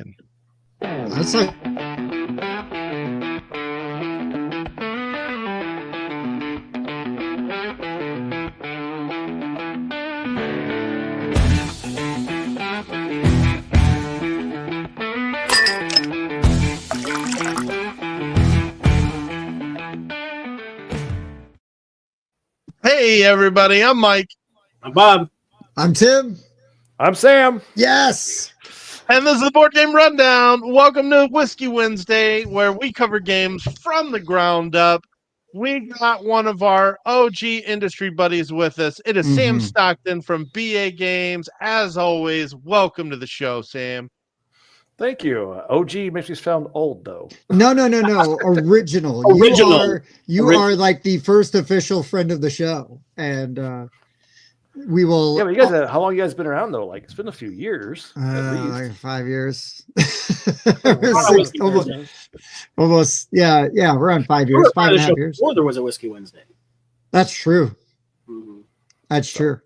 can. That's like Hey, everybody. I'm Mike. I'm Bob. I'm Tim. I'm Sam. Yes. And this is the Board Game Rundown. Welcome to Whiskey Wednesday, where we cover games from the ground up. We got one of our OG industry buddies with us. It is Sam Stockton from BA Games. As always, welcome to the show, Sam. Thank you. OG makes me sound old, though. No. Original. You are like the first official friend of the show, and we will. Yeah, but you guys, how long you guys been around though? Like it's been a few years, at least. Like 5 years. Almost. Almost. Yeah. We're on 5 years. 5.5 years. Before there was a Whiskey Wednesday. That's true. Mm-hmm. That's true.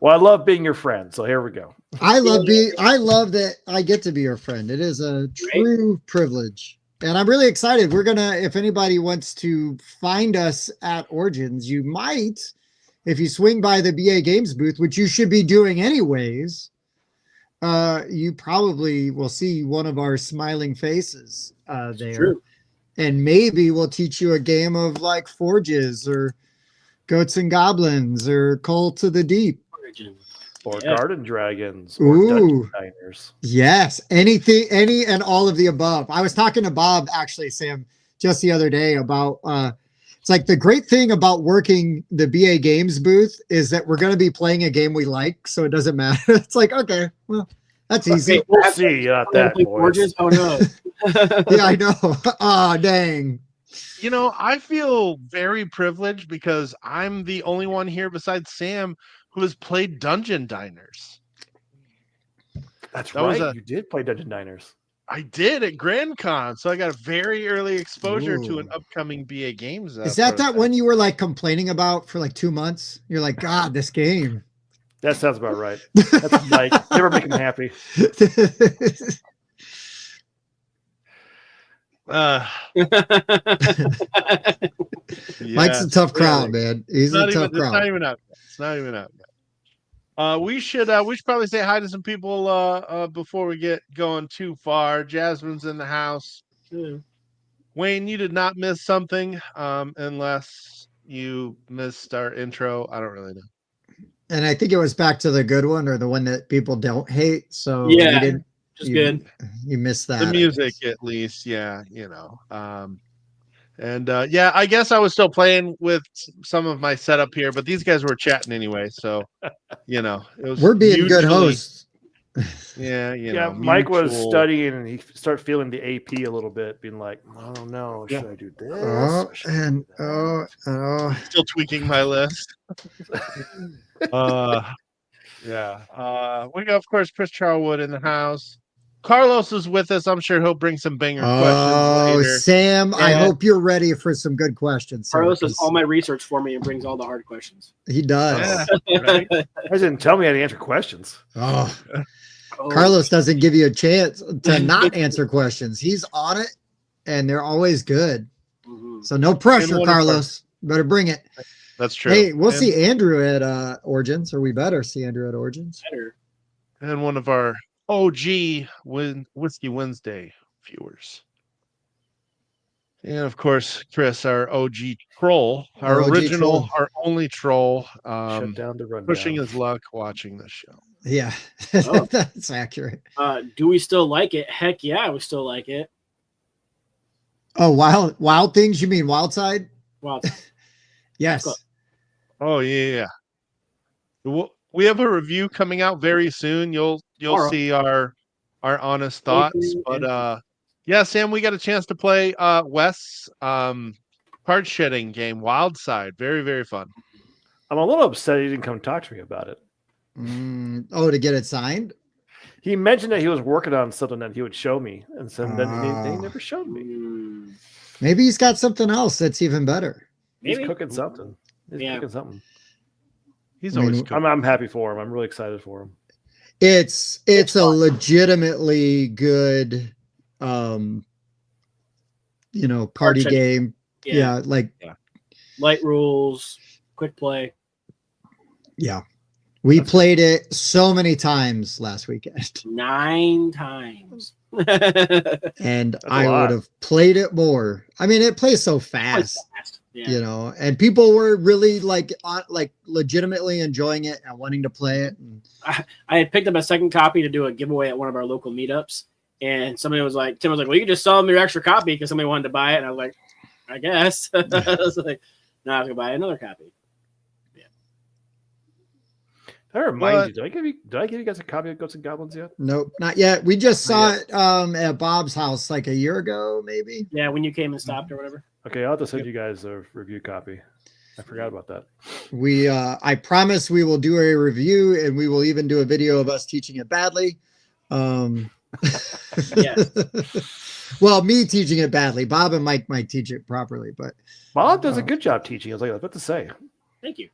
Well, I love being your friend, so here we go. I love that I get to be your friend. It is a true privilege. And I'm really excited. We're gonna, if anybody wants to find us at Origins, you might, if you swing by the BA Games booth, which you should be doing anyways, you probably will see one of our smiling faces there. True. And maybe we'll teach you a game of like Forges or Goats and Goblins or Cult of the Deep. Or Garden Dragons, or Dungeon Diners. Yes, anything, any and all of the above. I was talking to Bob, actually, Sam, just the other day about, it's like the great thing about working the BA Games booth is that we're going to be playing a game we like, so it doesn't matter. It's like, okay, well, that's easy. We'll see you at that, boys. Forges? Oh, no. Yeah, I know. Oh, dang. You know, I feel very privileged because I'm the only one here besides Sam who has played Dungeon Diners. That's right. You did play Dungeon Diners. I did at Grand Con, so I got a very early exposure to an upcoming BA Games. Is that one you were like complaining about for like 2 months? You're like, God, this game. That sounds about right. That's Mike. Never make him happy. Mike's a tough crowd, man. He's a tough crowd. It's not even out yet. We should probably say hi to some people before we get going too far. Jasmine's in the house. Wayne, you did not miss something, unless you missed our intro. I don't really know. And I think it was back to the good one, or the one that people don't hate. So yeah, good. You missed that. The music, at least, yeah, you know. Yeah, I guess I was still playing with some of my setup here, but these guys were chatting anyway, so you know, it was. We're being good hosts. Yeah, Mike was studying, and he started feeling the AP a little bit, being like, "I don't know, should I do this?" Still tweaking my list. Yeah. We got, of course, Chris Charwood in the house. Carlos is with us. I'm sure he'll bring some banger questions later. Sam, I hope you're ready for some good questions. Carlos does all my research for me and brings all the hard questions. He does. Yeah, right? I didn't tell me how to answer questions. Carlos doesn't give you a chance to not answer questions. He's on it, and they're always good. So no pressure, Carlos. Better bring it. That's true. Hey, we'll see Andrew at Origins, or we better see Andrew at Origins. And one of our OG Whiskey Wednesday viewers. And of course, Chris, our OG troll, our original, our only troll, shut down the rundown. Pushing his luck watching this show. Yeah, that's accurate. Do we still like it? Heck yeah, we still like it. Oh, wild things? You mean Wild Side? Wild. Yes. Oh yeah. We have a review coming out very soon. You'll see our honest thoughts. But yeah, Sam, we got a chance to play Wes's card shedding game, Wild Side. Very, very fun. I'm a little upset he didn't come talk to me about it. To get it signed? He mentioned that he was working on something that he would show me, and so then he never showed me. Maybe he's got something else that's even better. He's cooking something. He's cooking something. He's always cooking. I'm happy for him. I'm really excited for him. It's a legitimately good, party Cartoon. game. Yeah. Light rules, quick play. Yeah. We played it so many times last weekend. 9 times. And That's a I lot. would have played it more. I mean, it plays so fast, Yeah. and people were really legitimately enjoying it and wanting to play it. And I had picked up a second copy to do a giveaway at one of our local meetups. And somebody was like, Tim was like, well, you can just sell them your extra copy because somebody wanted to buy it. And I was like, I guess. I was like, no, I was going to buy another copy. That reminds you. Did I give you guys a copy of Goats and Goblins yet? nope, not yet. We just saw Not it at Bob's house like a year ago, maybe. Yeah, when you came and stopped or whatever. Okay, I'll have to send you guys a review copy. I forgot about that. I promise we will do a review, and we will even do a video of us teaching it badly. Yes. Well, me teaching it badly. Bob and Mike might teach it properly, but Bob does a good job teaching. I was like, what to say? Thank you.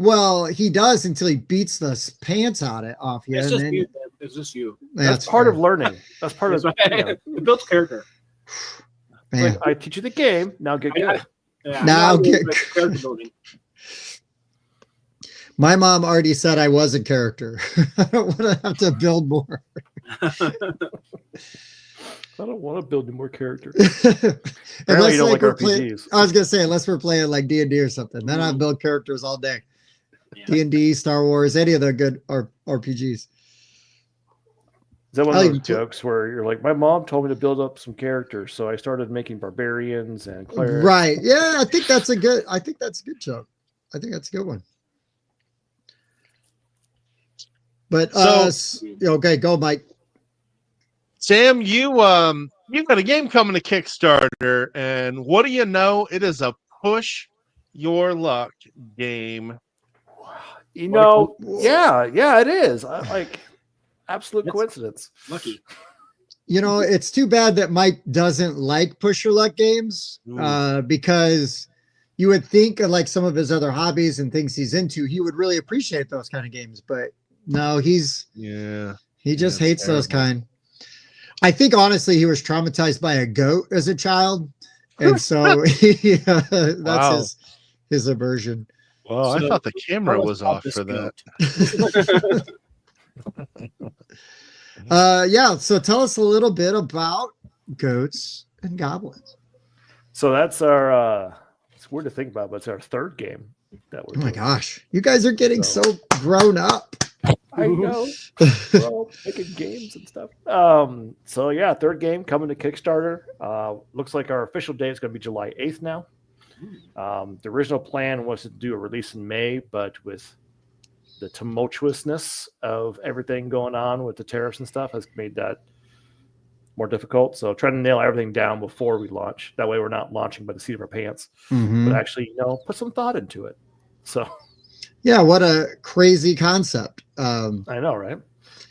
well, he does until he beats the pants off you. It's and just then, you. It's just you. That's part of learning. That's part of It builds character. Man. like, I teach you the game. Now get good. Yeah, Now get character building. My mom already said I was a character. I don't want to have to build more. I don't want to build any more characters. Unless you don't like we're playing, RPGs. I was gonna say unless we're playing like D&D or something, then I build characters all day. Yeah. D&D, Star Wars, any of the good RPGs. Is that one I'll of even those jokes where you're like, my mom told me to build up some characters, so I started making barbarians and clerics. Right? Yeah, I think that's a good joke. I think that's a good one. But okay, go, Mike. Sam, you've got a game coming to Kickstarter, and what do you know? It is a push your luck game. You know, yeah, it is. Absolute coincidence. Lucky. It's too bad that Mike doesn't like push your luck games, because you would think of like some of his other hobbies and things he's into, he would really appreciate those kind of games. But no, he just hates those kind. I think honestly, he was traumatized by a goat as a child, and so that's his aversion. Well, I thought the camera was off for that. So tell us a little bit about Goats and Goblins. So that's our it's weird to think about, but it's our third game that we're Oh my doing. gosh, you guys are getting so grown up. I know. We're all making games and stuff. So yeah, third game coming to Kickstarter. Looks like our official date is going to be July 8th now. The original plan was to do a release in May, but with the tumultuousness of everything going on with the tariffs and stuff has made that more difficult. So trying to nail everything down before we launch. That way we're not launching by the seat of our pants, but actually, put some thought into it. So yeah, what a crazy concept. I know, right?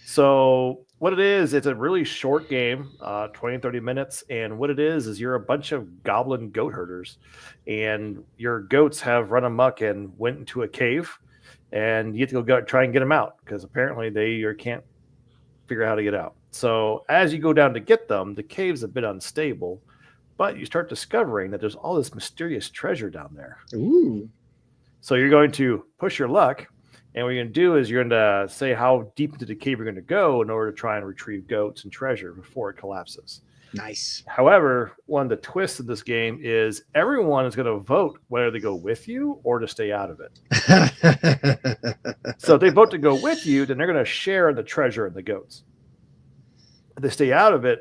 So what it is, it's a really short game, 20, 30 minutes. And what it is you're a bunch of goblin goat herders, and your goats have run amok and went into a cave, and you have to go try and get them out because apparently they can't figure out how to get out. So as you go down to get them, the cave's a bit unstable, but you start discovering that there's all this mysterious treasure down there. Ooh. So you're going to push your luck, and what you're going to do is you're going to say how deep into the cave you're going to go in order to try and retrieve goats and treasure before it collapses. Nice. However, one of the twists of this game is everyone is going to vote whether they go with you or to stay out of it. So if they vote to go with you, then they're going to share in the treasure and the goats. If they stay out of it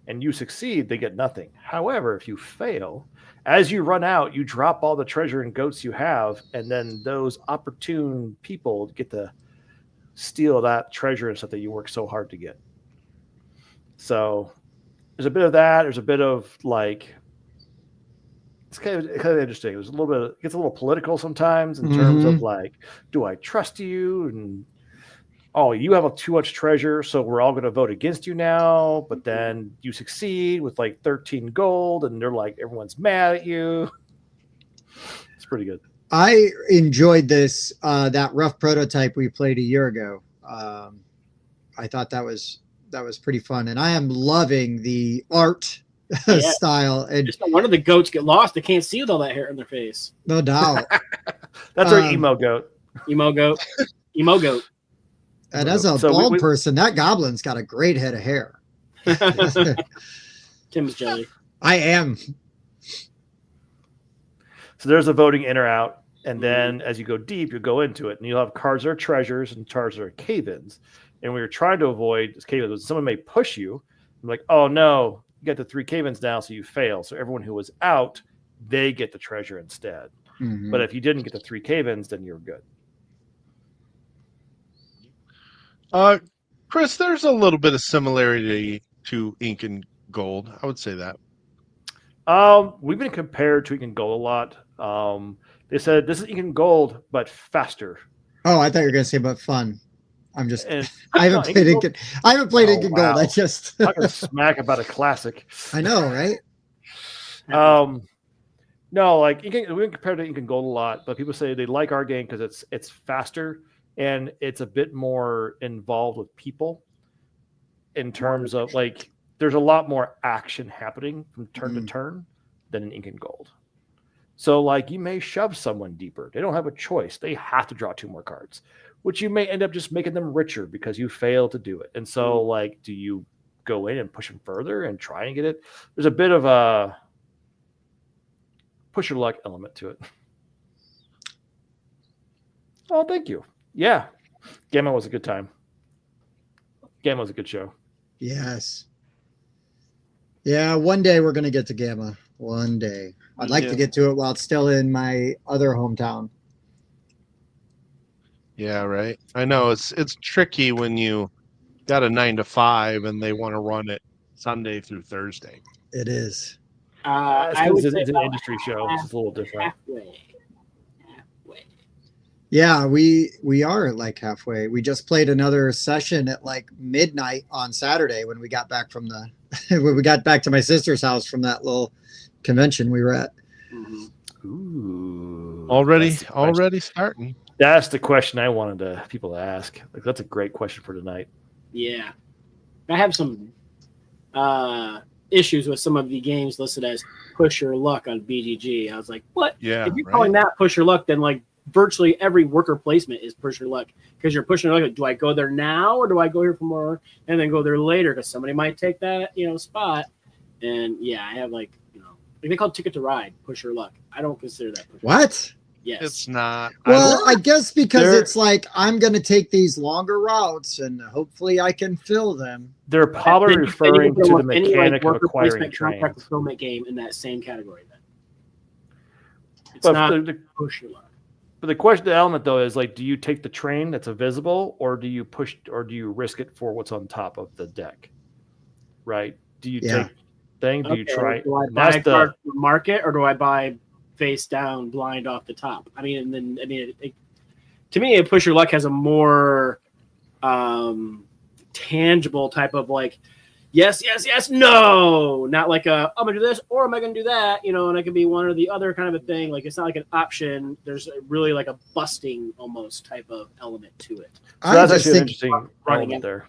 and you succeed, they get nothing. However, if you fail, as you run out, you drop all the treasure and goats you have, and then those opportune people get to steal that treasure and stuff that you work so hard to get. So there's a bit of that. There's a bit of like, it's kind of interesting. There's a little bit, it gets a little political sometimes in terms of like, do I trust you? And oh, you have too much treasure, so we're all going to vote against you now. But then you succeed with like 13 gold, and they're like, everyone's mad at you. It's pretty good. I enjoyed this, that rough prototype we played a year ago. I thought that was pretty fun, and I am loving the art Yeah. style. And Just one of the goats get lost. They can't see with all that hair in their face. no doubt, That's our emo goat. Emo goat. Emo goat. and as a So bald person, that goblin's got a great head of hair. Tim's jelly. I am. So there's a voting in or out. And then as you go deep, you go into it, and you'll have cards that are treasures and cards that are cave-ins. And we were trying to avoid cave-ins. Someone may push you. I'm like, oh no, you got the 3 cave-ins now, so you fail. So everyone who was out, they get the treasure instead. Mhm. But if you didn't get the 3 cave-ins, then you're good. Chris, there's a little bit of similarity to Ink and Gold. I would say that. We've been compared to Ink and Gold a lot. They said this is Ink and Gold, but faster. Oh, I thought you were gonna say about fun. I'm just. And I haven't no, played Ink Ink. I haven't played Oh, Ink and Gold. I wow. just. talking smack about a classic. I know, right? No, like we compare to Ink and Gold a lot, but people say they like our game because it's faster and it's a bit more involved with people in terms of like there's a lot more action happening from turn to turn than in Ink and Gold. So like you may shove someone deeper. They don't have a choice. They have to draw 2 more cards, which you may end up just making them richer because you failed to do it. And so like, do you go in and push them further and try and get it? There's a bit of a push your luck element to it. Oh, thank you. Yeah. Gamma was a good time. Gamma was a good show. Yes. Yeah, one day we're gonna get to Gamma. One day. I'd like to get to it while it's still in my other hometown. Yeah, right. I know it's tricky when you got a 9 to 5 and they want to run it Sunday through Thursday. It is. I would It's say an about industry show. It's a little different. halfway. Yeah, we are like halfway. We just played another session at like midnight on Saturday when we got back from the when we got back to my sister's house from that little convention we were at. Ooh. Already starting. That's the question I wanted people to ask. Like that's a great question for tonight. Yeah. I have some issues with some of the games listed as push your luck on BGG. I was like, what? Yeah. If you're calling that push your luck, then like virtually every worker placement is push your luck because you're pushing your luck. Do I go there now or do I go here for more and then go there later? Because somebody might take that, spot. And yeah, I have like they call it Ticket to Ride, push your luck. I don't consider that push. What? Yes. It's not. Well, I guess because it's like I'm going to take these longer routes and hopefully I can fill them. They're probably Then you referring can to throw the up any, mechanic of worker acquiring placement contract trains. fulfillment game in that same category. Then it's But not the push your luck. But the question, the element though, is like, do you take the train that's invisible, or do you push, or do you risk it for what's on top of the deck? Right? Do you take thing? Do you try? Do I buy a card from the market, or do I buy face down blind off the top? I mean, to me, a push your luck has a more tangible type of like, yes, no, not like I'm gonna do this or am I gonna do that, and it can be one or the other kind of a thing. Like it's not like an option. There's really like a busting almost type of element to it. So that's actually an interesting element there.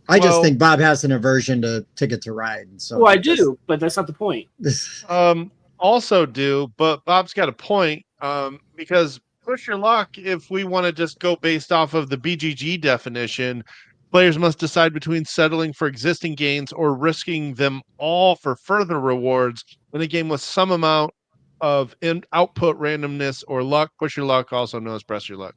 I just think Bob has an aversion to Ticket to Ride. And so I do, but that's not the point. Also do, but Bob's got a point because push your luck, if we want to just go based off of the BGG definition, players must decide between settling for existing gains or risking them all for further rewards in a game with some amount of output randomness or luck. Push your luck, also known as press your luck.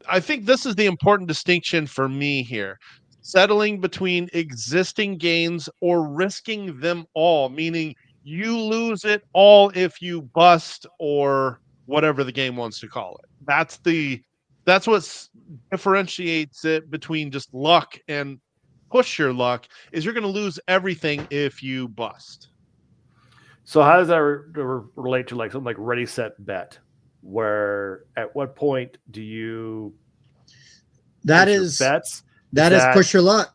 I think this is the important distinction for me here. Settling between existing gains or risking them all, meaning you lose it all if you bust or whatever the game wants to call it. That's what differentiates it between just luck and push your luck, is you're going to lose everything if you bust. So how does that relate to like something like Ready, Set, Bet, where at what point do you bets? That is push your luck.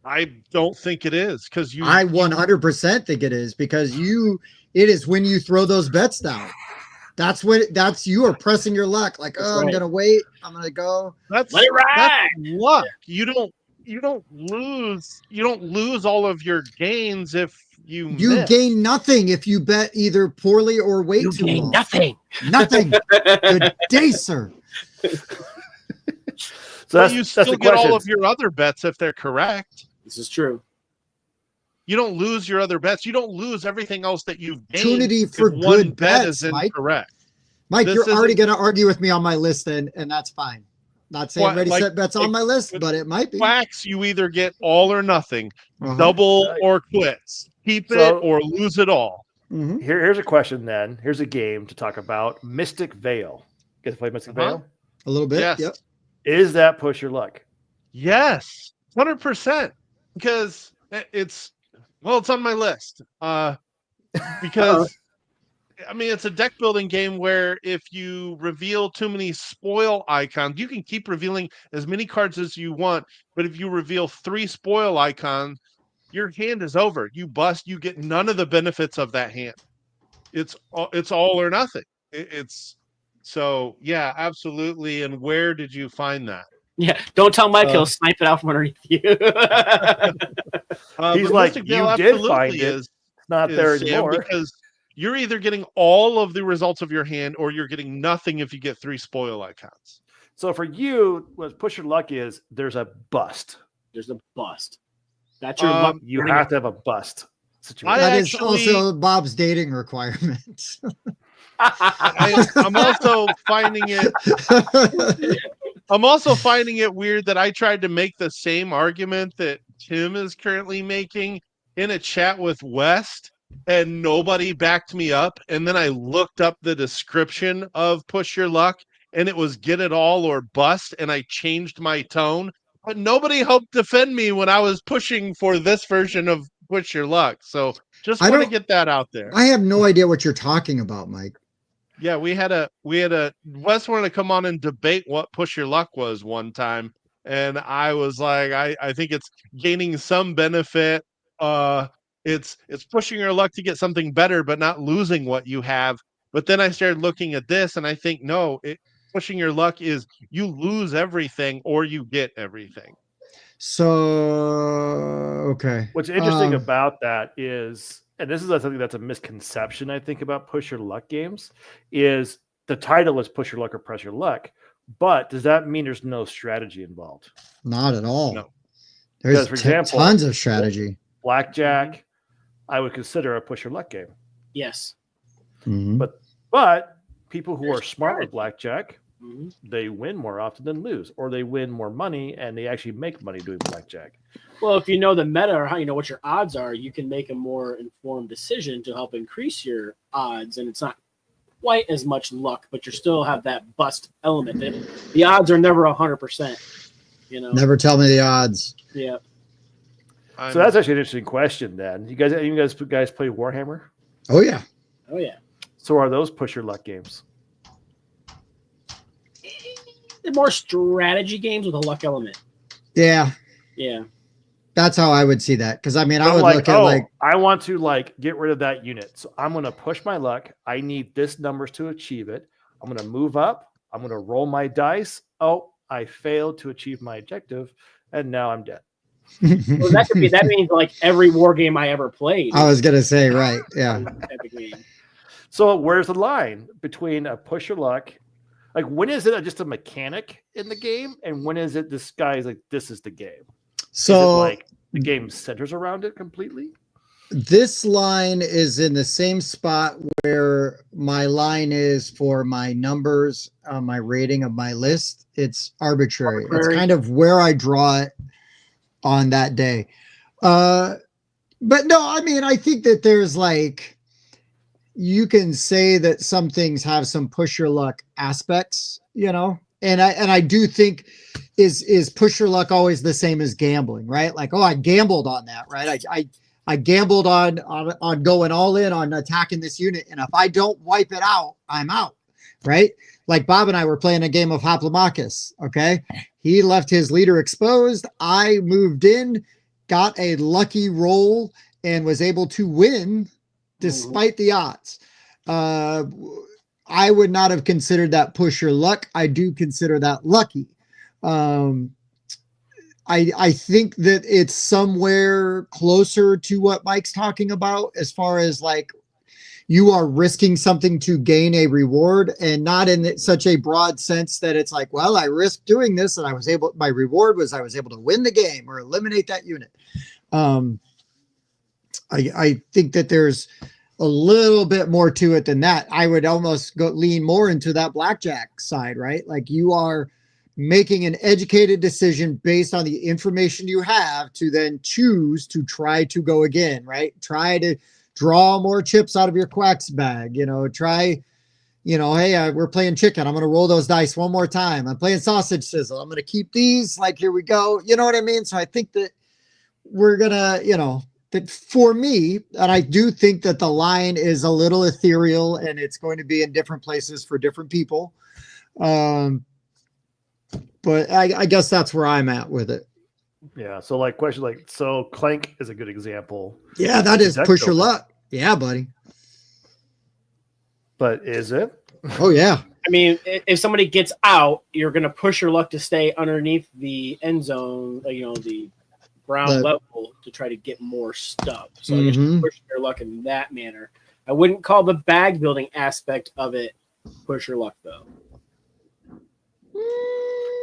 I don't think it is because I 100% think it is because it is when you throw those bets down. That's you are pressing your luck. Like, That's oh, I'm right. gonna wait. I'm gonna go. That's Let it ride. That's luck. You don't lose all of your gains if you You miss. gain nothing if you bet either poorly or wait You too gain long. nothing. Nothing. Good day, sir. So But you still the get all question. of your other bets if they're correct. This is true. You don't lose your other bets. You don't lose everything else that you've gained Opportunity if for one good bet bets, is Mike. incorrect. Mike, This you're already isn't- going to argue with me on my list, and that's fine. Not saying What, ready, like- set bets on my list, but it might be. Quacks, you either get all or nothing, Uh-huh. double or quits, keep it So- or lose it all. Mhm. Here's a question then. Here's a game to talk about. Mystic Veil. You guys play Mystic Uh-huh. Veil? A little bit. Yes. Yep. Is that push your luck? Yes, 100%. Because it's on my list. Because I mean, it's a deck building game where if you reveal too many spoil icons, you can keep revealing as many cards as you want. But if you reveal 3 spoil icons, your hand is over. You bust. You get none of the benefits of that hand. It's all or nothing. It's so yeah, absolutely. And where did you find that? Yeah, don't tell Mike he'll snipe it out from underneath you. He's But like, Mystic you Veil did absolutely find it. It's not there Sam, anymore. because you're either getting all of the results of your hand or you're getting nothing if you get 3 spoil icons. So for you, what push your luck is there's a bust. There's a bust. That's your luck. You have to have a bust situation. That I is actually- also Bob's dating requirement. I'm also finding it weird that I tried to make the same argument that Tim is currently making in a chat with West, and nobody backed me up. And then I looked up the description of Push Your Luck, and it was get it all or bust, and I changed my tone. But nobody helped defend me when I was pushing for this version of Push Your Luck. So just I want to don't- get that out there. I have no idea what you're talking about, Mike. Yeah, we had a Wes wanted to come on and debate what Push Your Luck was one time, and I was like, I think it's gaining some benefit. It's pushing your luck to get something better, but not losing what you have. But then I started looking at this, and I think no, pushing your luck is you lose everything or you get everything. So okay. What's interesting about that is, and this is something that's a misconception, I think, about push your luck games, is the title is push your luck or press your luck. But does that mean there's no strategy involved? Not at all. No. There's Because, for example, tons of strategy. Blackjack, I would consider a push your luck game. Yes. Mhm. But people who There's are smart with strategy. blackjack, Mhm. they win more often than lose, or they win more money and they actually make money doing blackjack. Well, if you know the meta or how you know what your odds are, you can make a more informed decision to help increase your odds, and it's not quite as much luck, but you still have that bust element. The odds are never 100%. You know. Never tell me the odds. Yeah. So that's actually an interesting question. Then you guys play Warhammer? Oh yeah. Oh yeah. So are those push your luck games? They're more strategy games with a luck element. Yeah. Yeah. That's how I would see that. Because I mean, I I'm would like, look at like I want to get rid of that unit. So I'm going to push my luck. I need this numbers to achieve it. I'm going to move up. I'm going to roll my dice. Oh, I failed to achieve my objective, and now I'm dead. Well, that means like every war game I ever played. I was gonna say, right. Yeah. Type of game. So where's the line between a push your luck? Like, when is it just a mechanic in the game, and when is it this guy's like, this is the game? Is it So like the game centers around it completely? this line is in the same spot where my line is for my numbers, my rating of my list. It's arbitrary. It's kind of where I draw it on that day. But no, I mean, I think that there's like, you can say that some things have some push your luck aspects, you know, and I do think is push your luck always the same as gambling, right? Like, oh, I gambled on that, right? I gambled on going all in on attacking this unit, and if I don't wipe it out, I'm out, right? Like Bob and I were playing a game of Hoplomachus, okay? He left his leader exposed. I moved in, got a lucky roll, and was able to win despite the odds. I would not have considered that push your luck. I do consider that lucky. I think that it's somewhere closer to what Mike's talking about as far as like you are risking something to gain a reward, and not in such a broad sense that it's like, well, I risked doing this and my reward was I was able to win the game or eliminate that unit. I think that there's a little bit more to it than that. I would almost lean more into that blackjack side, right? Like you are making an educated decision based on the information you have to then choose to try to go again, right? Try to draw more chips out of your quacks bag, hey, we're playing chicken. I'm going to roll those dice one more time. I'm playing sausage sizzle. I'm going to keep these, like, here we go. You know what I mean? So I think that we're going to, that for me, and I do think that the line is a little ethereal and it's going to be in different places for different people. But I guess that's where I'm at with it. Yeah. So so Clank is a good example. Yeah, that is push your luck. Yeah, buddy. But is it? Oh, yeah. I mean, if somebody gets out, you're going to push your luck to stay underneath the end zone, the ground level to try to get more stuff. So I guess you push your luck in that manner. I wouldn't call the bag building aspect of it push your luck, though.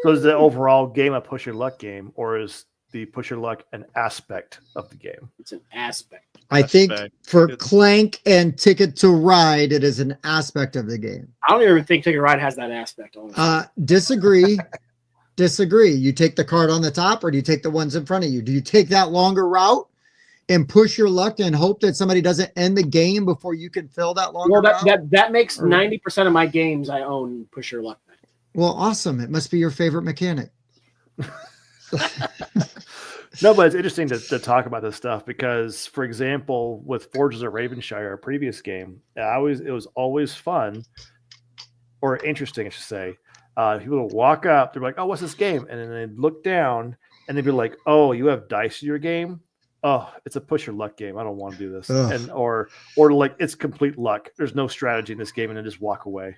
So is the overall game a push your luck game, or is the push your luck an aspect of the game? It's an aspect. I think for Clank and Ticket to Ride, it is an aspect of the game. I don't even think Ticket to Ride has that aspect. Disagree. Disagree. You take the card on the top, or do you take the ones in front of you? Do you take that longer route and push your luck and hope that somebody doesn't end the game before you can fill that longer route? That makes 90% of my games I own push your luck. Well, awesome. It must be your favorite mechanic. No, but it's interesting to talk about this stuff because, for example, with Forges of Ravenshire, a previous game, it was always fun or interesting, I should say. People would walk up, they're like, "Oh, what's this game?" And then they'd look down and they'd be like, "Oh, you have dice in your game? Oh, it's a push your luck game. I don't want to do this." Ugh. And or like it's complete luck. There's no strategy in this game, and then just walk away.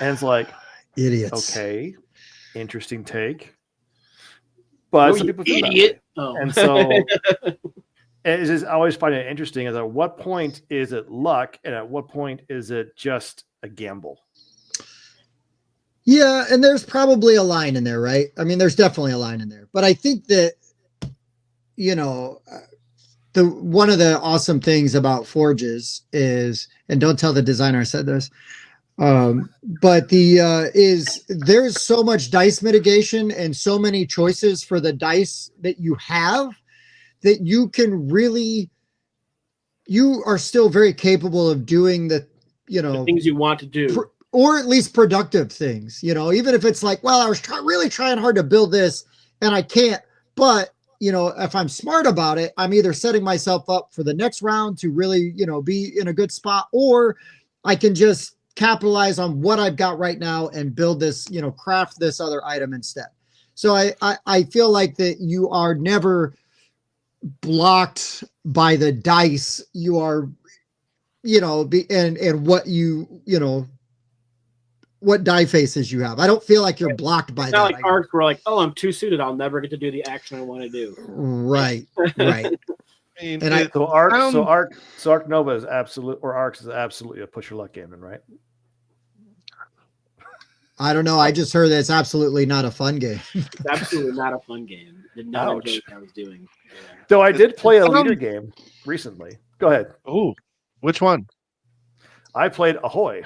And it's like, idiots. Okay, interesting take. But some people feel idiot. That way. Oh. And so it's just, I always find it interesting is at what point is it luck and at what point is it just a gamble? Yeah, and there's probably a line in there, right? I mean, there's definitely a line in there. But I think that, one of the awesome things about Forges is, and don't tell the designer I said this, but there's so much dice mitigation and so many choices for the dice that you have that you are still very capable of doing the things you want to do, or at least productive things, even if it's like, well, I was really trying hard to build this and I can't, but if I'm smart about it, I'm either setting myself up for the next round to really, be in a good spot, or I can just capitalize on what I've got right now and build this, craft this other item instead. So I feel like that you are never blocked by the dice. You are, and what die faces you have. I don't feel like you're blocked by that. It's not like arcs where like, oh, I'm too suited. I'll never get to do the action I want to do. Right. So Arc Nova is absolute, or Arcs is absolutely a push your luck game, then, right? I don't know. I just heard that it's absolutely not a fun game. It's absolutely not a fun game. Did not enjoy what I was doing. Though I did play a leader game recently. Go ahead. Oh, which one? I played Ahoy.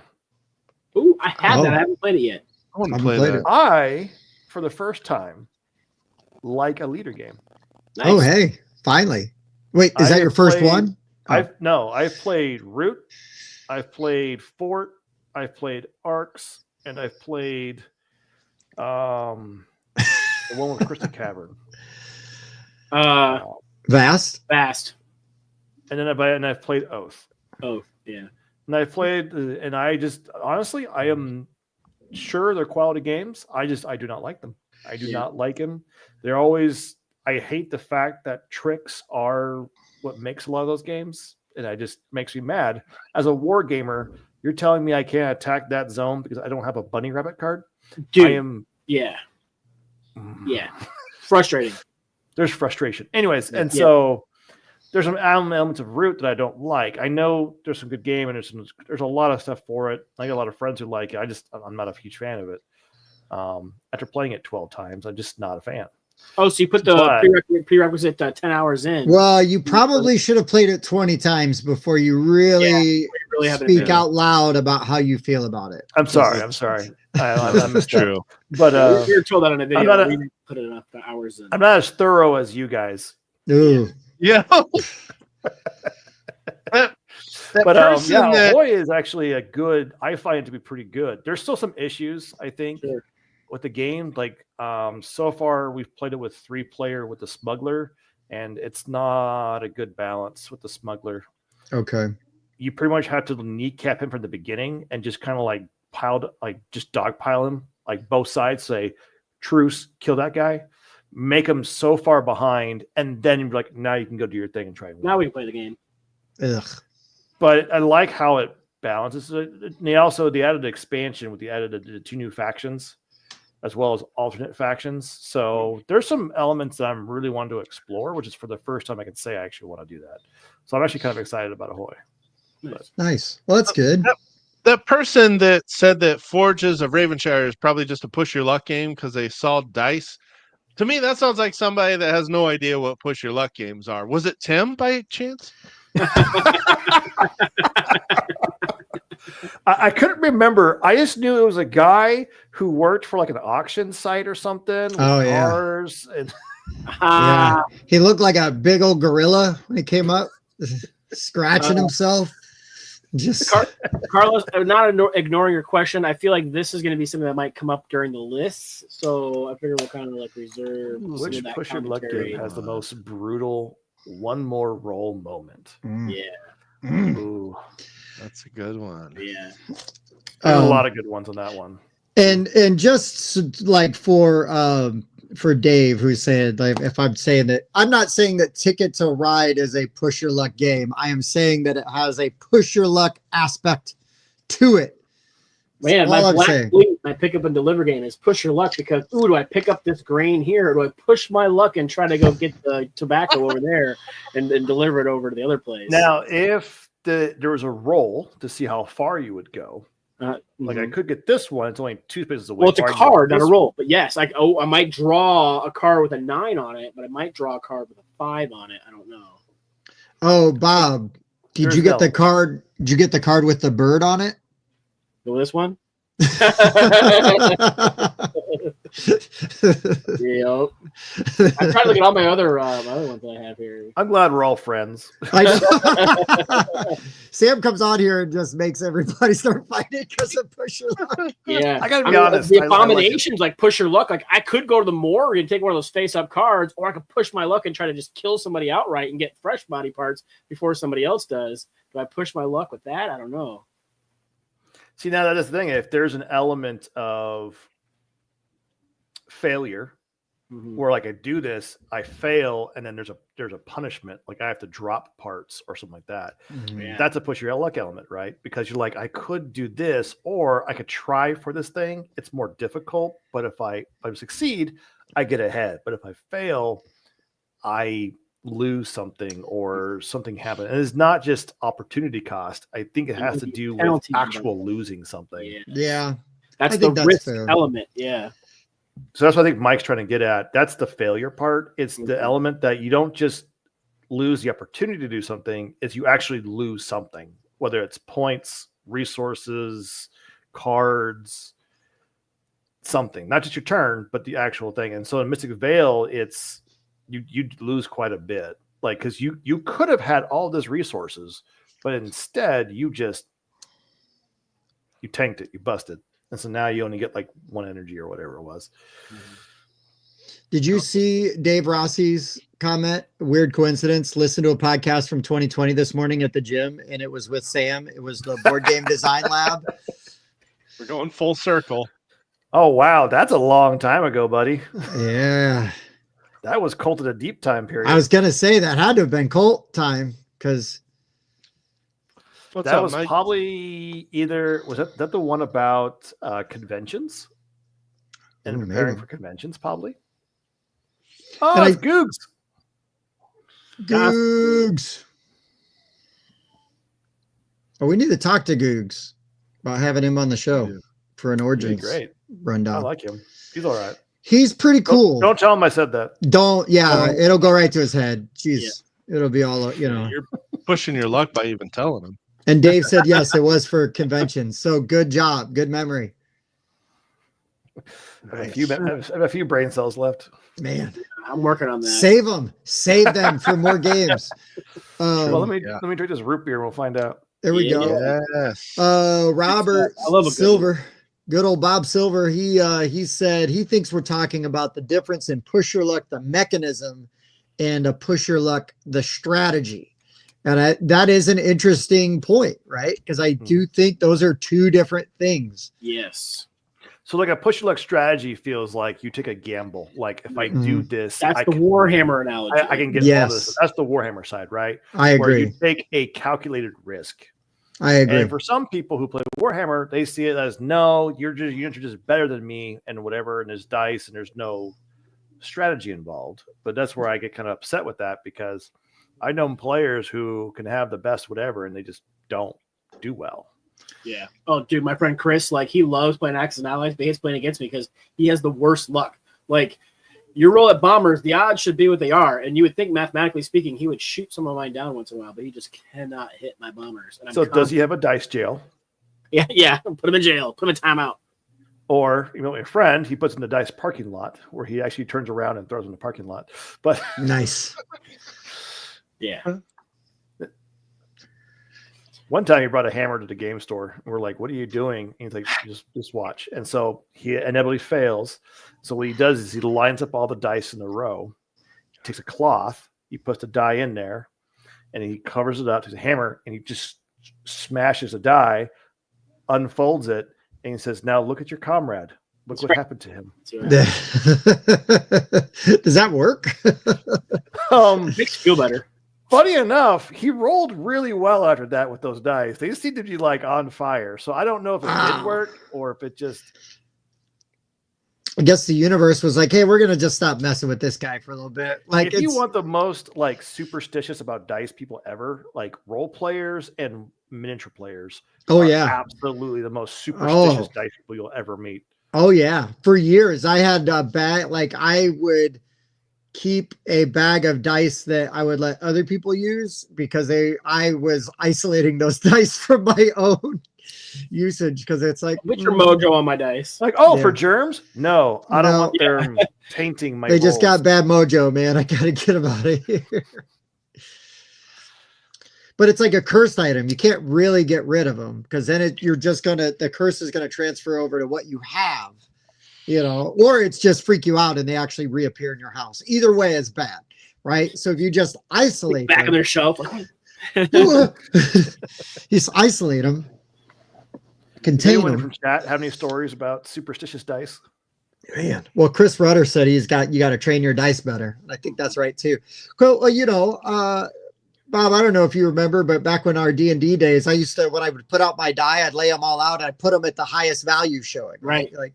Ooh, I have that. I haven't played it yet. I want to play that. I, for the first time, like a leader game. Nice. Oh, hey, finally. Wait, is that your first one? I've played Root, I've played Fort, I've played Arcs, and I've played the one with Crystal Cavern. Vast. And then I've played Oath. Oh, yeah. And I played, and I just honestly, I am sure they're quality games. I do not like them. I do not like them. They're always. I hate the fact that tricks are what makes a lot of those games, and it just makes me mad. As a war gamer, You're telling me I can't attack that zone because I don't have a bunny rabbit card? Dude, I am. Yeah. Frustrating. There's frustration. Anyways, and Yeah. so there's some elements of Root that I don't like. I know there's some good game and there's a lot of stuff for it. I got a lot of friends who like it. I'm not a huge fan of it. After playing it 12 times, I'm just not a fan. Oh, so you put the prerequisite 10 hours in. Well, you probably should have played it 20 times before you really speak out loud about how you feel about it. I'm sorry. I missed True. But you were told that on a video. We didn't put enough hours in. I'm not as thorough as you guys. Ooh. Yeah. But Ahoy is actually I find it to be pretty good. There's still some issues, I think, with the game. Like, so far we've played it with 3-player with the smuggler, and it's not a good balance with the smuggler. Okay. You pretty much have to kneecap him from the beginning and just kind of like just dogpile him, like both sides, say, truce, kill that guy, make him so far behind, and then you're like, now you can go do your thing and try and win. Now we can play the game. Ugh. But I like how it balances it. They added expansion with the 2 new factions, as well as alternate factions. So there's some elements that I'm really wanting to explore, which is for the first time I can say I actually want to do that. So I'm actually kind of excited about Ahoy. Nice. Well, that's good. That person that said that Forges of Ravenshire is probably just a push your luck game because they saw dice. To me, that sounds like somebody that has no idea what push your luck games are. Was it Tim by chance? I couldn't remember. I just knew it was a guy who worked for like an auction site or something. With cars and yeah. He looked like a big old gorilla when he came up, scratching himself. Just Carlos, I'm not ignoring your question. I feel like this is going to be something that might come up during the list, so I figure we'll kind of like reserve. Which push your luck game has the most brutal one more roll moment? Yeah. Ooh, that's a good one. Yeah. There's a lot of good ones on that one. And just like for Dave, who said, like, if I'm saying that, I'm not saying that Ticket to Ride is a push your luck game. I am saying that it has a push your luck aspect to it. Man, my pick up and deliver game is push your luck because, do I pick up this grain here, or do I push my luck and try to go get the tobacco over there and deliver it over to the other place? Now, if there was a roll to see how far you would go, like I could get this one. It's only 2 spaces away. Well, it's a card, not a roll. But yes, I might draw a card with a 9 on it, but I might draw a card with a 5 on it. I don't know. Oh, Bob, did you get the card? Did you get the card with the bird on it? Go this one. Yep. I'm trying to look at all my other ones that I have here. I'm glad we're all friends. Sam comes on here and just makes everybody start fighting because of push your luck. Yeah, I gotta be honest. The abominations like push your luck. Like I could go to the morgue and take one of those face-up cards, or I could push my luck and try to just kill somebody outright and get fresh body parts before somebody else does. Do I push my luck with that? I don't know. See, now that is the thing. If there's an element of failure where like I do this, I fail, and then there's a punishment, like I have to drop parts or something like that. Yeah. That's a push your luck element, right? Because you're like, I could do this, or I could try for this thing. It's more difficult, but if I succeed, I get ahead. But if I fail, I lose something or something happens. And it's not just opportunity cost. I think it has to do with actual losing something. Yeah. That's the risk element. Yeah. So that's what I think Mike's trying to get at. That's the failure part. It's the element that you don't just lose the opportunity to do something, it's you actually lose something, whether it's points, resources, cards, something, not just your turn, but the actual thing. And so in Mystic Vale, it's you lose quite a bit, like, because you could have had all this resources, but instead you tanked it, you busted. And so now you only get like 1 energy or whatever it was. Did you see Dave Rossi's comment? Weird coincidence. Listen to a podcast from 2020 this morning at the gym, and it was with Sam. It was the board game design lab. We're going full circle. Oh, wow. That's a long time ago, buddy. Yeah. That was Cult of the Deep time period. I was going to say that had to have been Colt time because. What's that up, was Mike? probably was that the one about conventions and Ooh, preparing maybe. for conventions, probably. Oh, And it's Googs. Googs. Oh, we need to talk to Googs about having him on the show Yeah. for an He'd be Origins great. I rundown. like him. He's all right. He's pretty cool. Don't tell him I said that. It'll go right to his head. Jeez. It'll be all, You're pushing your luck by even telling him. And Dave said, yes, it was for conventions. So good job. Good memory. I have a few brain cells left. Man, I'm working on that. save them. Save them for more games. Well, let me drink this root beer and we'll find out. There we go. Yes. Robert I love a good Silver, good old Bob Silver. He said he thinks we're talking about the difference in push your luck, the mechanism, and a push your luck, the strategy. And that is an interesting point, right? Because I do think those are two different things. Yes. So like a push your luck strategy feels like you take a gamble. Like if I do this, That's the Warhammer analogy. I can get all this. That's the Warhammer side, right? I agree. Where you take a calculated risk. I agree. And for some people who play Warhammer, they see it as no, you're just better than me and whatever, and there's dice and there's no strategy involved. But that's where I get kind of upset with that because I know players who can have the best whatever and they just don't do well. Yeah. Oh, dude, my friend Chris, like he loves playing Axis and Allies, but he hates playing against me because he has the worst luck. Like you roll at bombers, the odds should be what they are, and you would think mathematically speaking he would shoot some of mine down once in a while, but he just cannot hit my bombers. And so does he have a dice jail? Yeah. Put him in jail. Put him in timeout. Or my friend, he puts in the dice parking lot where he actually turns around and throws in the parking lot. But nice. Yeah. One time he brought a hammer to the game store. And we're like, what are you doing? And he's like, just watch. And so he inevitably fails. So what he does is he lines up all the dice in a row, takes a cloth, he puts the die in there, and he covers it up, takes a hammer, and he just smashes a die, unfolds it, and he says, now look at your comrade. Look what happened to him. Does that work? Makes you feel better. Funny enough, he rolled really well after that with those dice. They seemed to be like on fire. So I don't know if it did work or if it just. I guess the universe was like, hey, we're going to just stop messing with this guy for a little bit. Like, if you want the most like superstitious about dice people ever, like role players and miniature players. Absolutely the most superstitious dice people you'll ever meet. Oh, yeah. For years, I had a bag, like I would keep a bag of dice that I would let other people use because I was isolating those dice from my own usage because it's like put your mojo on my dice. Like, for germs? No, I don't want them tainting my They just rolls. got bad mojo, man. I gotta get them out of here. But it's like a cursed item. You can't really get rid of them because then the curse is gonna transfer over to what you have. Or it's just freak you out and they actually reappear in your house. Either way is bad, right? So if you just isolate back on their shelf, just isolate them, contain them. From chat have any stories about superstitious dice? Man, well, Chris Rudder said you got to train your dice better. I think that's right too. Well, Bob, I don't know if you remember, but back when our D&D days, I used to when I would put out my die, I'd lay them all out, and I'd put them at the highest value showing. Right. Like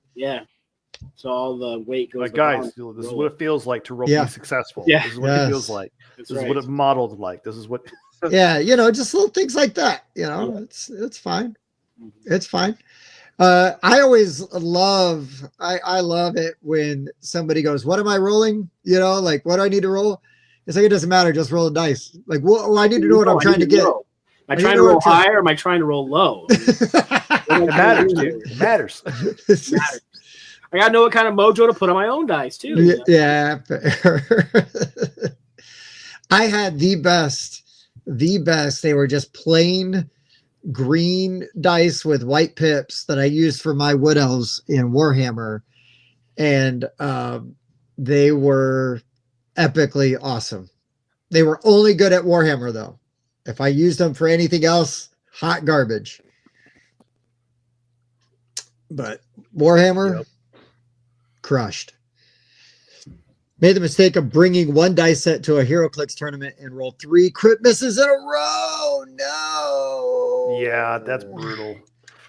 so all the weight goes. Like, guys, this is what it feels like to be successful. Yeah. This is what it feels like. This is what it modeled like. This is what. Just little things like that. It's fine. It's fine. I always love. I love it when somebody goes, "What am I rolling?" Like, what do I need to roll? It's like it doesn't matter. Just roll a dice. Like, well, I need to know what I'm trying to get. Am I trying to roll high or am I trying to roll low? It matters, dude. It matters. I gotta know what kind of mojo to put on my own dice too. Yeah. I had the best. They were just plain green dice with white pips that I used for my wood elves in Warhammer, and they were epically awesome. They were only good at Warhammer though. If I used them for anything else, hot garbage. But Warhammer crushed. Made the mistake of bringing one dice set to a HeroClix tournament and rolled 3 crit misses in a row. No. Yeah, that's brutal.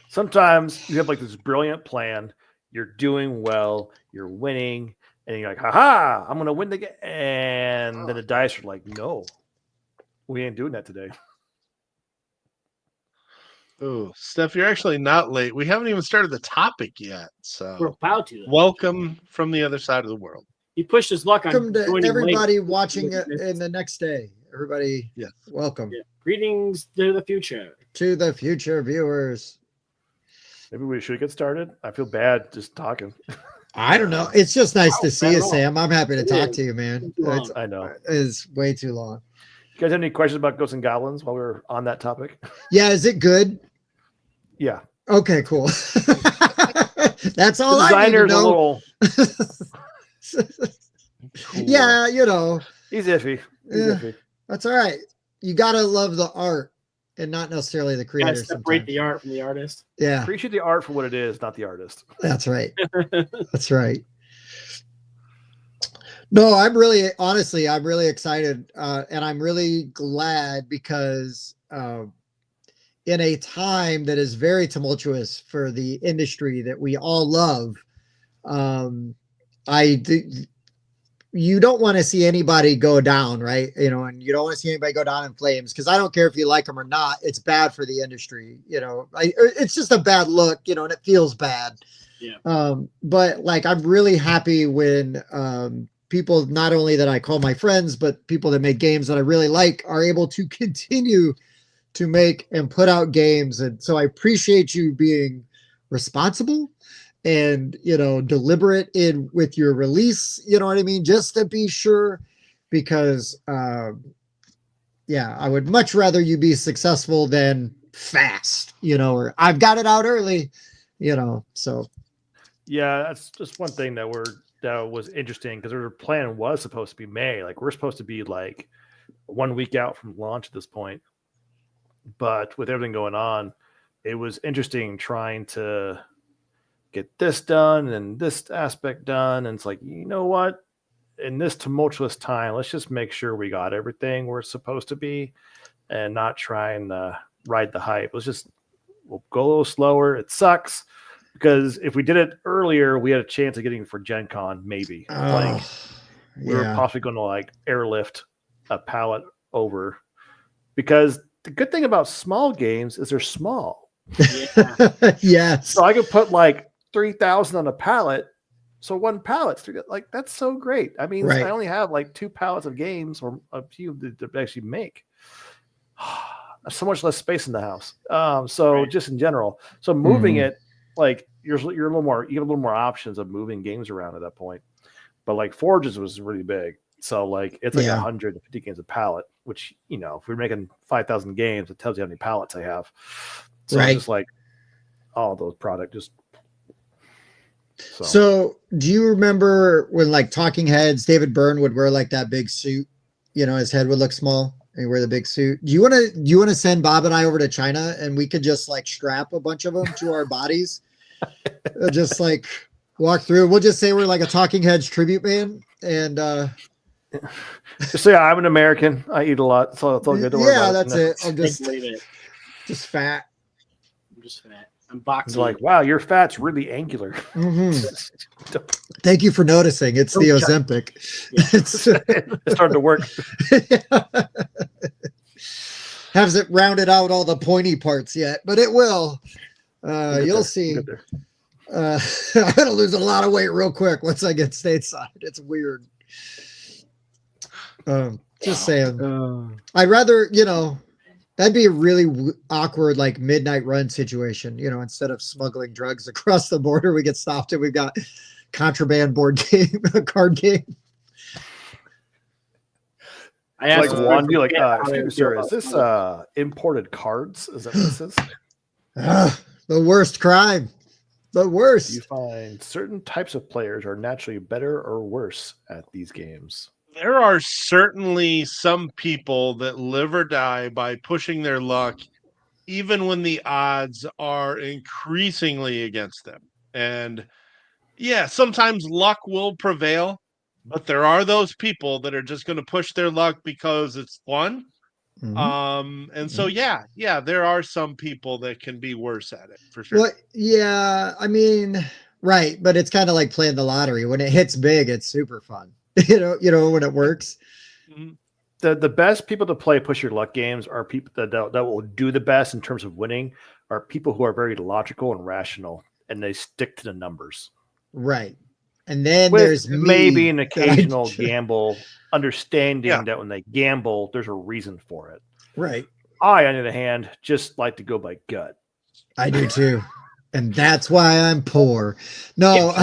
Sometimes you have like this brilliant plan. You're doing well. You're winning. And you're like, haha, I'm going to win the game. And then the dice are like, no, we ain't doing that today. Oh, Steph, you're actually not late. We haven't even started the topic yet. We're So about to. welcome from the other side of the world. He pushed his luck on Welcome to joining everybody late. watching it in the next day. Everybody, Yes. welcome Yeah. Greetings to the future. to the future viewers. Maybe we should get started. I feel bad just talking. I don't know. It's just nice to see bad you, at all. Sam. I'm happy to It talk is. to you, man. Too long. It's, I know. it's way too long. You guys have any questions about Ghosts and Goblins while we're on that topic? Yeah, is it good? Yeah. Okay, cool. That's all The I need to designer's a know. little. Cool. Yeah, you know, He's iffy. He's Yeah. iffy. that's all right. You gotta love the art and not necessarily the Gotta creator. separate Sometimes. the art from the artist. Yeah, Appreciate the art for what it is, not the artist. that's right. That's right. No, I'm really, honestly, I'm really excited, and I'm really glad because in a time that is very tumultuous for the industry that we all love, you don't want to see anybody go down, right? You know, and you don't want to see anybody go down in flames because I don't care if you like them or not. It's bad for the industry. You know, it's just a bad look. You know, and it feels bad. Yeah. But like, I'm really happy when people not only that I call my friends, but people that make games that I really like are able to continue to make and put out games. And so I appreciate you being responsible and, you know, deliberate in with your release, you know what I mean? Just to be sure, because yeah, I would much rather you be successful than fast, you know, or I've got it out early, you know, so. Yeah, that's just one thing that was interesting because our plan was supposed to be May. Like we're supposed to be like 1 week out from launch at this point. But with everything going on, it was interesting trying to get this done and this aspect done. And it's like, you know what? In this tumultuous time, let's just make sure we got everything where it's supposed to be and not try and ride the hype. We'll go a little slower. It sucks because if we did it earlier, we had a chance of getting for Gen Con, maybe. We were possibly going to like airlift a pallet over because the good thing about small games is they're small. Yeah. Yes. So I could put like 3,000 on a pallet. So one pallet's like, that's so great. I mean, Right. I only have like 2 pallets of games or a few to actually make. So much less space in the house. So Right. just in general, so moving it, like you're a little more, you get a little more options of moving games around at that point. But like Forges was really big. So like it's like 150 games a pallet, which, you know, if we're making 5,000 games, it tells you how many pallets I have. So Right. it's just like all those product just. So do you remember when like Talking Heads, David Byrne would wear like that big suit, you know, his head would look small and he'd wear the big suit. Do you want to send Bob and I over to China and we could just like strap a bunch of them to our bodies? Just like walk through. We'll just say we're like a Talking Heads tribute band and just say I'm an American. I eat a lot, so it's all good to worry about. That's it. I'm Just fat. I'm just fat. I'm boxing. It's like, wow, your fat's really angular. Thank you for noticing. It's the Ozempic. It's starting to work. Hasn't rounded out all the pointy parts yet, but it will. You'll see. I'm gonna lose a lot of weight real quick once I get stateside. It's weird. Just saying. I'd rather, you know, that'd be a really awkward like midnight run situation. You know, instead of smuggling drugs across the border, we get stopped and we've got contraband board game, a card game. I asked like one, you like, excuse me, sir, is this imported cards? Is that what this is? The worst crime. The worst. You find certain types of players are naturally better or worse at these games. There are certainly some people that live or die by pushing their luck, even when the odds are increasingly against them. And yeah, sometimes luck will prevail, But there are those people that are just going to push their luck because it's fun. And so yeah, there are some people that can be worse at it for sure. Well, yeah, I mean, right, but it's kind of like playing the lottery. When it hits big, it's super fun. You know when it works. The best people to play push your luck games are people that will do the best in terms of winning are people who are very logical and rational, and they stick to the numbers. Right. And then With there's maybe an occasional gamble, understanding that when they gamble, there's a reason for it. Right. I, on the other hand, just like to go by gut. I do too. And that's why I'm poor. No.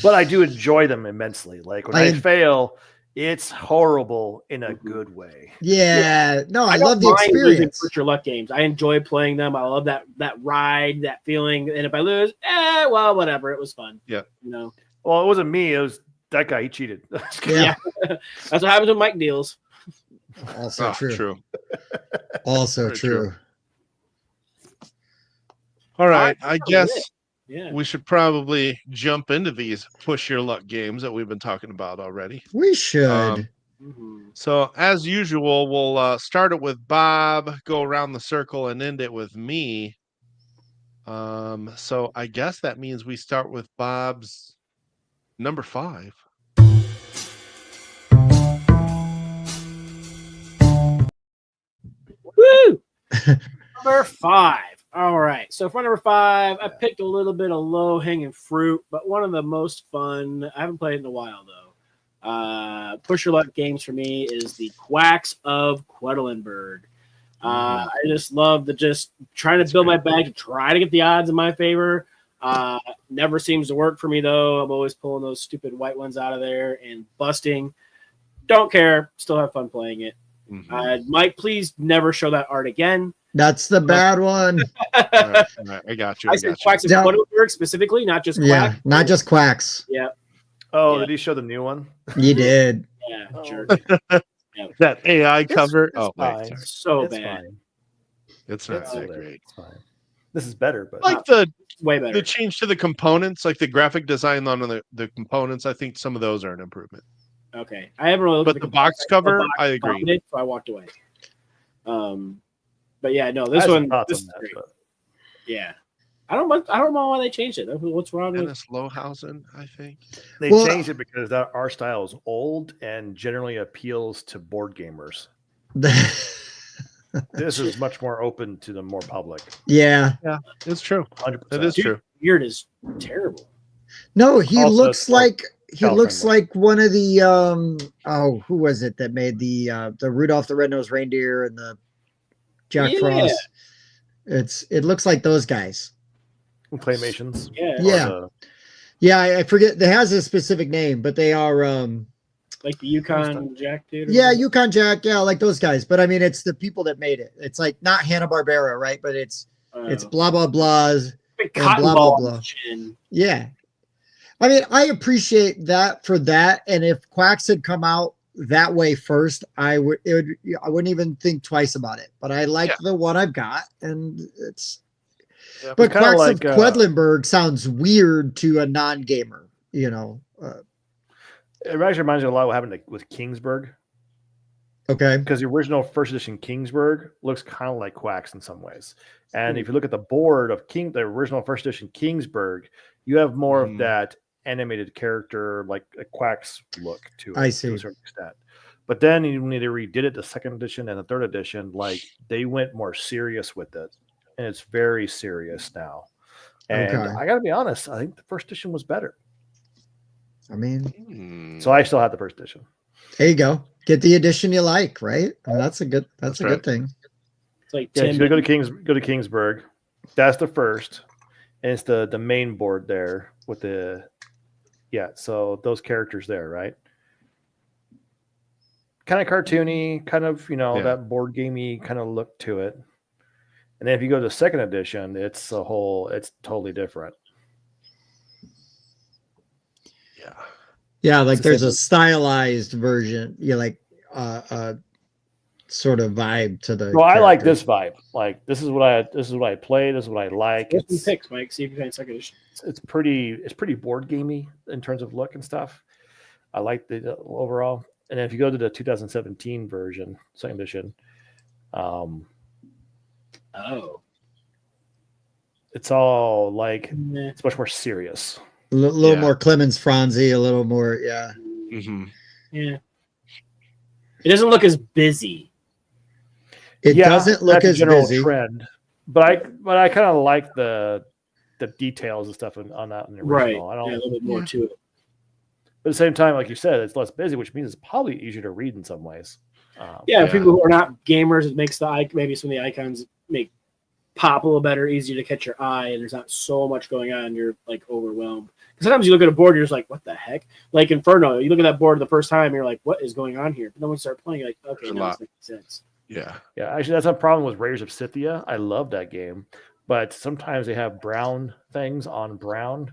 But I do enjoy them immensely. Like when I fail, it's horrible in a good way. Yeah. No, I love the experience. Push your luck games. I enjoy playing them. I love that ride, that feeling. And if I lose, well, whatever. It was fun. Yeah. You know. Well, it wasn't me. It was that guy. He cheated. Yeah. That's what happens with Mike deals. Also true. Also Very true. All right. I guess we should probably jump into these push your luck games that we've been talking about already. We should. So as usual, we'll start it with Bob, go around the circle, and end it with me. So I guess that means we start with Bob's number 5. Woo! Number 5. All right. So for number 5, I picked a little bit of low-hanging fruit, but one of the most fun. I haven't played it in a while, though. Push your luck games for me is the Quacks of Quedlinburg. I just love just trying to build my bag to try to get the odds in my favor. Never seems to work for me, though. I'm always pulling those stupid white ones out of there and busting. Don't care. Still have fun playing it. Mike, please never show that art again. That's the bad one. All right, I got you. I said Quacks of Quedlinburg specifically, not just Quacks. Yeah, not just Quacks. Yeah. Oh, did he show the new one? You did. Yeah, sure. That AI cover. It's so it's bad. Fine. It's not that great. It's fine. This is better, but Like the way better. The change to the components, like the graphic design on the components, I think some of those are an improvement. Okay, I haven't really looked but at the box cover, I agree. So I walked away. But yeah, no, this one. This is great. Yeah, I don't know why they changed it. What's wrong with Dennis Lohausen? I think they changed it because that our style is old and generally appeals to board gamers. This is much more open to the more public. Yeah, it's true. 100%. It is true. Beard is terrible. No, he Also, looks like friendly. like one of the who was it that made the Rudolph the Red-Nosed Reindeer and the Jack Frost? It looks like those guys. Claymations. Yeah. I forget. It has a specific name, but they are like the Yukon Jack dude. Yeah, Yukon Jack. Yeah, like those guys. But I mean, it's the people that made it. It's like not Hanna-Barbera, right? But it's blah blah blahs and blah blah blah. Yeah. I mean, I appreciate that for that. And if Quacks had come out that way first, I wouldn't even think twice about it. But I like the one I've got, and it's. Yeah, but Quacks of Quedlinburg sounds weird to a non-gamer, you know. It actually reminds me a lot of what happened with Kingsburg. Okay. Because the original first edition Kingsburg looks kind of like Quacks in some ways. And if you look at the board of the original first edition Kingsburg, you have more of that animated character, like a Quacks look to it. I see. To a certain extent. But then when they redid it, the second edition and the third edition, like they went more serious with it. And it's very serious now. And I got to be honest, I think the first edition was better. I mean, so I still have the first edition. There you go. Get the edition you like, right? I mean, that's a good thing. It's like so go to Kingsburg. That's the first. And it's the main board there with the so those characters there, right? Kind of cartoony, kind of, that board gamey kind of look to it. And then if you go to the second edition, it's totally different. Yeah, like there's a stylized version. You like sort of vibe to the. Well, I like character. this vibe. Like this is what I play. This is what I like. What's some picks, Mike? See if you find second edition. It's pretty board gamey in terms of look and stuff. I like the overall. And then if you go to the 2017 version, second edition, it's all like it's much more serious. A little more Clemens Franzi, a little more, yeah. Mm-hmm. Yeah. It doesn't look as busy. It doesn't look that's a as general busy. trend, but I kind of like the details and stuff on that in the original. I don't. A little bit more to it. But at the same time, like you said, it's less busy, which means it's probably easier to read in some ways. People who are not gamers, it makes maybe some of the icons pop a little better, easier to catch your eye, and there's not so much going on. You're like overwhelmed. Because sometimes you look at a board, you're just like, what the heck? Like Inferno, you look at that board the first time, you're like, what is going on here? But then when you start playing, you're like, okay, now it's making sense. Yeah. Yeah, actually, that's a problem with Raiders of Scythia. I love that game, but sometimes they have brown things on brown,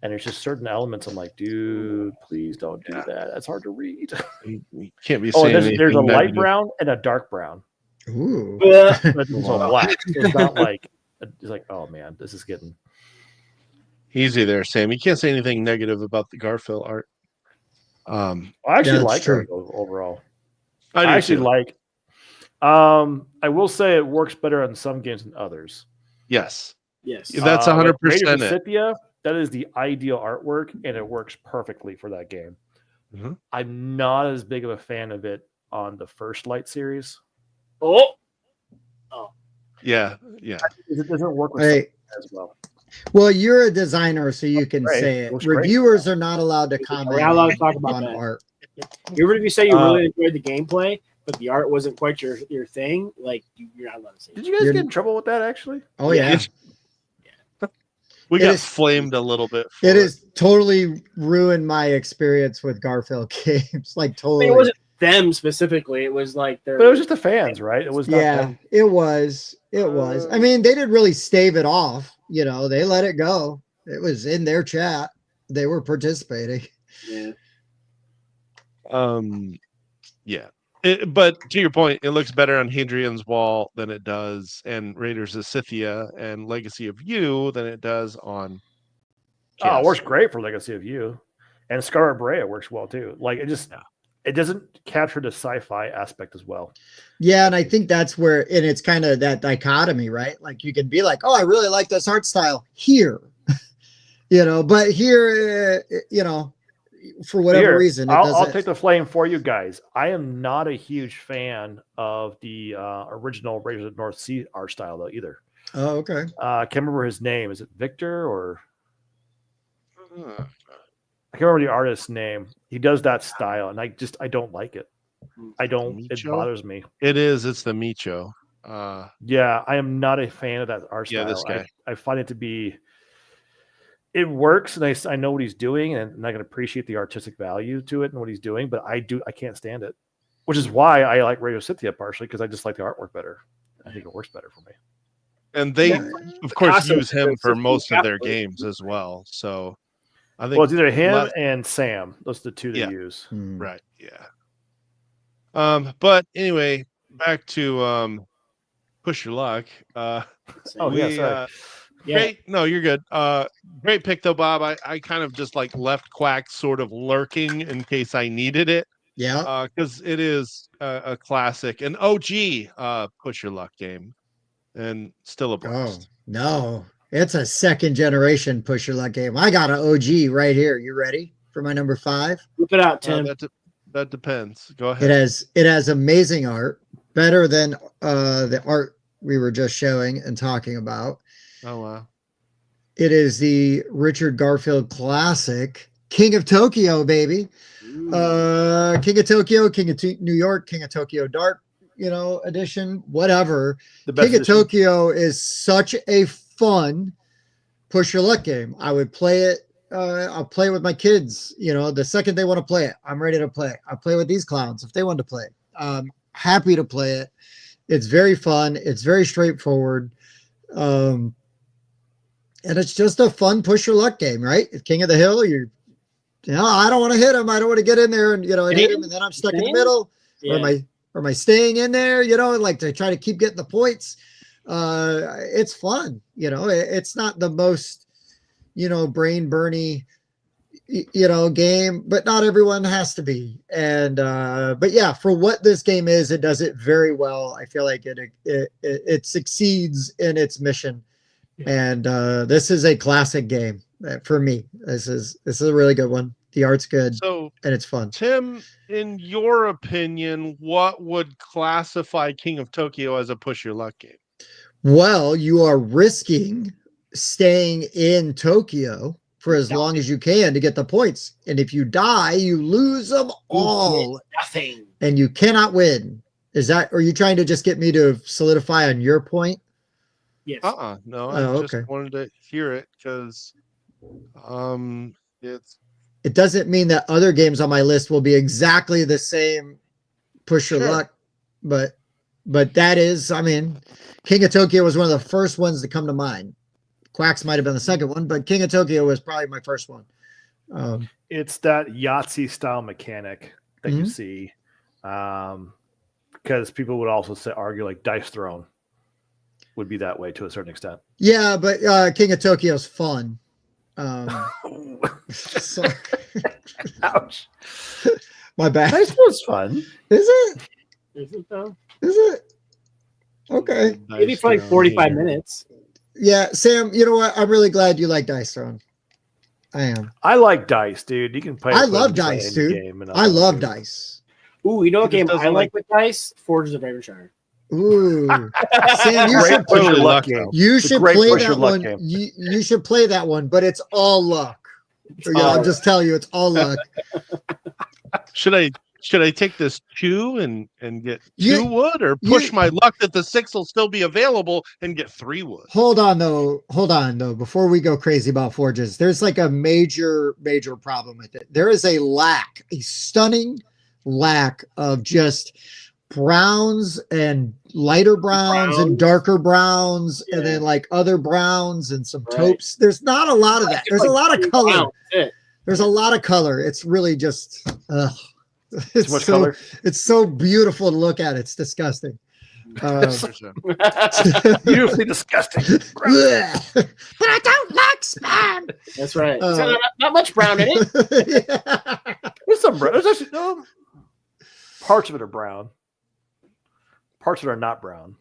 and there's just certain elements. I'm like, dude, please don't do that. That's hard to read. You can't be saying there's a light negative. brown and a dark brown. Ooh. It's all black. It's not like it's like, oh man, this is getting easy there, Sam. You can't say anything negative about the Garfield art. I actually like true. it overall. I actually like. I will say it works better on some games than others. Yes. Yes. That's 100% it. Scythia, that is the ideal artwork, and it works perfectly for that game. Mm-hmm. I'm not as big of a fan of it on the First Light series. Yeah. It doesn't work with as well. Well, you're a designer, so you can Great. say It it. looks great. Reviewers are not allowed to comment We're not allowed to talk about on that. art. Even if you say you really enjoyed the gameplay, but the art wasn't quite your thing, like you're not allowed to say Did you guys get in trouble with that actually? Oh yeah. We It got is- flamed a little bit. It has totally ruined my experience with Garfield games. Like I totally. mean, it wasn't them specifically. It was like their. But it was just the fans, right? It was not them. It was. It was. I mean, they didn't really stave it off. You know, they let it go. It was in their chat. They were participating. Yeah. Yeah. But to your point, it looks better on Hadrian's Wall than it does in Raiders of Scythia and Legacy of You than it does on. Oh, it works great for Legacy of You, and Scarlet Brea works well too. Like it doesn't capture the sci-fi aspect as well. Yeah, and I think that's where, and it's kind of that dichotomy, right? Like you can be like, oh, I really like this art style here, but here, for whatever reason, I'll take the flame for you guys. I am not a huge fan of the original Raiders of the North Sea art style though either. Oh, okay. I can't remember his name. Is it Victor or? I can't remember the artist's name. He does that style, and I don't like it. I don't. Micho? It bothers me. It's the Micho. Yeah, I am not a fan of that art style. Yeah, this guy. I find it to be. It works, and I know what he's doing, and I can appreciate the artistic value to it and what he's doing. But I can't stand it, which is why I like Radio Scythia partially because I just like the artwork better. I think it works better for me. And they, of course, use him for most of their games as well. So I think it's either him and Sam. Those are the two they use. Right. Yeah. But anyway, back to Push Your Luck. Sorry. Great. No, you're good. Great pick though, Bob. I kind of just like left Quack sort of lurking in case I needed it. Yeah. Because it is a classic, an OG Push Your Luck game, and still a blast. Oh no, it's a second generation Push Your Luck game. I got an OG right here. You ready for my number 5? Whip it out, Tim. That depends. Go ahead. It has amazing art, better than the art we were just showing and talking about. Oh wow. It is the Richard Garfield classic, King of Tokyo, baby. King of Tokyo, King of New York, King of Tokyo Dark, edition, whatever. King of Tokyo is such a fun Push Your Luck game. I would play it. I'll play it with my kids. The second they want to play it, I'm ready to play it. I'll play with these clowns if they want to play it. I'm happy to play it. It's very fun. It's very straightforward. And it's just a fun Push Your Luck game, right? King of the Hill, I don't want to hit him. I don't want to get in there and hit him, and then I'm stuck in the middle, Or am I staying in there? You know, like to try to keep getting the points. It's fun. You know, it's not the most, brain burny, game, but not everyone has to be. And, but yeah, for what this game is, it does it very well. I feel like it succeeds in its mission. And, this is a classic game for me. This is a really good one. The art's good. So, and it's fun. Tim, in your opinion, what would classify King of Tokyo as a push your luck game? Well, you are risking staying in Tokyo for as long as you can to get the points. And if you die, you lose them all. Nothing. And you cannot win. Are you trying to just get me to solidify on your point? Yes. No, I just wanted to hear it because it doesn't mean that other games on my list will be exactly the same push your luck, but that is, King of Tokyo was one of the first ones to come to mind. Quacks might have been the second one, but King of Tokyo was probably my first one. It's that Yahtzee style mechanic that you see, because people would also argue like Dice Throne would be that way to a certain extent. Yeah, but King of Tokyo is fun. Ouch. My bad. Dice was fun. Is it? Is it though? Is it? Okay. Maybe for like 45 minutes. Yeah, Sam, you know what? I'm really glad you like Dice Throne. I am. I like Dice, dude. You can play. I love Dice, dude. I love Dice. Ooh, you know what game I like with Dice? Forges of Ravenshire. Ooh, Sam, you should push your luck game. You should play that one. You should play that one, but it's all luck. I'll just tell you, it's all luck. Should I take this 2 and get 2 wood, or push my luck that the 6 will still be available and get 3 wood? Hold on though. Before we go crazy about Forges, there's like a major problem with it. There is a stunning lack of just browns and lighter browns and darker browns, and then like other browns and some taupes. There's not a lot of that. There's a lot of color. There's a lot of color. It's really just it's too much color. It's so beautiful to look at. It's disgusting. Beautifully disgusting. But I don't like spam. That's right. Not much brown in it. There's some brown. There's actually parts of it are brown. Parts of it are not brown.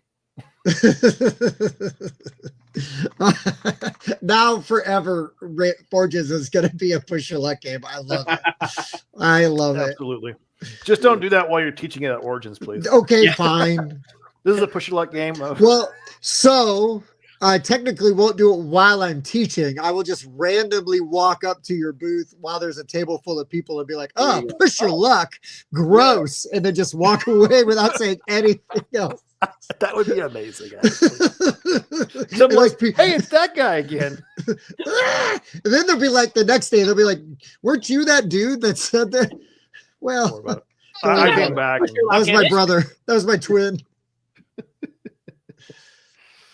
Now forever, Forges is going to be a push your luck game. I love it. I love it. Absolutely. Just don't do that while you're teaching it at Origins, please. Okay, fine. This is a push your luck game. Well, so I technically won't do it while I'm teaching. I will just randomly walk up to your booth while there's a table full of people and be like, "Oh, push your luck, gross," and then just walk away without saying anything else. That would be amazing. Like, hey, it's that guy again. And then they'll be like, the next day, they'll be like, "Weren't you that dude that said that?" Well, I came back. That was my brother. That was my twin.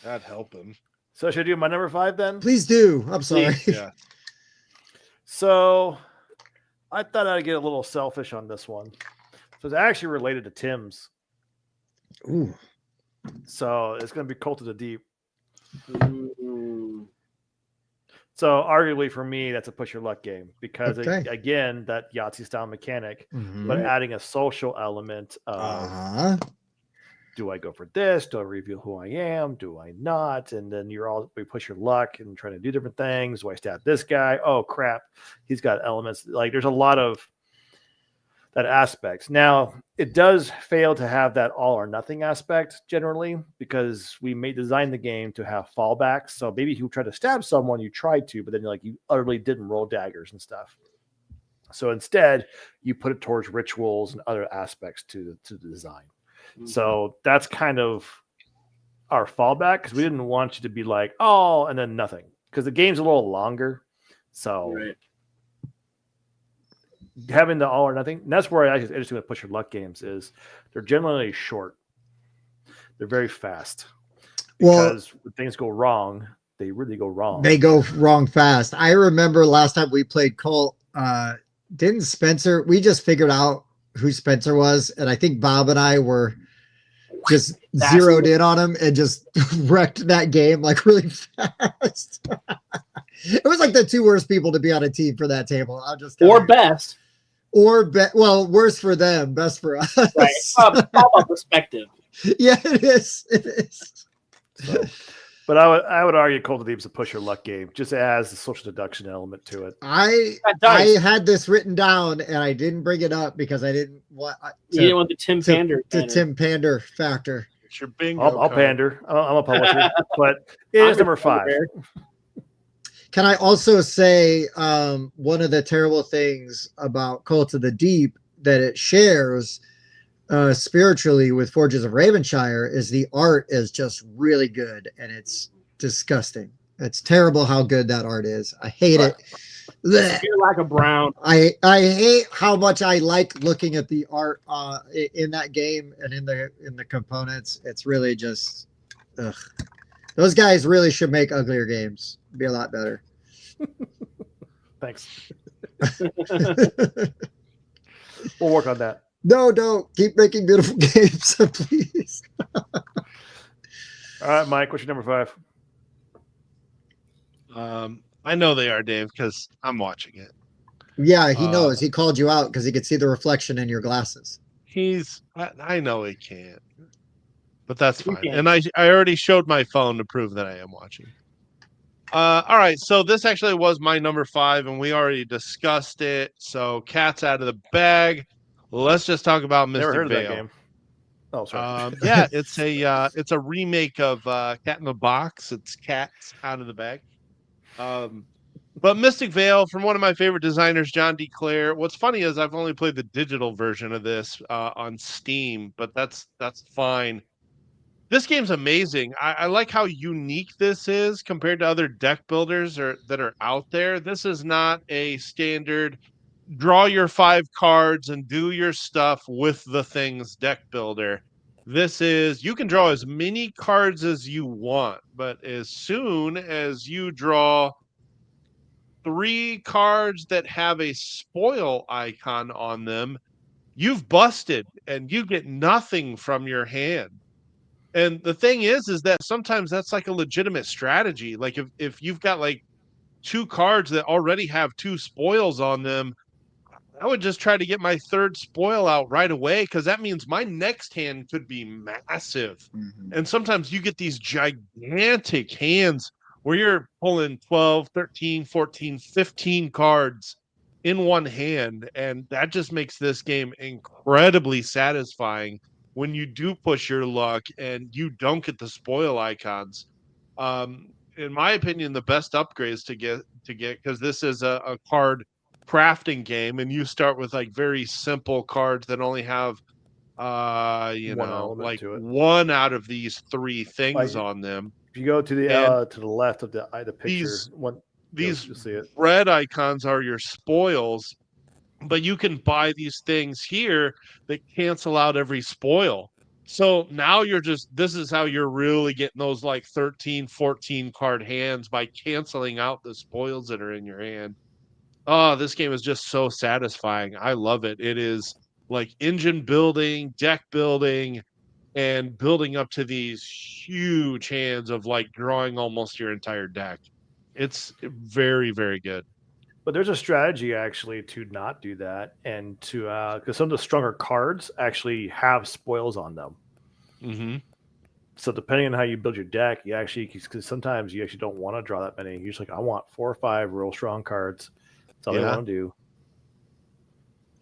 That'd help him. So should I do my number 5 then? Please do. I'm sorry. Yeah. So I thought I'd get a little selfish on this one. So it's actually related to Tim's. Ooh. So it's going to be Cult of the Deep. So arguably for me, that's a push your luck game because again, that Yahtzee style mechanic, but adding a social element of do I go for this? Do I reveal who I am? Do I not? And then we push your luck and trying to do different things. Do I stab this guy? Oh crap. He's got elements. Like there's a lot of that aspects. Now it does fail to have that all or nothing aspect generally because we may design the game to have fallbacks. So maybe you try to stab someone, you tried to, but then you utterly didn't roll daggers and stuff. So instead you put it towards rituals and other aspects to the design. So that's kind of our fallback because we didn't want you to be like, oh, and then nothing because the game's a little longer. So having the all or nothing, and that's where I just interested with push your luck games is they're generally short. They're very fast because when things go wrong, they really go wrong. They go wrong fast. I remember last time we played Cult, didn't Spencer, we just figured out who Spencer was, and I think Bob and I were just zeroed in on him and just wrecked that game like really fast. It was like the two worst people to be on a team for that table. I'll just or best. Well, worse for them, best for us. Right. All about perspective. Yeah, it is. It is. So, but I would argue Cult of Thieves a push your luck game, just as the social deduction element to it. I had this written down and I didn't bring it up because I didn't want you didn't want the Tim Pander Tim Pander factor. It's your bingo. I'll pander. I'm a publisher, but it is number 5. Can I also say one of the terrible things about Cult of the Deep that it shares spiritually with Forges of Ravenshire is the art is just really good and it's disgusting. It's terrible how good that art is. I hate it. You're like a brown. I hate how much I like looking at the art in that game and in the components. It's really just ugh. Those guys really should make uglier games. It'd be a lot better. Thanks. We'll work on that. No, don't keep making beautiful games, please. All right, Mike, what's your number 5? I know they are, Dave, because I'm watching it. Yeah, he knows. He called you out because he could see the reflection in your glasses. I know he can't, but that's fine. And I already showed my phone to prove that I am watching. All right, so this actually was my number 5, and we already discussed it. So cat's out of the bag. Let's just talk about Mystic Never heard Veil. of that game. Oh, sorry. Yeah, it's a remake of Cat in the Box. It's Cats Out of the Bag. But Mystic Veil from one of my favorite designers, John D. Clare. What's funny is I've only played the digital version of this on Steam, but that's fine. This game's amazing. I like how unique this is compared to other deck builders that are out there. This is not a standard draw your 5 cards and do your stuff with the things deck builder. This is, you can draw as many cards as you want, but as soon as you draw 3 cards that have a spoil icon on them, you've busted and you get nothing from your hand. And the thing is that sometimes that's like a legitimate strategy. Like if you've got like 2 cards that already have 2 spoils on them, I would just try to get my 3rd spoil out right away, because that means my next hand could be massive. Mm-hmm. And sometimes you get these gigantic hands where you're pulling 12, 13, 14, 15 cards in one hand. And that just makes this game incredibly satisfying when you do push your luck and you don't get the spoil icons. In my opinion, the best upgrades to get, because this is a card crafting game, and you start with like very simple cards that only have one out of these 3 things on them. If you go to the left of the picture, these you'll see it. Red icons are your spoils, but you can buy these things here that cancel out every spoil. So now this is how you're really getting those like 13, 14 card hands, by canceling out the spoils that are in your hand. Oh, this game is just so satisfying. I love it. It is like engine building, deck building, and building up to these huge hands of like drawing almost your entire deck. It's very, very good. But there's a strategy actually to not do that, and to because some of the stronger cards actually have spoils on them. Mm-hmm. So depending on how you build your deck, you actually, because sometimes you actually don't want to draw that many. You're just like, I want 4 or 5 real strong cards. That's all they want to do.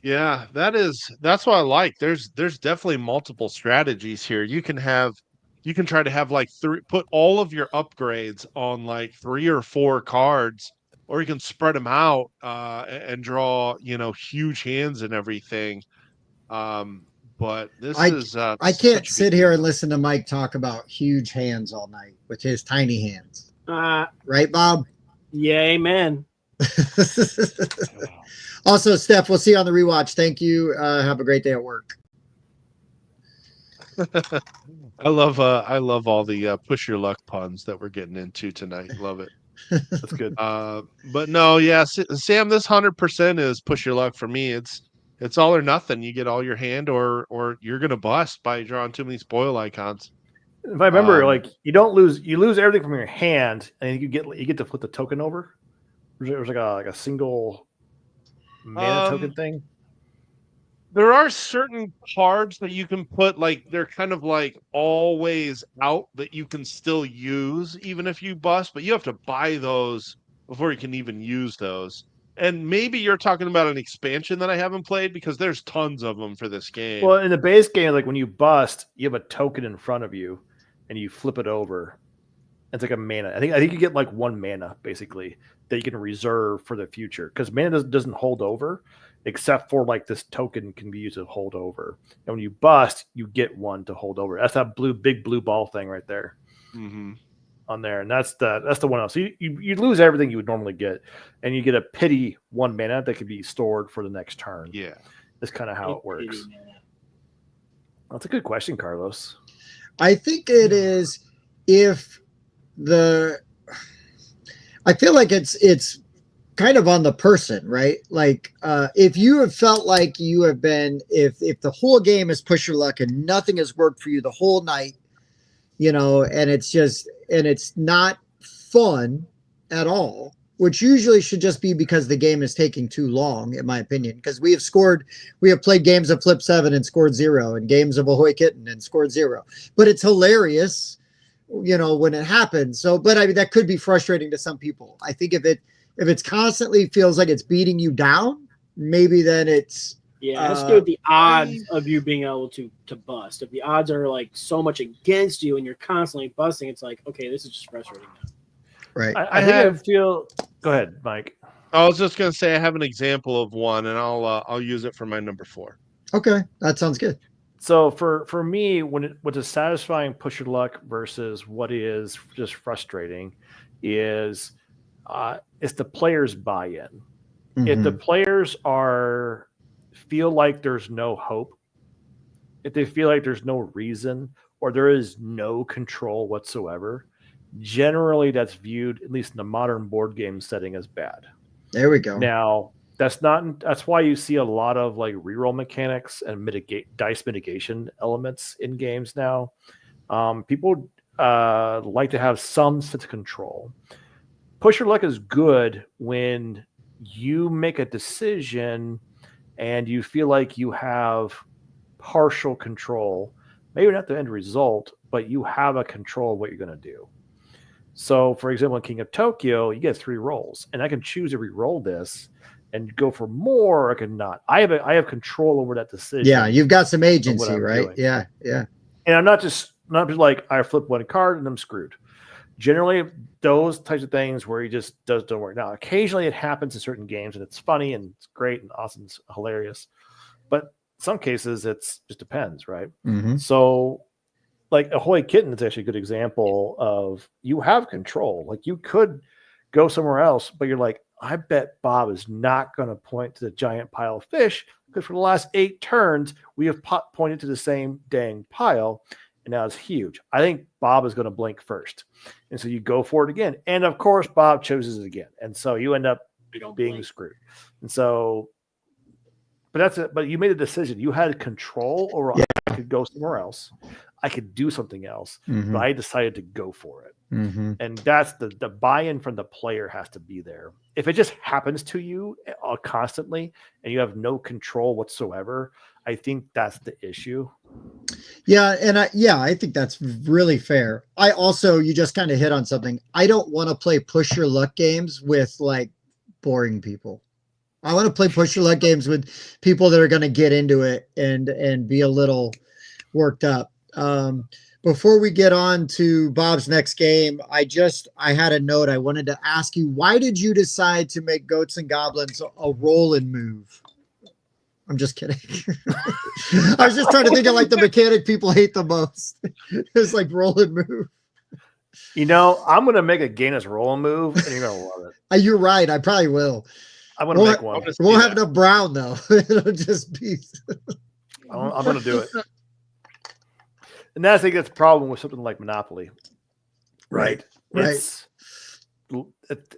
Yeah, that's what I like. There's definitely multiple strategies here. You can try to have like 3, put all of your upgrades on like 3 or 4 cards, or you can spread them out and draw, huge hands and everything. But I can't sit here and listen to Mike talk about huge hands all night with his tiny hands. Right, Bob? Yeah, amen. Also, Steph, we'll see you on the rewatch. Thank you. Have a great day at work. I love all the push your luck puns that we're getting into tonight. Love it. That's good. But no, yeah, Sam, this 100% is push your luck for me. It's It's all or nothing. You get all your hand, or you're gonna bust by drawing too many spoil icons. If I remember, like you lose everything from your hand, and you get to flip the token over. There's like a single mana token thing. There are certain cards that you can put, like they're kind of like always out that you can still use even if you bust, but you have to buy those before you can even use those. And maybe you're talking about an expansion that I haven't played, because there's tons of them for this game. Well, in the base game, like when you bust, you have a token in front of you, and you flip it over. It's like a mana. I think you get like 1 mana basically that you can reserve for the future, because mana doesn't hold over, except for like this token can be used to hold over. And when you bust, you get 1 to hold over. That's that big blue ball thing right there. Mm-hmm. On there, and that's the one else. So you lose everything you would normally get, and you get a pity 1 mana that can be stored for the next turn. Yeah, that's kind of how it works. That's a good question, Carlos. I think it is. I feel like it's kind of on the person, right? Like if you have felt like you have been, if the whole game is push your luck and nothing has worked for you the whole night, and it's not fun at all, which usually should just be because the game is taking too long, in my opinion, because we have played games of Flip 7 and scored 0, and games of Ahoy Kitten and scored 0, but it's hilarious, when it happens. So, but I mean, that could be frustrating to some people. I think if it's constantly feels like it's beating you down, maybe then it's, yeah, let's do the odds of you being able to bust. If the odds are like so much against you and you're constantly busting, it's like, okay, this is just frustrating now. Right. I feel. Go ahead, Mike. I was just gonna say I have an example of one, and I'll use it for my number 4. Okay, that sounds good. So for me, what's a satisfying push your luck versus what is just frustrating is it's the players' buy-in. Mm-hmm. If the players feel like there's no hope, if they feel like there's no reason, or there is no control whatsoever, generally that's viewed, at least in the modern board game setting, as bad. There we go. Now, that's why you see a lot of like reroll mechanics and dice mitigation elements in games now. People like to have some sense of control. Push your luck is good when you make a decision and you feel like you have partial control, maybe not the end result, but you have a control of what you're going to do. So, for example, in King of Tokyo, you get 3 rolls, and I can choose to re-roll this and go for more, or I can not. I have control over that decision. Yeah, you've got some agency, right? Doing. Yeah. And I'm not just like I flip 1 card and I'm screwed. Generally, those types of things where he just don't work. Now, occasionally it happens in certain games, and it's funny and it's great and awesome, it's hilarious. But in some cases, it just depends, right? Mm-hmm. So, like Ahoy Kitten is actually a good example of you have control. Like you could go somewhere else, but you're like, I bet Bob is not going to point to the giant pile of fish, because for the last 8 turns, we have pointed to the same dang pile, and now it's huge. I think Bob is going to blink first. And so you go for it again. And of course, Bob chooses it again. And so you end up being screwed. And so, but that's it. But you made a decision. You had control, or I could go somewhere else. I could do something else, but I decided to go for it. Mm-hmm. And that's the buy-in from the player has to be there. If it just happens to you constantly and you have no control whatsoever, I think that's the issue. Yeah. And I think that's really fair. You just kind of hit on something. I don't want to play push your luck games with like boring people. I want to play push your luck games with people that are going to get into it and be a little worked up. Before we get on to Bob's next game, I had a note. I wanted to ask you, why did you decide to make Goats and Goblins a roll and move? I'm just kidding. I was just trying to think of like the mechanic people hate the most. It's like roll and move. I'm going to make a Gainus roll and move, and you're going to love it. You're right. I probably will. I'm going to make one. We won't have enough brown though. It'll just be. I'm going to do it. And I think that's the problem with something like Monopoly. Right. It's not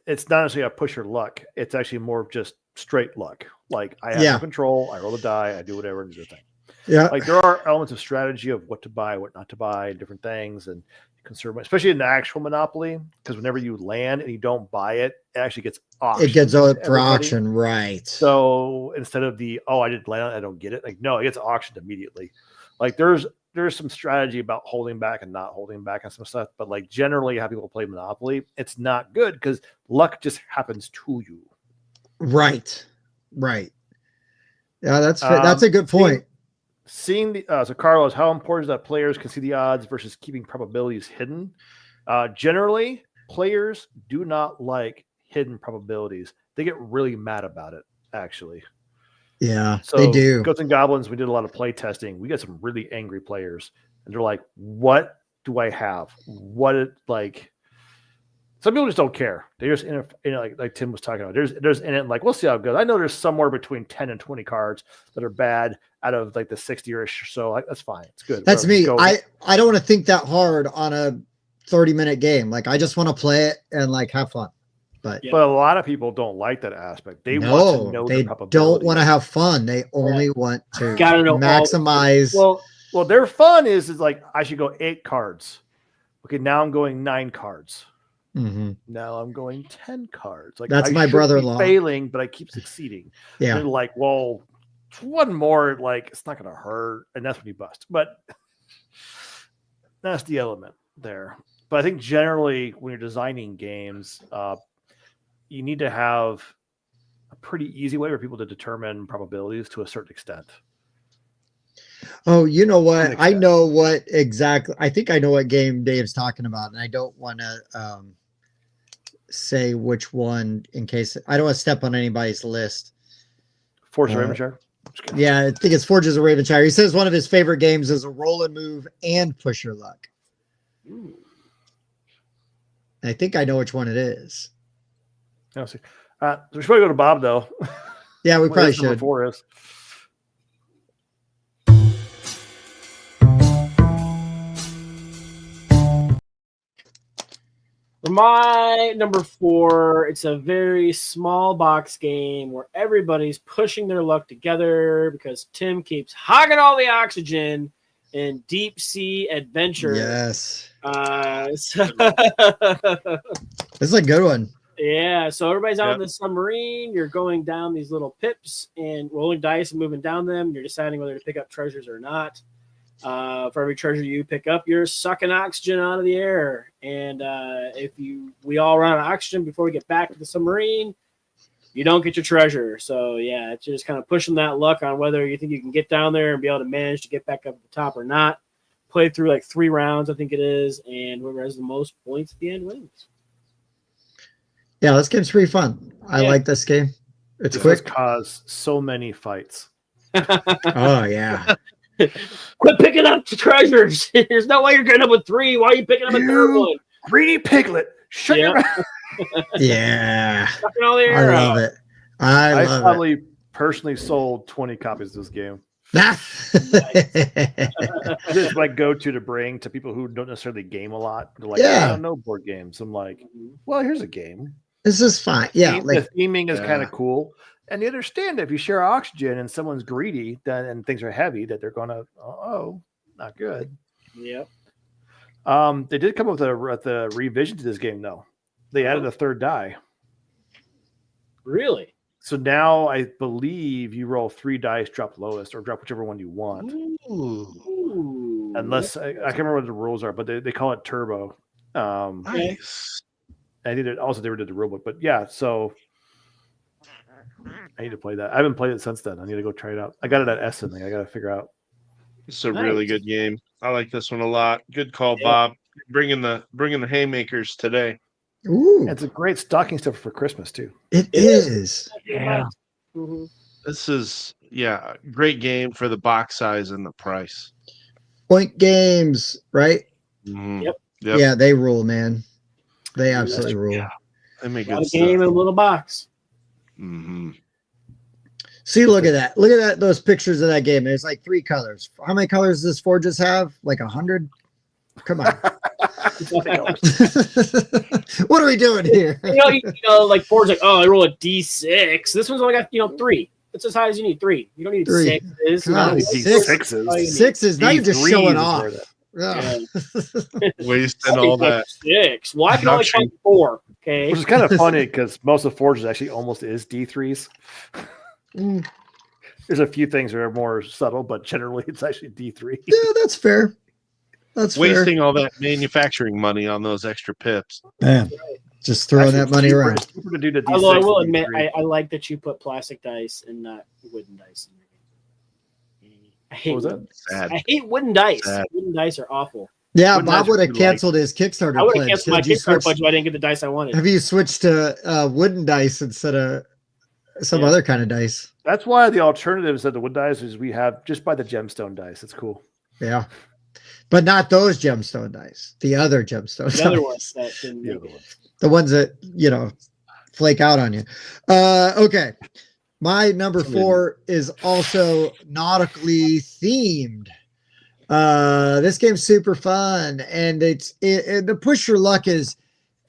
necessarily a push your luck. It's actually more of just straight luck. Like I have no control. I roll the die. I do whatever and do the thing. Yeah. Like there are elements of strategy of what to buy, what not to buy, different things, and conserve, especially in the actual Monopoly, because whenever you land and you don't buy it, it actually gets auctioned. It gets out for auction, right? So instead of I didn't land it, I don't get it. Like no, it gets auctioned immediately. Like there's some strategy about holding back and not holding back and some stuff, but like generally how people play Monopoly, it's not good because luck just happens to you. Right. Yeah, that's a good point. Seeing the so Carlos, how important is that players can see the odds versus keeping probabilities hidden? Generally, players do not like hidden probabilities. They get really mad about it, actually. Yeah, so they do. Goats and Goblins, we did a lot of play testing. We got some really angry players, and they're like, "What do I have? Like?" Some people just don't care. They just in it, like Tim was talking about. There's in it like we'll see how it goes. I know there's somewhere between 10 and 20 cards that are bad out of like the 60-ish or so. Like, that's fine. It's good. That's me. I don't want to think that hard on a 30-minute game. Like I just want to play it and like have fun. But a lot of people don't like that aspect. They want to know they the probability. Don't want to have fun. They only want to know maximize. Well, their fun is like I should go 8 cards. Okay, now I'm going 9 cards. Mm-hmm. Now I'm going 10 cards. Like that's my brother-in-law failing, but I keep succeeding. Yeah, they're like, well, one more, like it's not going to hurt, and that's when you bust. But that's the element there. But I think generally, when you're designing games, you need to have a pretty easy way for people to determine probabilities to a certain extent. Oh, you know what? I know what exactly. I think I know what game Dave's talking about, and I don't want to say which one in case I don't want to step on anybody's list. Forges of Ravenshire. Yeah, I think it's Forges of Ravenshire. He says one of his favorite games is a roll and move and push your luck. Ooh. I think I know which one it is. I'll see. So we should probably go to Bob though. Yeah, we probably should. For us. For my number 4, it's a very small box game where everybody's pushing their luck together because Tim keeps hogging all the oxygen in Deep Sea Adventure. Yes. This is a good one. Yeah, so everybody's out in the submarine. You're going down these little pips and rolling dice and moving down them. You're deciding whether to pick up treasures or not. For every treasure you pick up, you're sucking oxygen out of the air. And we all run out of oxygen before we get back to the submarine, you don't get your treasure. So yeah, it's just kind of pushing that luck on whether you think you can get down there and be able to manage to get back up at the top or not. Play through like 3 rounds, I think it is, and whoever has the most points at the end wins. Yeah, this game's pretty fun. I like this game. It's quick. This cause so many fights. Oh yeah. Quit picking up the treasures. There's no way you're getting up with 3. Why are you picking up a third one? Greedy piglet. Shut your mouth. Yeah. All the air I love it. I probably personally sold 20 copies of this game. It's my go-to to bring to people who don't necessarily game a lot. They're like, I don't know board games. I'm like, well, here's a game. This is fine. Yeah. The theming is kind of cool. And you understand that if you share oxygen and someone's greedy and things are heavy, that they're going to, not good. Yep. They did come up with the revision to this game, though. They added a 3rd die. Really? So now I believe you roll 3 dice, drop lowest, or drop whichever one you want. Ooh. Unless I can't remember what the rules are, but they call it turbo. Nice. I think they redid the rulebook, but yeah. So I need to play that. I haven't played it since then. I need to go try it out. I got it at Essen. I got to figure out. It's a really good game. I like this one a lot. Good call, Bob. Bringing the haymakers today. Ooh. It's a great stocking stuffer for Christmas too. It is. Yeah. Mm-hmm. This is a great game for the box size and the price. Point games, right? Mm-hmm. Yep. Yeah, they rule, man. They absolutely rule. Yeah. They make a game in a little box. Mm-hmm. See, look at that. Look at that. Those pictures of that game. There's like 3 colors. How many colors does Forges have? Like 100? Come on. What are we doing here? You know, like Ford's like, oh, I roll a D6. This one's only got 3. That's as high as you need. 3. You don't need 3. sixes. God, sixes. Now you're just showing off. Yeah. Wasting all that. 6. Well, I can only count 4. Okay. Which is kind of funny because most of Forges actually almost is D3s. There's a few things that are more subtle, but generally it's actually D3. Yeah, that's fair. That's wasting all that manufacturing money on those extra pips. Man, just throwing that money around. Although I will admit, I like that you put plastic dice and not wooden dice. I hate wooden dice. Sad. Wooden dice are awful. Yeah, Bob would have canceled his Kickstarter. I would have canceled my Kickstarter pledge if I didn't get the dice I wanted. Have you switched to wooden dice instead of some other kind of dice? That's why the alternatives of the wood dice is we have just buy the gemstone dice. It's cool. Yeah. But not those gemstone dice. The other gemstone dice. The other ones that didn't make it. The ones that, flake out on you. Okay. My number 4 is also nautically themed. This game's super fun, and the push your luck is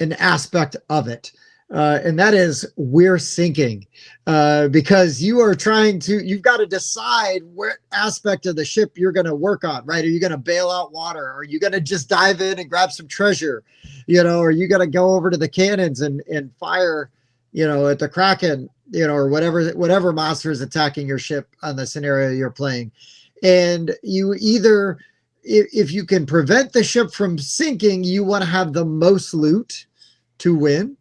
an aspect of it. And that is we're sinking because you've got to decide what aspect of the ship you're going to work on, right? Are you going to bail out water? Are you going to just dive in and grab some treasure? Are you going to go over to the cannons and fire, at the Kraken, or whatever monster is attacking your ship on the scenario you're playing. And you either, if you can prevent the ship from sinking, you want to have the most loot to win.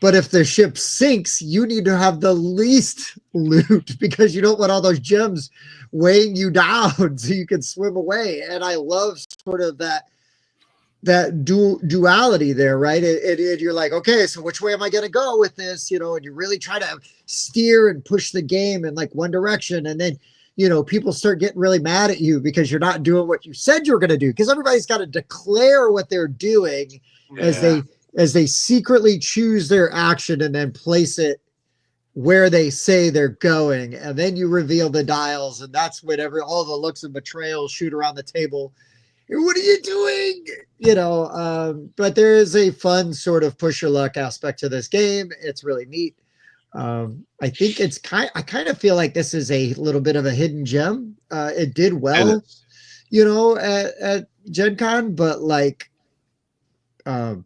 But if the ship sinks, you need to have the least loot because you don't want all those gems weighing you down so you can swim away. And I love sort of that duality there, right? You're like, okay, so which way am I going to go with this? And you really try to steer and push the game in like one direction. And then, people start getting really mad at you because you're not doing what you said you were going to do, because everybody's got to declare what they're doing as they secretly choose their action and then place it where they say they're going. And then you reveal the dials, and that's when all the looks of betrayal shoot around the table. What are you doing? But there is a fun sort of push your luck aspect to this game. It's really neat. I think I kind of feel like this is a little bit of a hidden gem. It did well, at Gen Con, but like, I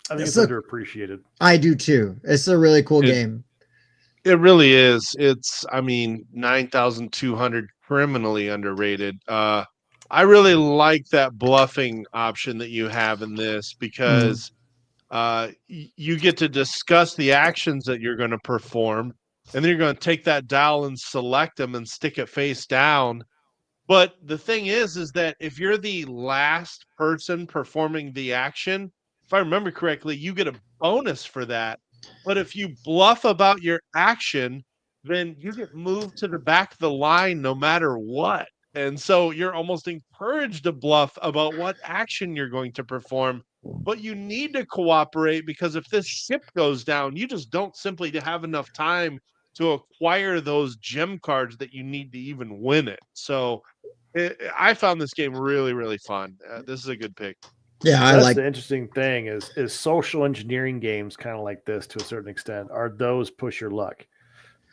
think it's underappreciated. I do too. It's a really cool game. It really is. It's, 9,200 criminally underrated. I really like that bluffing option that you have in this because you get to discuss the actions that you're going to perform, and then you're going to take that dial and select them and stick it face down. But the thing is that if you're the last person performing the action, if I remember correctly, you get a bonus for that. But if you bluff about your action, then you get moved to the back of the line no matter what. And so you're almost encouraged to bluff about what action you're going to perform. But you need to cooperate, because if this ship goes down, you just don't simply have enough time to acquire those gem cards that you need to even win it. So I found this game really, really fun. This is a good pick. Yeah, That's the interesting thing is social engineering games kind of like this to a certain extent. Are those push your luck?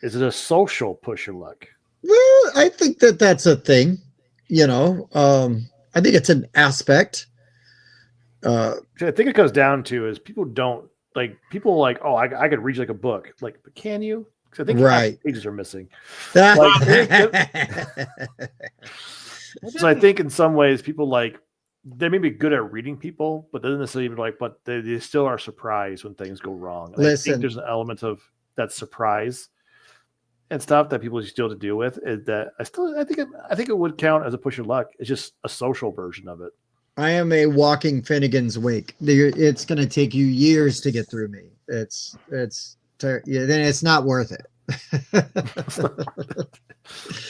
Is it a social push your luck? Well, I think that's a thing. I think it's an aspect. I think it goes down to is people like, oh, I could read like a book. Like, but can you? Because I think right. pages are missing. So I think in some ways people they may be good at reading people, but doesn't necessarily but they still are surprised when things go wrong. I think there's an element of that surprise and stuff that people still have to deal with. Is that I think it would count as a push your luck. It's just a social version of it. I am a walking Finnegan's Wake. It's going to take you years to get through me. Then it's not worth it.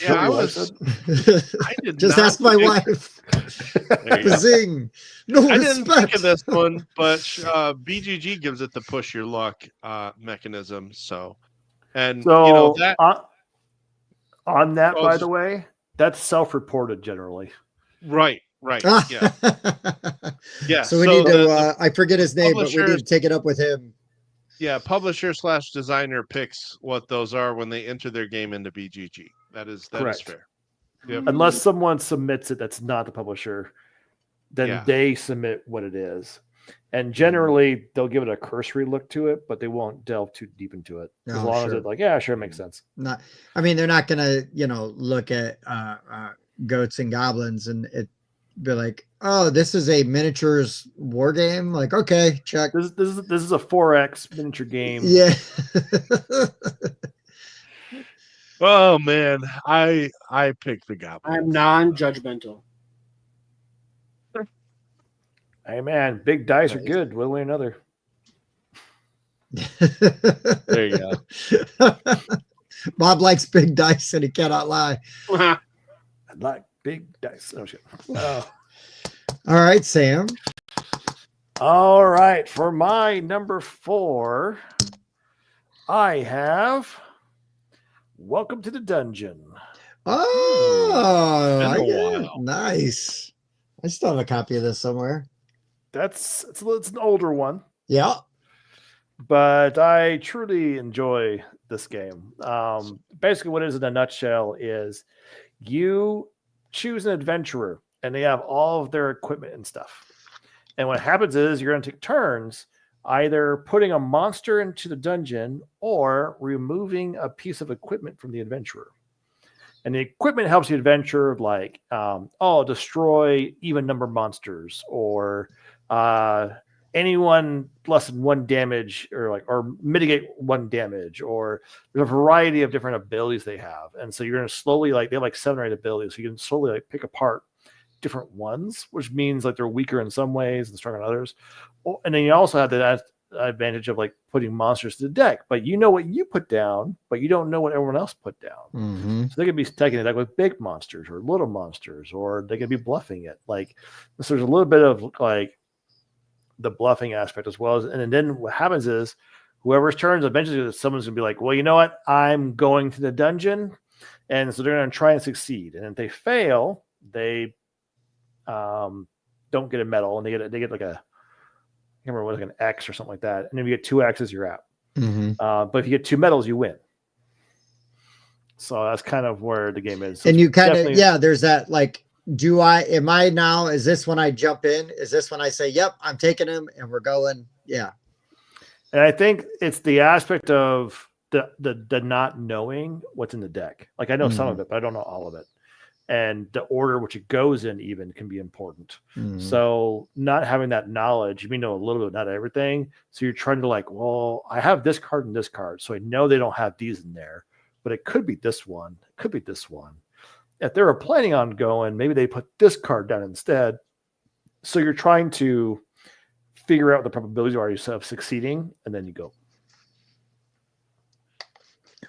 I did just ask my wife. Zing. No, I didn't think of this one, but BGG gives it the push your luck mechanism. On that, by the way, that's self-reported generally. Right. Yeah. Yeah. So we need to. the I forget his name, but we need to take it up with him. yeah, publisher/designer picks what those are when they enter their game into BGG. That is Correct. fair. Yep. Unless someone submits it that's not the publisher, then they submit what it is. And generally, they'll give it a cursory look to it, but they won't delve too deep into it. As long as it's like, yeah, sure, it makes sense. Not, I mean, they're not gonna, look at Goats and Goblins and it be like, oh, this is a miniatures war game. Like, okay, check. This is a 4X miniature game. Yeah. Oh man, I picked the Goblins. I'm non-judgmental. Hey man, big dice are good. One way or another. There you go. Bob likes big dice and he cannot lie. I like big dice. Oh shit. All right, Sam. All right, for my number 4, I have Welcome to the Dungeon. Oh, nice. I still have a copy of this somewhere. It's an older one. Yeah. But I truly enjoy this game. Basically, what it is in a nutshell is you choose an adventurer, and they have all of their equipment and stuff. And what happens is you're going to take turns either putting a monster into the dungeon or removing a piece of equipment from the adventurer. And the equipment helps the adventurer, like, destroy even number monsters, or anyone less than 1 damage, or mitigate 1 damage, or there's a variety of different abilities they have. And so you're going to slowly, they have 7 or 8 abilities. So you can slowly pick apart different ones, which means they're weaker in some ways and stronger in others. And then you also have the advantage of putting monsters to the deck, but you know what you put down, but you don't know what everyone else put down. Mm-hmm. So they could be taking it deck with big monsters or little monsters, or they could be bluffing it. So there's a little bit of the bluffing aspect as well. And then what happens is whoever's turns, eventually someone's gonna be like, well, you know what? I'm going to the dungeon. And so they're going to try and succeed. And if they fail, they don't get a medal, and they get like a, I can't remember, what, like an X or something like that. And if you get 2 X's, you're out. Mm-hmm. But if you get 2 medals, you win. So that's kind of where the game is. So and you kind of, there's that, is this when I jump in? Is this when I say, yep, I'm taking him and we're going? Yeah. And I think it's the aspect of the not knowing what's in the deck. I know some of it, but I don't know all of it. And the order which it goes in even can be important. Mm-hmm. So not having that knowledge, you may know a little bit, not everything. So you're trying to well, I have this card and this card, so I know they don't have these in there, but it could be this one. It could be this one. If they were planning on going, maybe they put this card down instead. So you're trying to figure out what the probabilities are of succeeding, and then you go.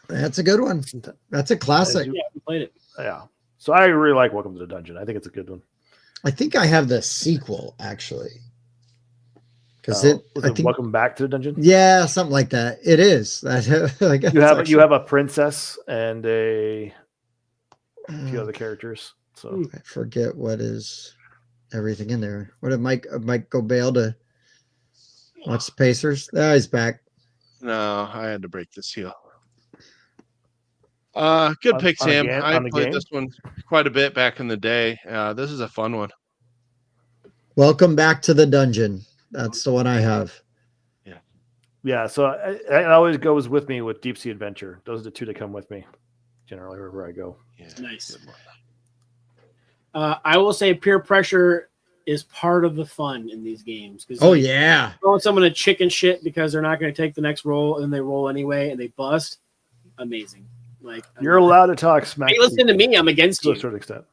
That's a good one. That's a classic. Yeah, we played it. Yeah. So I really like Welcome to the Dungeon. I think it's a good one. I think I have the sequel actually. Because Welcome Back to the Dungeon. Yeah, something like that. It is. You have a princess and a few other characters. So I forget what is everything in there. What did Mike go bail to watch the Pacers? Oh, he's back. No, I had to break the seal. Good pick, Sam. I played this one quite a bit back in the day. This is a fun one. Welcome Back to the Dungeon. That's the one I have. Yeah. So it always goes with me with Deep Sea Adventure. Those are the 2 that come with me generally wherever I go. Yeah. Nice. I will say peer pressure is part of the fun in these games. Yeah. Throwing someone a chicken shit because they're not going to take the next roll, and then they roll anyway and they bust. Amazing. You're allowed to talk smack. Hey, listen to me. I'm against you to a certain extent.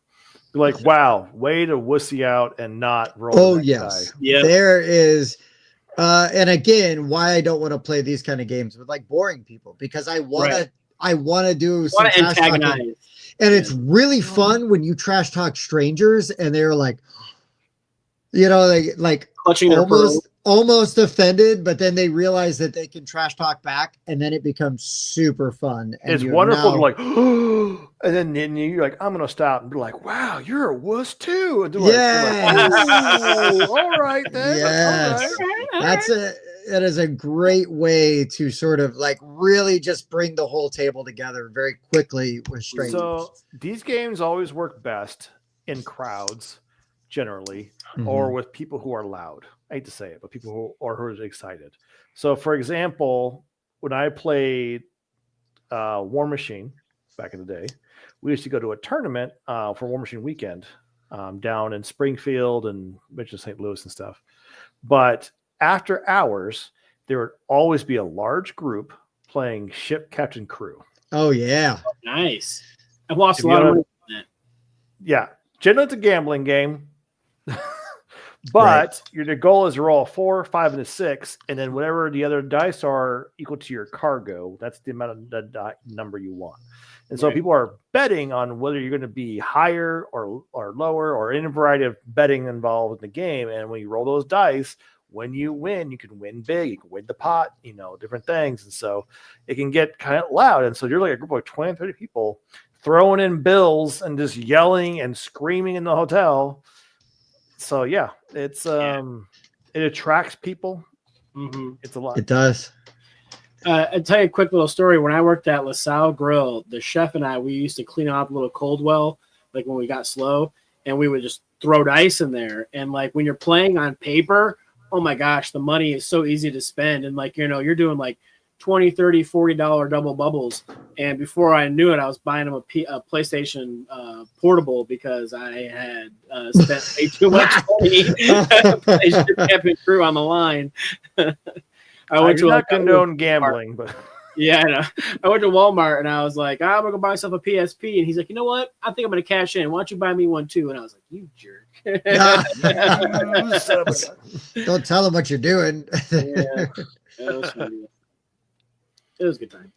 Be wow, way to wussy out and not roll. Oh yes, yeah. There is, and again, why I don't want to play these kind of games with boring people, because I want to do some trash talking, and it's really fun when you trash talk strangers and they're clutching their pearls. almost offended, but then they realize that they can trash talk back, and then it becomes super fun. And It's you're wonderful now- to like, and then you're like, I'm gonna stop and be like, wow, you're a wuss too. And they're like, Yes. "Ooh, all right then. Yes. All right. That is a great way to sort of like really just bring the whole table together very quickly with strangers. So these games always work best in crowds, generally, Mhm. or with people who are loud. I hate to say it, but people who are excited. So, for example, when I played War Machine back in the day, we used to go to a tournament for War Machine weekend down in Springfield and Mitchell, St. Louis and stuff. But after hours, there would always be a large group playing Ship Captain Crew. Oh yeah. Nice. I've lost If a you lot of wanna- money on that. Yeah, generally it's a gambling game. But Right. your goal is to roll a 4, 5, and a 6, and then whatever the other dice are equal to your cargo, that's the amount of the number you want. And so Right. people are betting on whether you're going to be higher or lower, or in a variety of betting involved in the game. And when you roll those dice, when you win, you can win big, you can win the pot, different things. And so it can get kind of loud. And so you're like a group of 20, 30 people throwing in bills and just yelling and screaming in the hotel. So yeah, it's it attracts people. Mhm. It's a lot. It does. I'll tell you a quick little story. When I worked at LaSalle Grill, the chef and I, we used to clean out a little cold well, like when we got slow, and we would just throw dice in there. And like when you're playing on paper, oh my gosh, the money is so easy to spend. And like, you're doing like $20, $30, $40 double bubbles. And before I knew it, I was buying them a PlayStation portable because I had spent way too much money. I kept it through on the line. I went to not condone gambling, but yeah, I know. I went to Walmart and I was like, I'm gonna go buy myself a PSP, and he's like, you know what? I think I'm gonna cash in. Why don't you buy me one too? And I was like, you jerk. Don't tell them what you're doing. Yeah, it was a good time.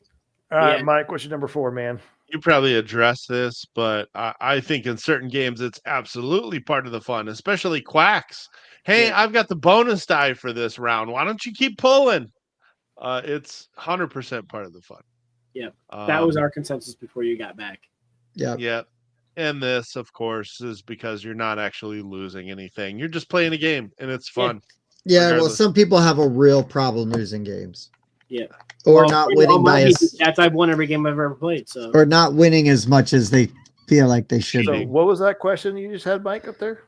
all right, Yeah. Mike, what's your number 4, man? You probably address this, but I think in certain games it's absolutely part of the fun, especially quacks. Hey, Yeah. I've got the bonus die for this round. Why don't you keep pulling? It's 100% part of the fun. Yep. That Um, was our consensus before you got back. Yeah. Yeah. And this, of course, is because you're not actually losing anything. You're just playing a game and it's fun. Yeah. Well, Regardless. some people have a real problem losing games. Yeah. Or Well, not you know, winning by as that's I've won every game I've ever played. So or not winning as much as they feel like they should So be. what was that question you just had, Mike, up there?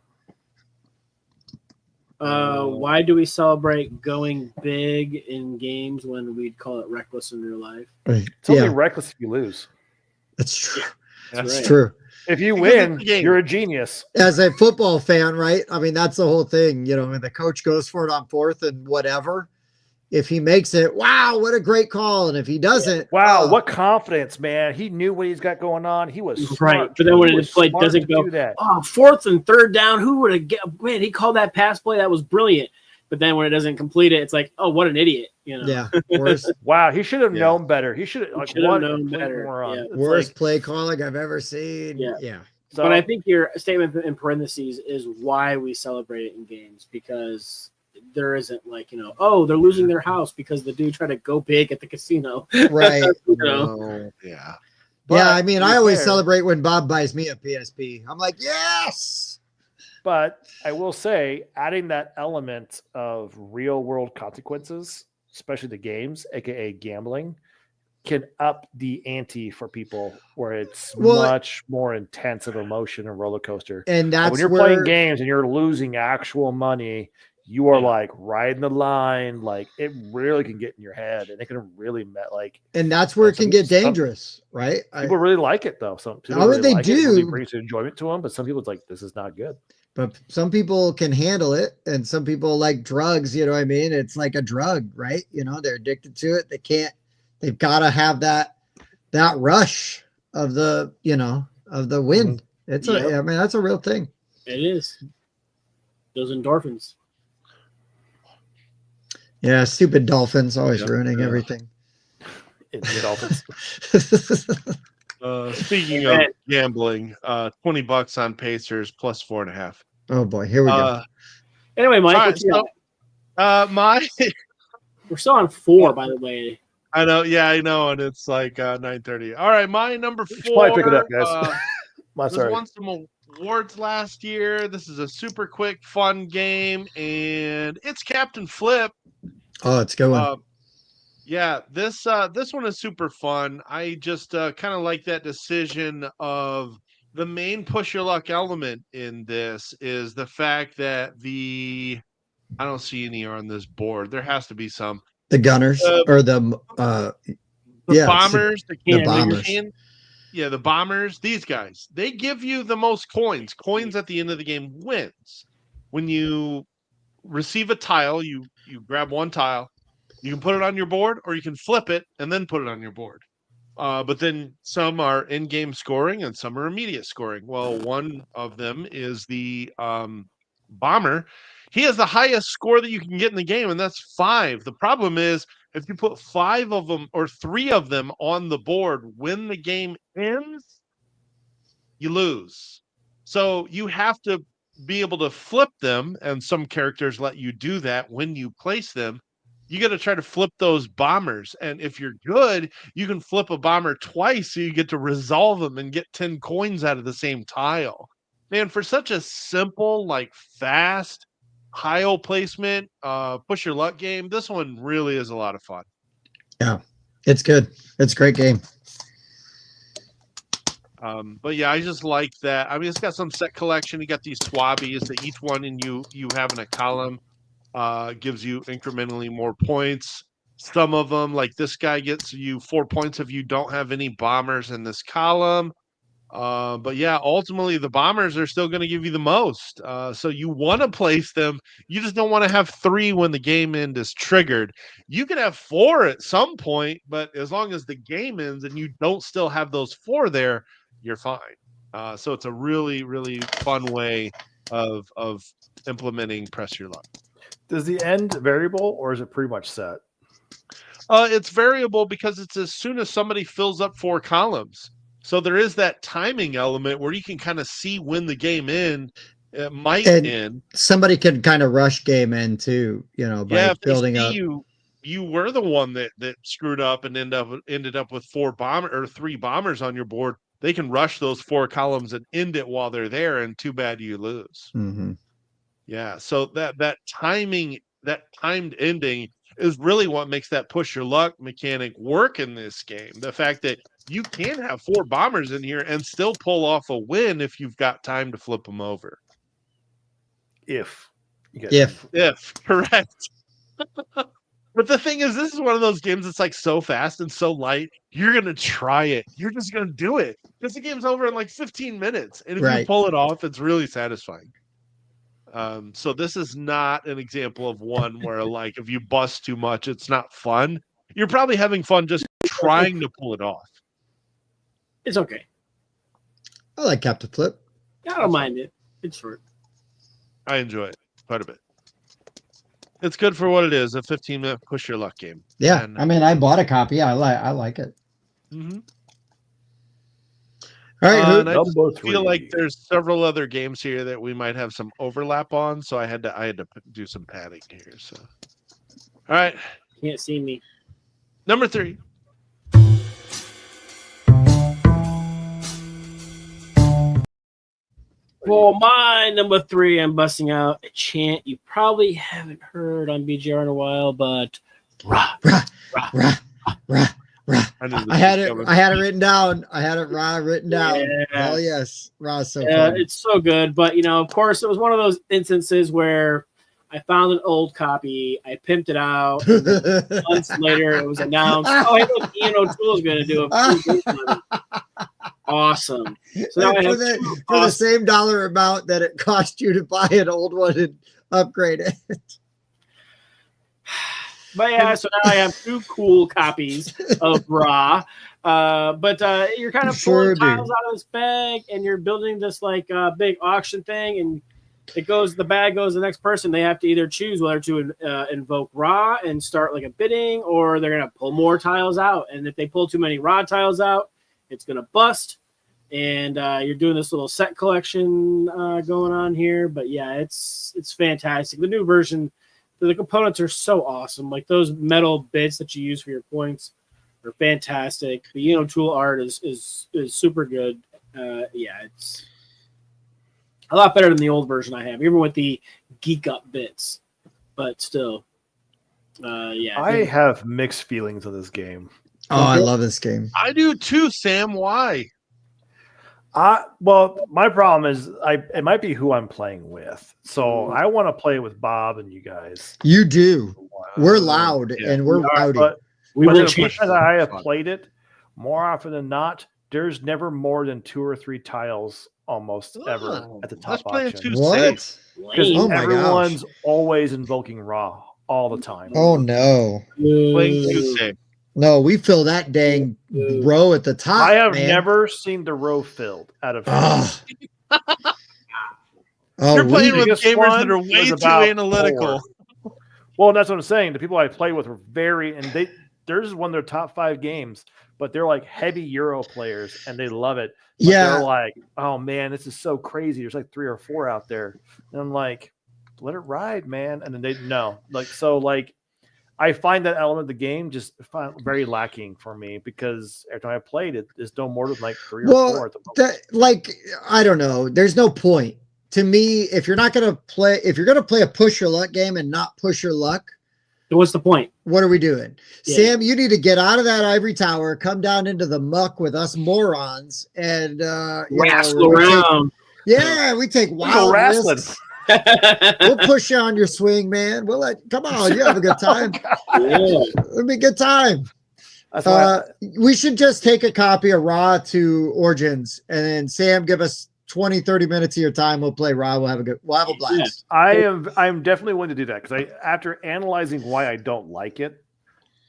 why do we celebrate going big in games when we'd call it reckless in real life? It's only Yeah, reckless if you lose. that's true. That's That's right. true. If you Because it's win, a game. you're a genius. As a football fan, right? I mean, that's the whole thing. When the coach goes for it on 4th and whatever, if he makes it, wow, what a great call. And if he doesn't, Wow, oh, what confidence, man. He knew what he's got going on. He was smart. Right, but then when He it was played, smart doesn't to go, do that. oh, 4th and 3rd down. Who would have get? Man, he called that pass play. That was brilliant. But then when it doesn't complete it, it's like, oh, what an idiot. yeah, worst Wow, he should have Yeah. known better. He should have like should have what a known complete better, moron. yeah. It's worst like, play calling I've ever seen. Yeah. Yeah. so, But I think your statement in parentheses is why we celebrate it in games, because there isn't like, oh, they're losing their house because the dude tried to go big at the casino. Right. No. Yeah. but Yeah. I mean, to be I always fair- celebrate when Bob buys me a PSP. I'm like, yes. But I will say, adding that element of real world consequences, especially the games, aka gambling, can up the ante for people where it's Well, much more intense of emotion and roller coaster. And But that's when you're where, playing games and you're losing actual money, you are Yeah. like riding the line. Like it really can get in your head, and it can really and that's where it some- can get some- dangerous, right? people really like it though. Some people Oh, really they like it. It really do. brings enjoyment to them, but some people it's like this is not good. But some people can handle it, and some people like drugs. You know what I mean? It's like a drug, right? They're addicted to it. They can't. They've got to have that rush of the of the win. It's Yep. I mean, that's a real thing. It is. Those endorphins. Yeah, stupid dolphins always Yeah. ruining Yeah. everything. The Dolphins. Speaking of gambling, $20 on Pacers plus 4.5. Oh boy, here we go. Uh, Anyway, Mike, all right, what you so got? My We're still on 4, by the way. I know, yeah, I know, and it's like 9:30. All right, my number You should probably 4. pick it up, guys. This Sorry. won some awards last year. This is a super quick, fun game, and it's Captain Flip. Oh, it's going. Yeah, this one is super fun. I just kind of like that decision of the main push your luck element in this is the fact that I don't see any on this board. There has to be some. The gunners or the Bombers, the bombers. The bombers, these guys, they give you the most coins. Coins at the end of the game wins. When you receive a tile, you grab one tile, you can put it on your board or you can flip it and then put it on your board. But then some are in-game scoring and some are immediate scoring. Well, one of them is the bomber. He has the highest score that you can get in the game, and that's 5. The problem is if you put 5 of them or 3 of them on the board when the game ends, you lose. So you have to be able to flip them, and some characters let you do that when you place them. You got to try to flip those bombers, and if you're good, you can flip a bomber twice, so you get to resolve them and get 10 coins out of the same tile. Man, for such a simple, like fast tile placement, push your luck game, this one really is a lot of fun. Yeah, it's good. It's a great game. But yeah, I just like that. I mean, it's got some set collection. You got these swabbies that each one in you have in a column gives you incrementally more points. Some of them, like this guy, gets you 4 points if you don't have any bombers in this column. But yeah, ultimately the bombers are still going to give you the most. So you want to place them. You just don't want to have 3 when the game end is triggered. You can have 4 at some point, but as long as the game ends and you don't still have those 4 there, you're fine. So it's a really, really fun way of implementing press your luck. Does the end variable or is it pretty much set? It's variable because it's as soon as somebody fills up 4 columns. So there is that timing element where you can kind of see when the game might end. Somebody could kind of rush game in too, by building up. You were the one that screwed up and ended up with 3 bombers on your board. They can rush those 4 columns and end it while they're there, and too bad you lose. Mm-hmm. Yeah, so that timed ending is really what makes that push your luck mechanic work in this game. The fact that you can have 4 bombers in here and still pull off a win if you've got time to flip them over. If correct. But the thing is, this is one of those games that's like so fast and so light. You're going to try it. You're just going to do it because the game's over in like 15 minutes. And if you pull it off, it's really satisfying. So this is not an example of one where like if you bust too much, it's not fun. You're probably having fun just trying to pull it off. It's okay. I like Captain Flip. I don't mind it. It's short. I enjoy it quite a bit. It's good for what it is, a 15-minute push your luck game. Yeah, I mean, I bought a copy. I like it. Mm-hmm. All right, and I just feel like there's several other games here that we might have some overlap on, so I had to do some padding here. So, all right, can't see me. Number 3. For my number 3, I'm busting out a chant you probably haven't heard on BGR in a while, but rah, rah, rah, rah, rah, rah. I had it written down. Written down. Yeah. Oh yes, Rah's so fun. It's so good. But of course, it was one of those instances where I found an old copy, I pimped it out. Months later, it was announced. Oh, hey, look, Ian O'Toole's going to do a awesome. So now for the same dollar amount that it cost you to buy an old one and upgrade it. But yeah, so now I have 2 cool copies of Ra. But you're kind of pulling tiles out of this bag, and you're building this like big auction thing, and the bag goes to the next person. They have to either choose whether to invoke Ra and start like a bidding, or they're gonna pull more tiles out. And if they pull too many Ra tiles out, it's gonna bust. And you're doing this little set collection going on here. But yeah, it's fantastic. The new version the components are so awesome. Like those metal bits that you use for your points are fantastic. The tool art is super good. Yeah, it's a lot better than the old version I have, even with the geek up bits. But still, yeah. I have mixed feelings of this game. Oh, I love this game. I do too, Sam. Why? Well, my problem is it might be who I'm playing with. So I want to play with Bob and you guys. You do. We're loud and we're rowdy. But We will the change. times I have played it, more often than not, there's never more than 2 or 3 tiles almost ever at the top Let's play it option. too What? safe. Because Oh my everyone's gosh. always invoking Ra all the time. Oh no. Playing too safe. No, we fill that dang row at the top. I have man. never seen the row filled out of. Oh, You're playing with biggest gamers one that are was way too about analytical. 4. Well, that's what I'm saying. The people I played with were theirs is one of their top 5 games, but they're like heavy Euro players and they love it. But yeah. they're like, oh man, this is so crazy. There's like 3 or 4 out there. And I'm like, let it ride, man. And then I find that element of the game just very lacking for me because every time I played it, there's no more than like 3 or 4 at the moment. I don't know. There's no point. To me, if you're going to play a push your luck game and not push your luck, what's the point? What are we doing? Yeah. Sam, you need to get out of that ivory tower, come down into the muck with us morons, and wrestle around. We take wild risks. We'll push you on your swing, man. Come on, you have a good time. It'll be a good time. We should just take a copy of Ra to Origins, and then Sam, give us 20, 30 minutes of your time. We'll play Ra. We'll have a blast. I'm definitely willing to do that because after analyzing why I don't like it,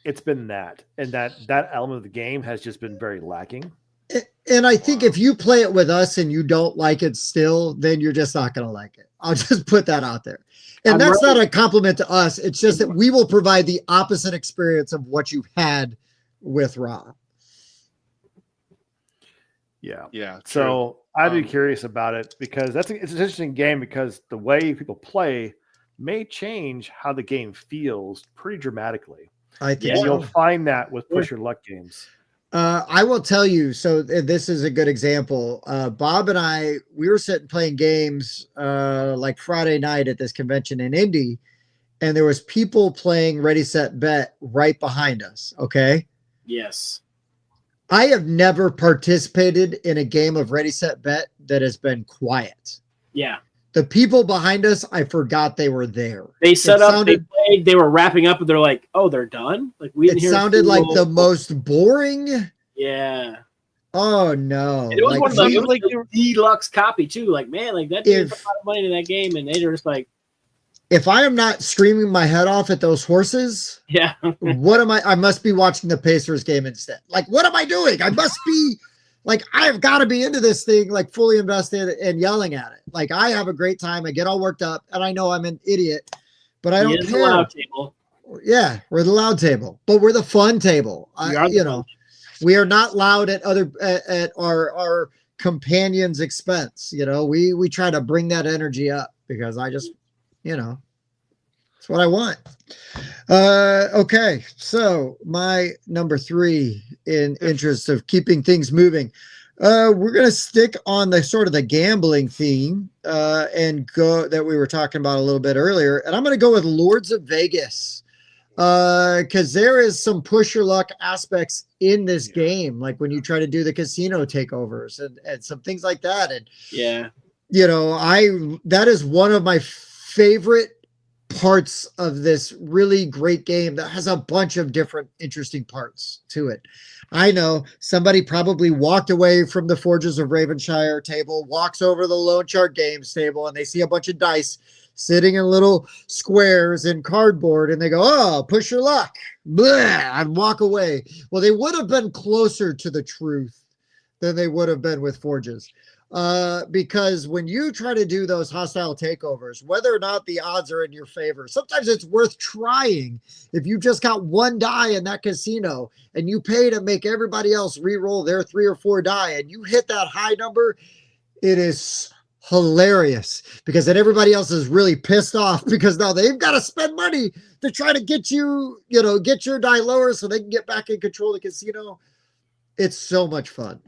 it's been that element of the game has just been very lacking. And I think if you play it with us and you don't like it still, then you're just not going to like it. I'll just put that out there. And that's not a compliment to us. It's just that we will provide the opposite experience of what you've had with Ra. Yeah. Yeah. So I'd be curious about it because it's an interesting game because the way people play may change how the game feels pretty dramatically. I think you'll find that with push your luck games. I will tell you. So this is a good example. Bob and I, we were sitting playing games like Friday night at this convention in Indy, and there was people playing Ready, Set, Bet right behind us. Okay. Yes. I have never participated in a game of Ready, Set, Bet that has been quiet. Yeah. The people behind us, I forgot they were there. They set up, they played, they were wrapping up, and they're like, "Oh, they're done." Like we didn't hear. It sounded like the most boring. Yeah. Oh no! And it was one of the deluxe copy too. Like man, like that dude put a lot of money into that game, and they were just like, if I am not screaming my head off at those horses, yeah, what am I? I must be watching the Pacers game instead. Like, what am I doing? I must be. Like, I have got to be into this thing, like fully invested and yelling at it. Like, I have a great time. I get all worked up, and I know I'm an idiot, but I don't care. The loud table. Yeah, we're the loud table, but we're the fun table. We are not loud at our companions' expense. We try to bring that energy up because I just, it's what I want. Okay, so my number 3 in interest of keeping things moving. We're going to stick on the sort of the gambling theme and go that we were talking about a little bit earlier. And I'm going to go with Lords of Vegas because there is some push your luck aspects in this game. Like when you try to do the casino takeovers and some things like that. And yeah, that is one of my favorite parts of this really great game that has a bunch of different interesting parts to it. I know somebody probably walked away from the Forges of Ravenshire table, walks over the Lone Chart Games table, and they see a bunch of dice sitting in little squares in cardboard, and they go, "Oh, push your luck," blah, and walk away. Well, they would have been closer to the truth than they would have been with Forges. Because when you try to do those hostile takeovers, whether or not the odds are in your favor, sometimes it's worth trying. If you just got one die in that casino and you pay to make everybody else re-roll their 3 or 4 die and you hit that high number, it is hilarious because then everybody else is really pissed off because now they've got to spend money to try to get get your die lower so they can get back in control of the casino. It's so much fun.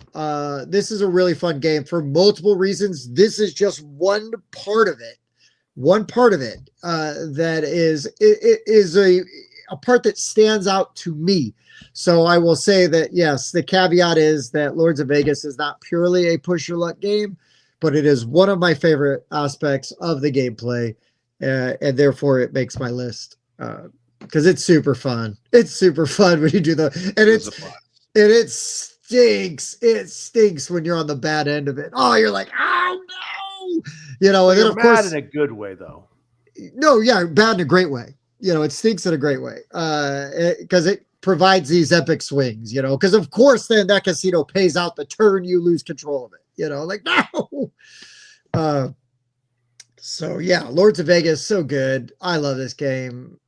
This is a really fun game for multiple reasons. This is just one part of it. That is a part that stands out to me. So I will say that, yes, the caveat is that Lords of Vegas is not purely a push your luck game, but it is one of my favorite aspects of the gameplay. And therefore it makes my list because it's super fun. It's super fun when you do it stinks. It stinks when you're on the bad end of it. Oh, you're like, oh no, and then of course in a good way though. No, yeah, bad in a great way. It stinks in a great way. Because it provides these epic swings, because of course then that casino pays out the turn you lose control of it. Like no. So yeah, Lords of Vegas, so good. I love this game.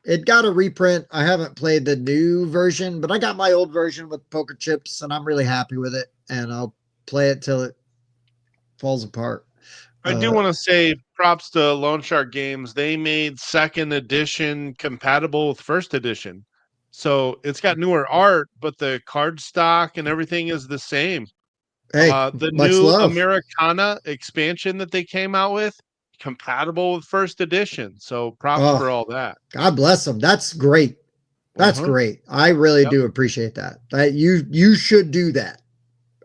It got a reprint. I haven't played the new version, but I got my old version with poker chips, and I'm really happy with it. And I'll play it till it falls apart. I do want to say props to Lone Shark Games. They made second edition compatible with first edition. So it's got newer art, but the card stock and everything is the same. Hey, the new Americana expansion that they came out with, compatible with first edition. So props for all that. God bless them. That's great. That's great. I really do appreciate that. You should do that.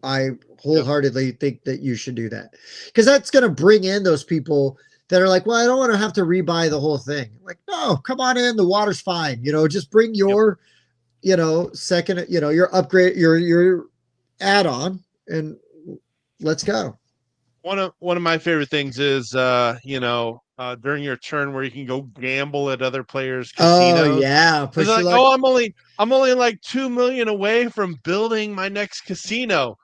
I wholeheartedly think that you should do that because that's going to bring in those people that are like, well, I don't want to have to rebuy the whole thing. Like, no, come on in. The water's fine. Just bring your, second, your upgrade, your add-on, and let's go. One of my favorite things is, during your turn where you can go gamble at other players' casinos. Oh yeah, I'm only like 2 million away from building my next casino.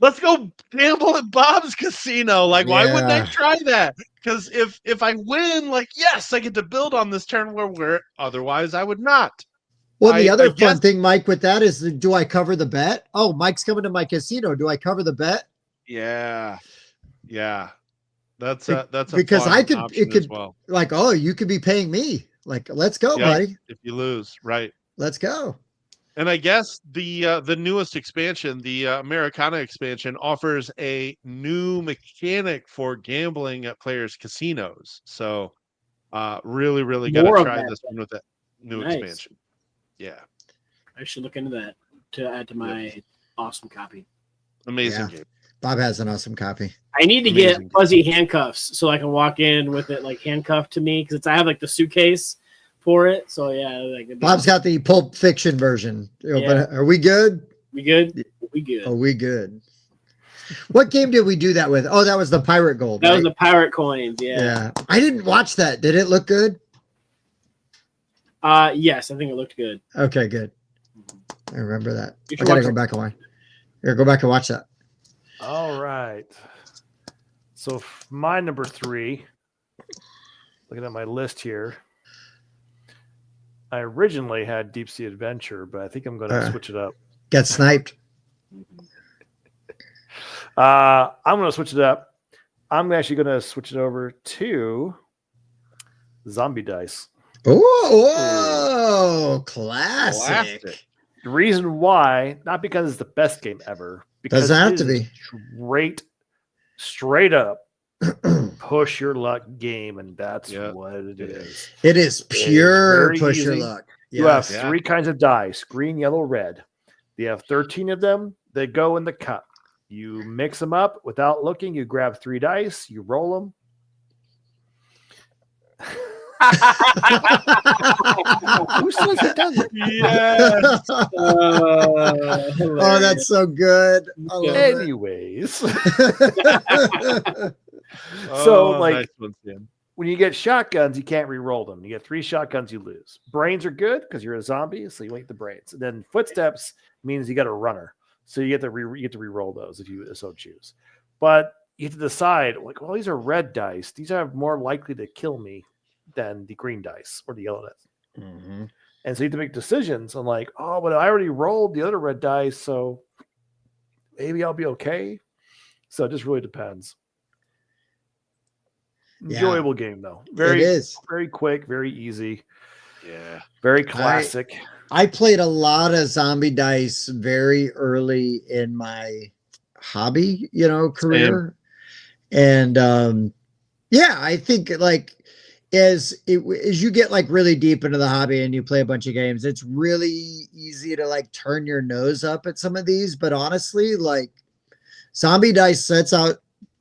Let's go gamble at Bob's casino. Like, why wouldn't I try that? Because if I win, like, yes, I get to build on this turn where otherwise I would not. Well, the other fun thing, Mike, with that is, do I cover the bet? Oh, Mike's coming to my casino. Do I cover the bet? Yeah. That's because I could like, oh, you could be paying me. Like, let's go, buddy. If you lose, right? Let's go. And I guess the newest expansion, the Americana expansion, offers a new mechanic for gambling at players' casinos. So, really got to try this one with that new expansion. Yeah, I should look into that to add to my awesome copy. Amazing game. Bob has an awesome copy. I need to get fuzzy handcuffs so I can walk in with it like handcuffed to me because I have like the suitcase for it. So yeah, Bob's got the Pulp Fiction version. But are we good? We good? We good. Oh, we good. What game did we do that with? Oh, that was the Pirate Gold. That was the Pirate Coins. Yeah. I didn't watch that. Did it look good? Yes, I think it looked good. Okay, good. I remember that. I gotta go back and watch. Go back and watch that. All right. So my number 3, looking at my list here, I originally had Deep Sea Adventure, but I think I'm going to switch it up. Get sniped. I'm going to switch it up. I'm actually going to switch it over to Zombie Dice. Oh, classic. The reason why, not because it's the best game ever, because doesn't have to be straight up push your luck game, and that's what it is. It is pure push your luck. You have 3 kinds of dice: green, yellow, red. You have 13 of them. They go in the cup. You mix them up without looking. You grab 3 dice. You roll them. Who says it doesn't? Yes. Oh, that's so good. Anyways. So, like, nice when you get shotguns, you can't re-roll them. You get 3 shotguns, you lose. Brains are good because you're a zombie, so you eat the brains. And then footsteps means you got a runner, so you get to re-roll those if you so choose. But you have to decide, like, well, these are red dice. These are more likely to kill me than the green dice or the yellow dice. Mm-hmm. And so you have to make decisions on, like, oh, but I already rolled the other red dice, so maybe I'll be okay. So it just really depends. Enjoyable game though. It is. Very quick, very easy, Yeah. very classic. I played a lot of zombie dice very early in my hobby, career. And yeah, I think like as you get like really deep into the hobby and you play a bunch of games, it's really easy to like turn your nose up at some of these. But honestly, like zombie dice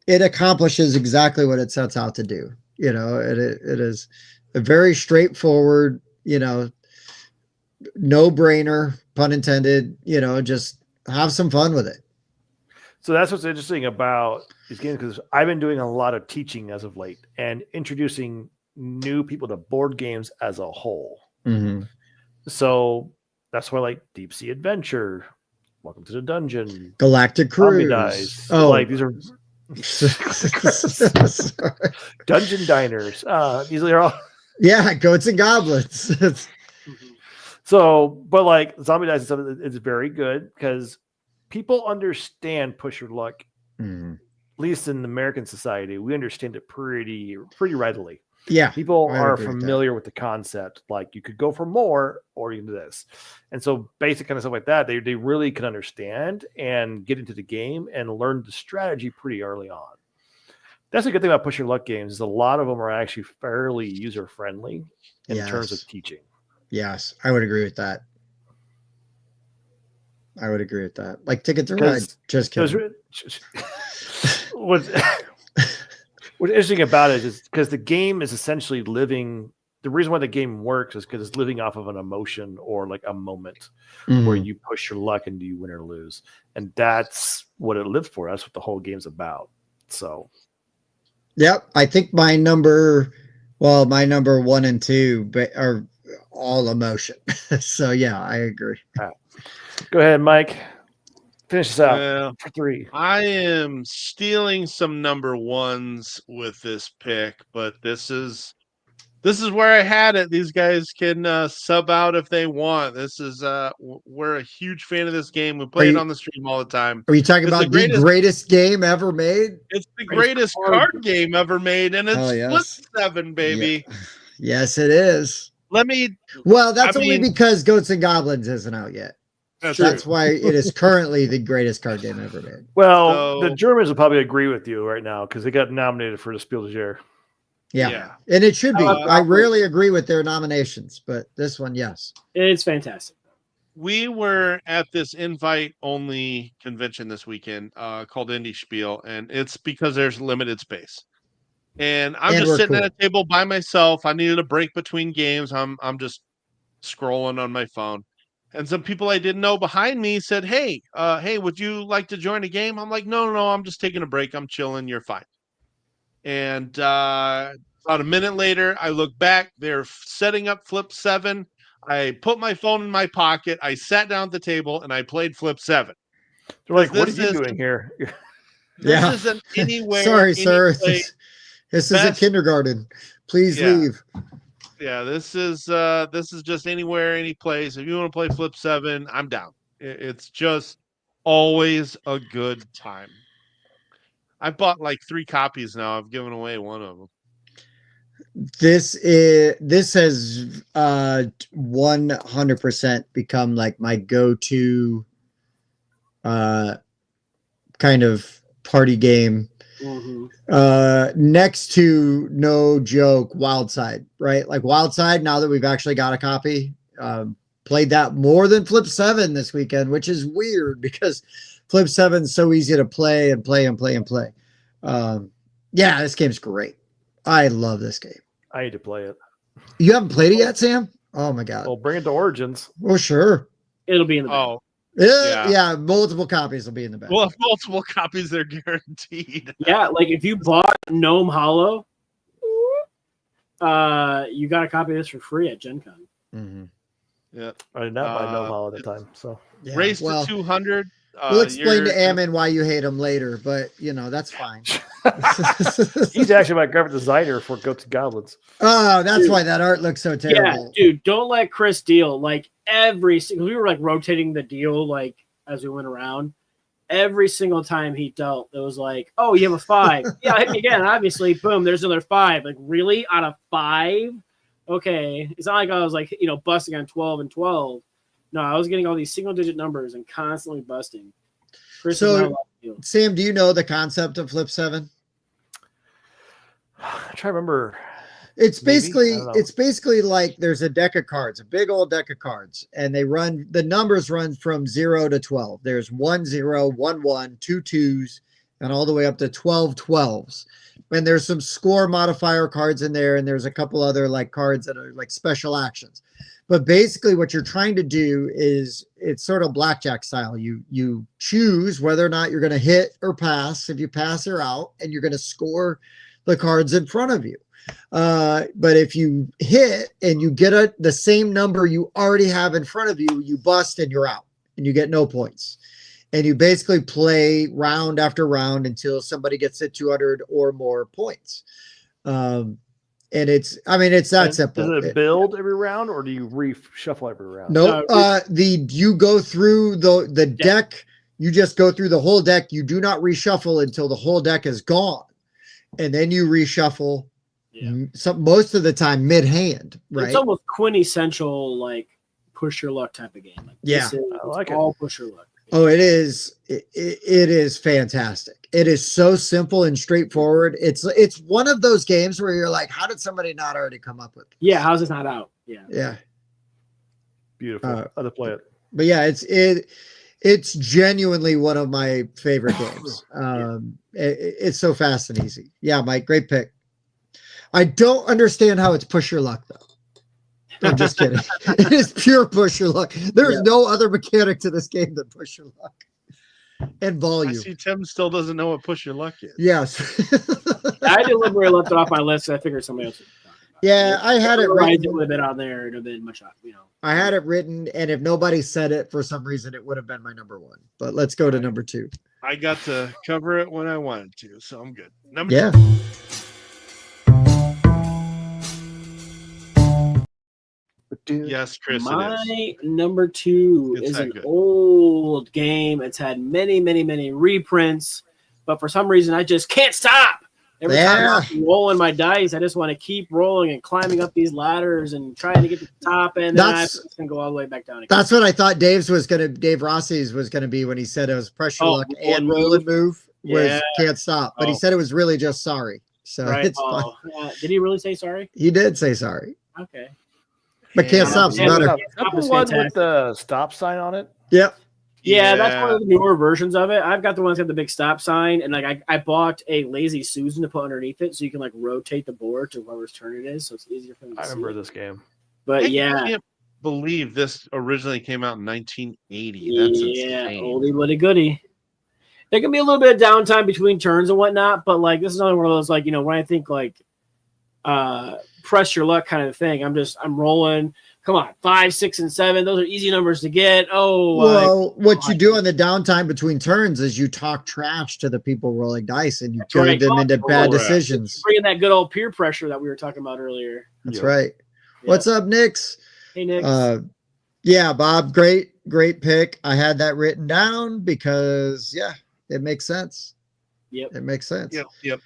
it accomplishes exactly what it sets out to do. It is a very straightforward, no brainer, pun intended, just have some fun with it. So that's what's interesting about these games, because I've been doing a lot of teaching as of late and introducing new people to board games as a whole. Mm-hmm. So that's why like Deep Sea Adventure, Welcome to the Dungeon, Galactic Cruise. Dice. Oh, like these are Dungeon Diners. These are all Goats and Goblins. So, but like Zombie Dice and stuff is very good because people understand push your luck. Mm. At least in the American society, we understand it pretty readily. Yeah, people are familiar with the concept. Like you could go for more, or you can do this, and so basic kind of stuff like that. They really can understand and get into the game and learn the strategy pretty early on. That's a good thing about push your luck games. Is a lot of them are actually fairly user friendly in terms of teaching. Yes, I would agree with that. Like Ticket to Ride. Just kidding. What's interesting about it is because the game is essentially living. The reason why the game works is because it's living off of an emotion or like a moment where you push your luck and do you win or lose. And that's what it lives for. That's what the whole game's about. So, yep. I think my number 1 and 2 are all emotion. So yeah, I agree. Right. Go ahead, Mike. Finish this out for 3. I am stealing some number 1s with this pick, but this is where I had it. These guys can sub out if they want. This is we're a huge fan of this game. We play it on the stream all the time. Are you talking about the greatest game ever made? It's the greatest card game ever made, and it's Flip 7, baby. Yeah. Yes, it is. That's only because Goats and Goblins isn't out yet. That's why it is currently the greatest card game ever made. Well, the Germans will probably agree with you right now because they got nominated for the Spiel des Jahres. Yeah, and it should be. I rarely agree with their nominations, but this one, yes. It's fantastic. We were at this invite-only convention this weekend called Indie Spiel, and it's because there's limited space. And I'm just sitting at a table by myself. I needed a break between games. I'm just scrolling on my phone. And some people I didn't know behind me said, hey, would you like to join a game? I'm like, no, I'm just taking a break. I'm chilling. You're fine. And about a minute later, I look back. They're setting up Flip 7. I put my phone in my pocket. I sat down at the table, and I played Flip 7. They're like, what are you doing here? This isn't anywhere. Sorry, sir. This isn't kindergarten. Please leave. Yeah, this is just anywhere, any place. If you want to play Flip 7, I'm down. It's just always a good time. I bought like 3 copies now. I've given away one of them. This has 100% become like my go-to kind of party game. Next to, no joke, Wildside, right? Like Wildside, now that we've actually got a copy, played that more than Flip 7 this weekend, which is weird because Flip 7 is so easy to play. Yeah, this game's great. I love this game. I need to play it. You haven't played it yet, Sam? Oh my God. Well, bring it to Origins. Oh, sure. It'll be in the back. Yeah, multiple copies will be in the back. Well, if multiple copies, they're guaranteed. Yeah, like if you bought Gnome Hollow, you got a copy of this for free at Gen Con. Mm-hmm. Yeah. I did not buy Gnome Hollow at the time. So race to 200. We'll explain to Ammon why you hate him later, but that's fine. He's actually my graphic designer for Goats and Goblins. Oh, that's why that art looks so terrible. Yeah, dude, don't let Chris deal. Like we were like rotating the deal like as we went around. every single time he dealt, it was like, oh, you have a 5. Yeah, hit me again. Obviously, boom, there's another 5. Like, really? Out of 5? Okay. It's not like I was like, busting on 12 and 12. No, I was getting all these single digit numbers and constantly busting. Chris, so, Sam, do you know the concept of flip 7? I'm trying to remember. It's basically like there's a deck of cards, a big old deck of cards, and the numbers run from 0 to 12. There's 1 0, 1 1, 2 2s, and all the way up to 12 12s. And there's some score modifier cards in there, and there's a couple other like cards that are like special actions. But basically what you're trying to do is it's sort of blackjack style. You choose whether or not you're going to hit or pass. If you pass, you're out, and you're going to score the cards in front of you. But if you hit and you get the same number you already have in front of you, you bust and you're out and you get no points. And you basically play round after round until somebody gets to 200 or more points. And it's that simple. Does it build every round, or do you reshuffle every round? No, you go through the deck. You just go through the whole deck. You do not reshuffle until the whole deck is gone. And then you reshuffle. Yeah. Most of the time mid-hand, right? It's almost quintessential, like push your luck type of game. Like, yeah, I like it. All push your luck. Oh, it is. It is fantastic. It is so simple and straightforward. It's one of those games where you're like, how did somebody not already come up with this? Yeah, how's this not out? Yeah. Yeah. Beautiful. How to play it. But yeah, it's genuinely one of my favorite games. It's so fast and easy. Yeah, Mike, great pick. I don't understand how it's push your luck though. I'm just kidding. It is pure push your luck. There's no other mechanic to this game than push your luck and volume. I see Tim still doesn't know what push your luck is. Yes. I deliberately left it off my list. So I figured somebody else would talk about it. Yeah, I had it written. It would have been on there. It would have been much, I had it written, and if nobody said it for some reason, it would have been my number 1. But let's go to number 2. I got to cover it when I wanted to, so I'm good. Number 2. Yes, Chris. My number 2 is an old game. It's had many, many, many reprints, but for some reason, I just can't stop. Every time I'm rolling my dice, I just want to keep rolling and climbing up these ladders and trying to get to the top, and then I'm just gonna go all the way back down again. That's what I thought Dave Rossi's was gonna be when he said it was pressure luck and roll and move. Was can't stop, but he said it was really just sorry. So it's fine. Did he really say sorry? He did say sorry. Okay. But can't stop's better. The one with the stop sign on it. Yep. Yeah, that's one of the newer versions of it. I've got the ones that have the big stop sign, and like I bought a Lazy Susan to put underneath it, so you can like rotate the board to whoever's turn it is, so it's easier for them to see. I remember this game. But I can't believe this originally came out in 1980. That's insane. Oldie but a goodie. There can be a little bit of downtime between turns and whatnot, but like this is another one of those like when I think like press your luck kind of thing. I'm rolling. Come on, 5, 6, and 7. Those are easy numbers to get. What you do in the downtime between turns is you talk trash to the people rolling dice, and you turn them into bad decisions. Bringing that good old peer pressure that we were talking about earlier. That's right. Yeah. What's up, Nix? Hey, Nix. Yeah, Bob, great pick. I had that written down because it makes sense. Yep, it makes sense. Yep.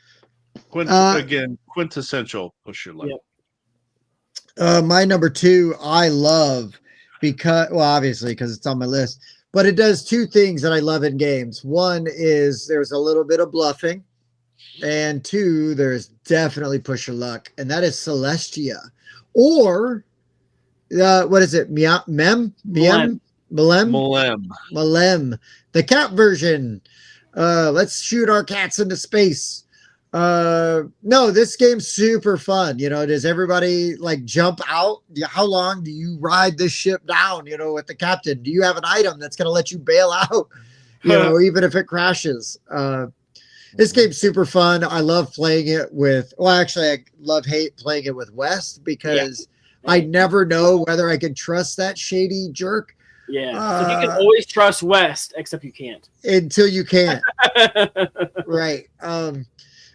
Quintessential push your luck. Yep. My number 2, I love obviously because it's on my list, but it does 2 things that I love in games. One is there's a little bit of bluffing, and 2, there's definitely push your luck, and that is Celestia, or what is it? Malem, the cat version. Let's shoot our cats into space. No, this game's super fun. Does everybody like jump out? How long do you ride this ship down, with the captain? Do you have an item that's going to let you bail out, even if it crashes? This game's super fun. I love playing it I hate playing it with West because I never know whether I can trust that shady jerk. Yeah. So you can always trust West, except you can't. Until you can't. Right.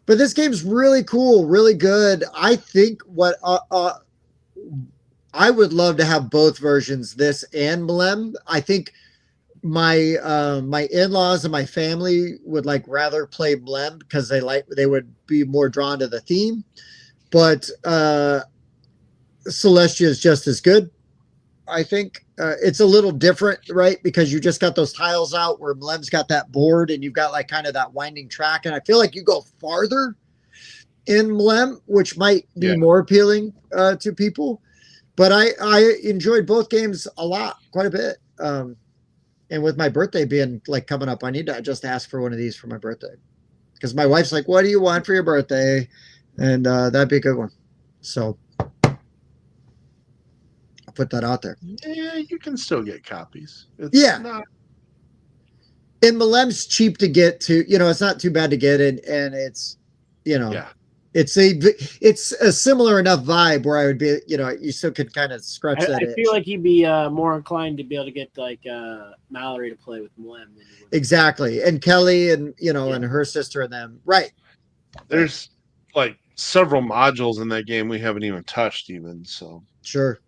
But this game's really cool, really good. I think I would love to have both versions, this and Malem. I think my in-laws and my family would like rather play Blem because they would be more drawn to the theme. But Celestia is just as good. I think it's a little different, right? Because you just got those tiles out where Mlem's got that board and you've got like kind of that winding track. And I feel like you go farther in Mlem, which might be more appealing to people. But I enjoyed both games a lot, quite a bit. And with my birthday being like coming up, I need to just ask for one of these for my birthday. Because my wife's like, what do you want for your birthday? And that'd be a good one. So I'll put that out there. Yeah, you can still get copies. And Malem's cheap to get to, it's not too bad to get and it's, it's a similar enough vibe where I would be, you still could kind of scratch that itch. I feel like you'd be more inclined to be able to get like Mallory to play with Mlem. Exactly. And Kelly and, and her sister and them. Right. There's like several modules in that game we haven't even touched even. So sure.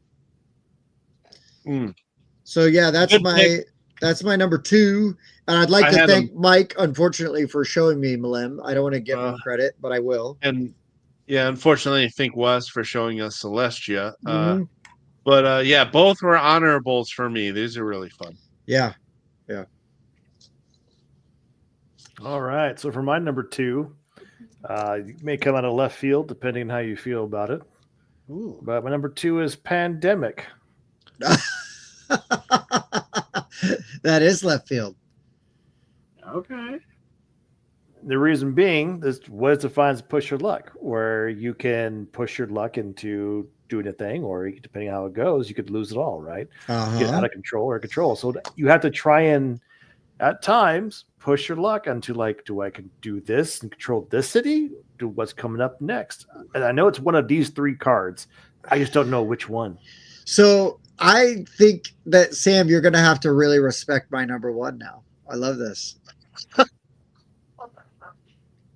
So yeah, that's my number 2. And I'd like to thank Mike, unfortunately, for showing me Mlem. I don't want to give him credit, but I will. And yeah, unfortunately, I think Wes for showing us Celestia. But yeah, both were honorables for me. These are really fun. Yeah. All right. So for my number 2, it may come out of left field depending on how you feel about it. Ooh. But my number 2 is Pandemic. That is left field. Okay. The reason being is what it defines push your luck, where you can push your luck into doing a thing, or depending on how it goes, you could lose it all, right? Get out of control or control. So you have to try and, at times, push your luck onto like, do I can do this and control this city? Do what's coming up next? And I know it's one of these 3 cards. I just don't know which one. So I think that, Sam, you're going to have to really respect my number 1 now. I love this.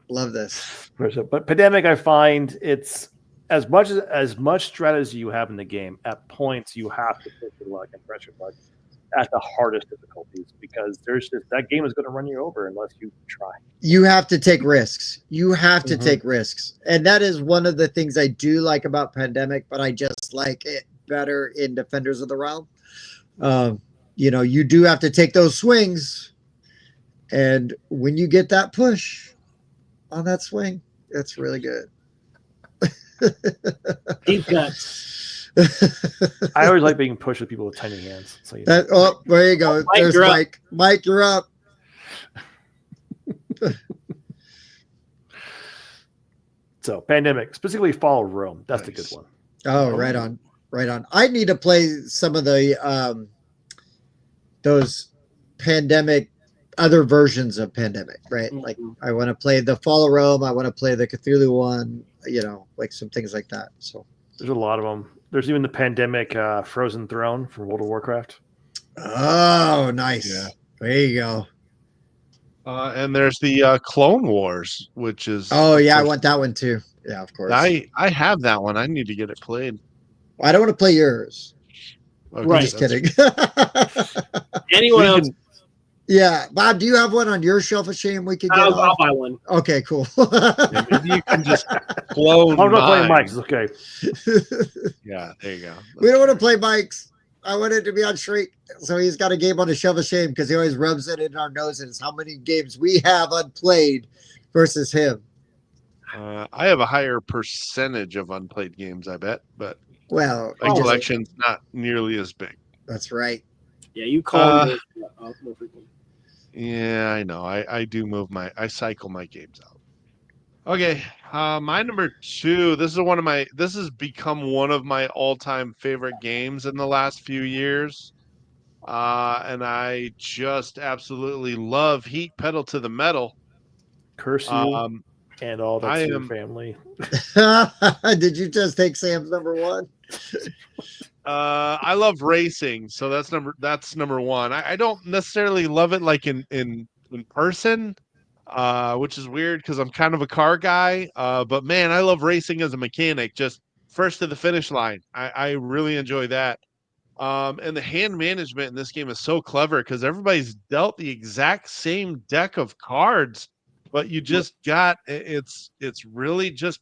Love this. But Pandemic, I find it's as much strategy you have in the game. At points, you have to push your luck and press your luck at the hardest difficulties because that game is going to run you over unless you try. You have to take risks. You have to take risks, and that is one of the things I do like about Pandemic. But I just like it better in Defenders of the Realm. You do have to take those swings. And when you get that push on that swing, that's really good. Deep cuts. I always like being pushed with people with tiny hands. So there you go. Mike, There's Mike. Mike, you're up. So Pandemic, specifically Fall of Rome. That's the good one. Oh, right on. I need to play some of the those Pandemic, other versions of Pandemic, right? Like I want to play the Fall of Rome. I want to play the Cthulhu one, like some things like that. So there's a lot of them. There's even the Pandemic Frozen Throne from World of Warcraft. Oh, nice. Yeah. There you go. And there's the Clone Wars, which is... Oh, yeah, I want that one too. Yeah, of course. I have that one. I need to get it played. I don't want to play yours. Okay, Right. Just kidding. Anyone else? Yeah. Bob, do you have one on your shelf of shame we could get I'll buy one. Okay, cool. Maybe you can just clone I'm not playing mine. Mike's. Okay. Yeah, there you go. We don't want to play Mike's. I want it to be on Shriek. So he's got a game on the shelf of shame because he always rubs it in our noses. How many games we have unplayed versus him. I have a higher percentage of unplayed games, I bet, but my collection's not nearly as big. That's right. Yeah, you call me more frequently. Yeah, I know. I cycle my games out. Okay, my number 2. This has become one of my all-time favorite games in the last few years. And I just absolutely love Heat Pedal to the Metal. Curse you and all that's your family. Did you just take Sam's number 1? I love racing, so that's number 1. I don't necessarily love it like in person, which is weird because I'm kind of a car guy. But man, I love racing as a mechanic. Just first to the finish line. I really enjoy that. And the hand management in this game is so clever because everybody's dealt the exact same deck of cards, but you just got it's really just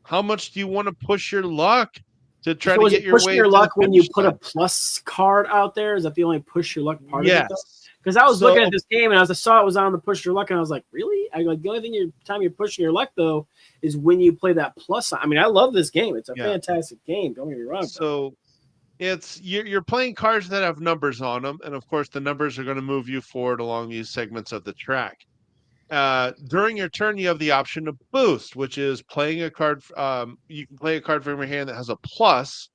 how much do you want to push your luck to try So to is get it your pushing way your to the luck when you finish put a line. plus card out there? Is that the only push your luck part of it? Yes. Because I was So- looking at this game and I saw it was on the push your luck and I was like, really? The only thing time you're pushing your luck though is when you play that plus. I mean, I love this game. It's a Yeah. fantastic game. Don't get me wrong. So it's you're playing cards that have numbers on them, and of course the numbers are going to move you forward along these segments of the track. During your turn, you have the option to boost, which is playing a card. You can play a card from your hand that has a plus,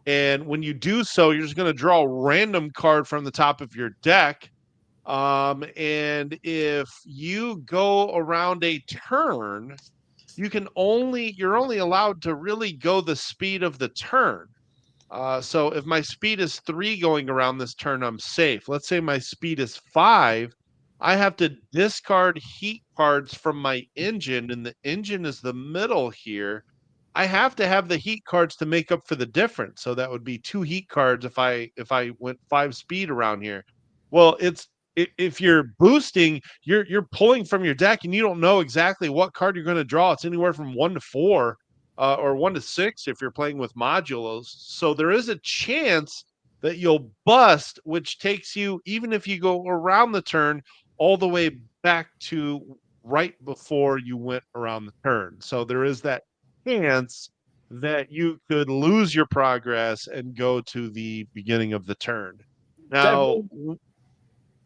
and when you do so, you're just going to draw a random card from the top of your deck. And if you go around a turn, you're only allowed to really go the speed of the turn. So if my speed is 3 going around this turn, I'm safe. Let's say my speed is 5. I have to discard heat cards from my engine, and the engine is the middle here. I have to have the heat cards to make up for the difference. So that would be 2 heat cards if I went 5 speed around here. Well, if you're boosting, you're pulling from your deck, and you don't know exactly what card you're going to draw. It's anywhere from 1 to 4. Or 1 to 6 if you're playing with modulos. So there is a chance that you'll bust, which takes you, even if you go around the turn, all the way back to right before you went around the turn. So there is that chance that you could lose your progress and go to the beginning of the turn. Now,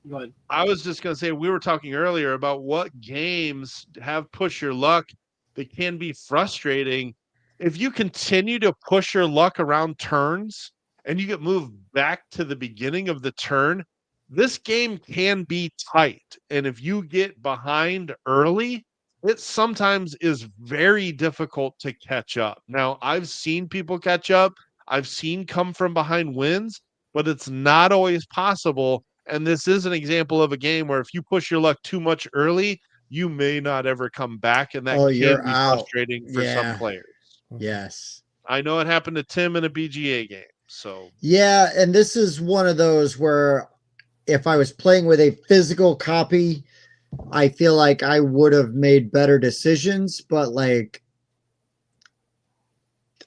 Go ahead. I was just going to say, we were talking earlier about what games have push your luck that can be frustrating. If you continue to push your luck around turns and you get moved back to the beginning of the turn, this game can be tight. And if you get behind early, it sometimes is very difficult to catch up. Now, I've seen people catch up, I've seen come from behind wins, but it's not always possible. And this is an example of a game where if you push your luck too much early, you may not ever come back. And that can you're be out. frustrating for some Yeah. players. Yes. I know it happened to Tim in a BGA game. So Yeah, and this is one of those where if I was playing with a physical copy, I feel like I would have made better decisions, but like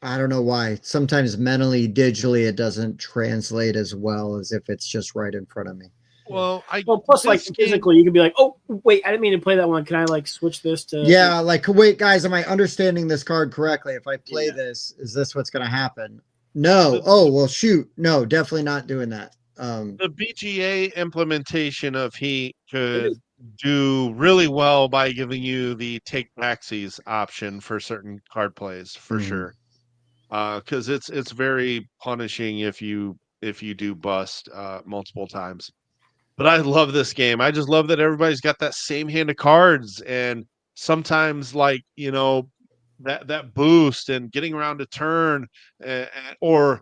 I don't know why. Sometimes mentally, digitally, it doesn't translate as well as if it's just right in front of me. well, Plus, like this game- physically, you could be like, "Oh, wait, I didn't mean to play that one. Can I like switch this to?" Yeah, like wait, guys, am I understanding this card correctly? If I play Yeah. this, is this what's going to happen? No. Oh, well, shoot. No, definitely not doing that. The BGA implementation of Heat could do really well by giving you the take backsies option for certain card plays for Mhm. sure. Because it's very punishing if you do bust multiple times. But I love this game. I just love that everybody's got that same hand of cards, and sometimes like that boost and getting around a turn, or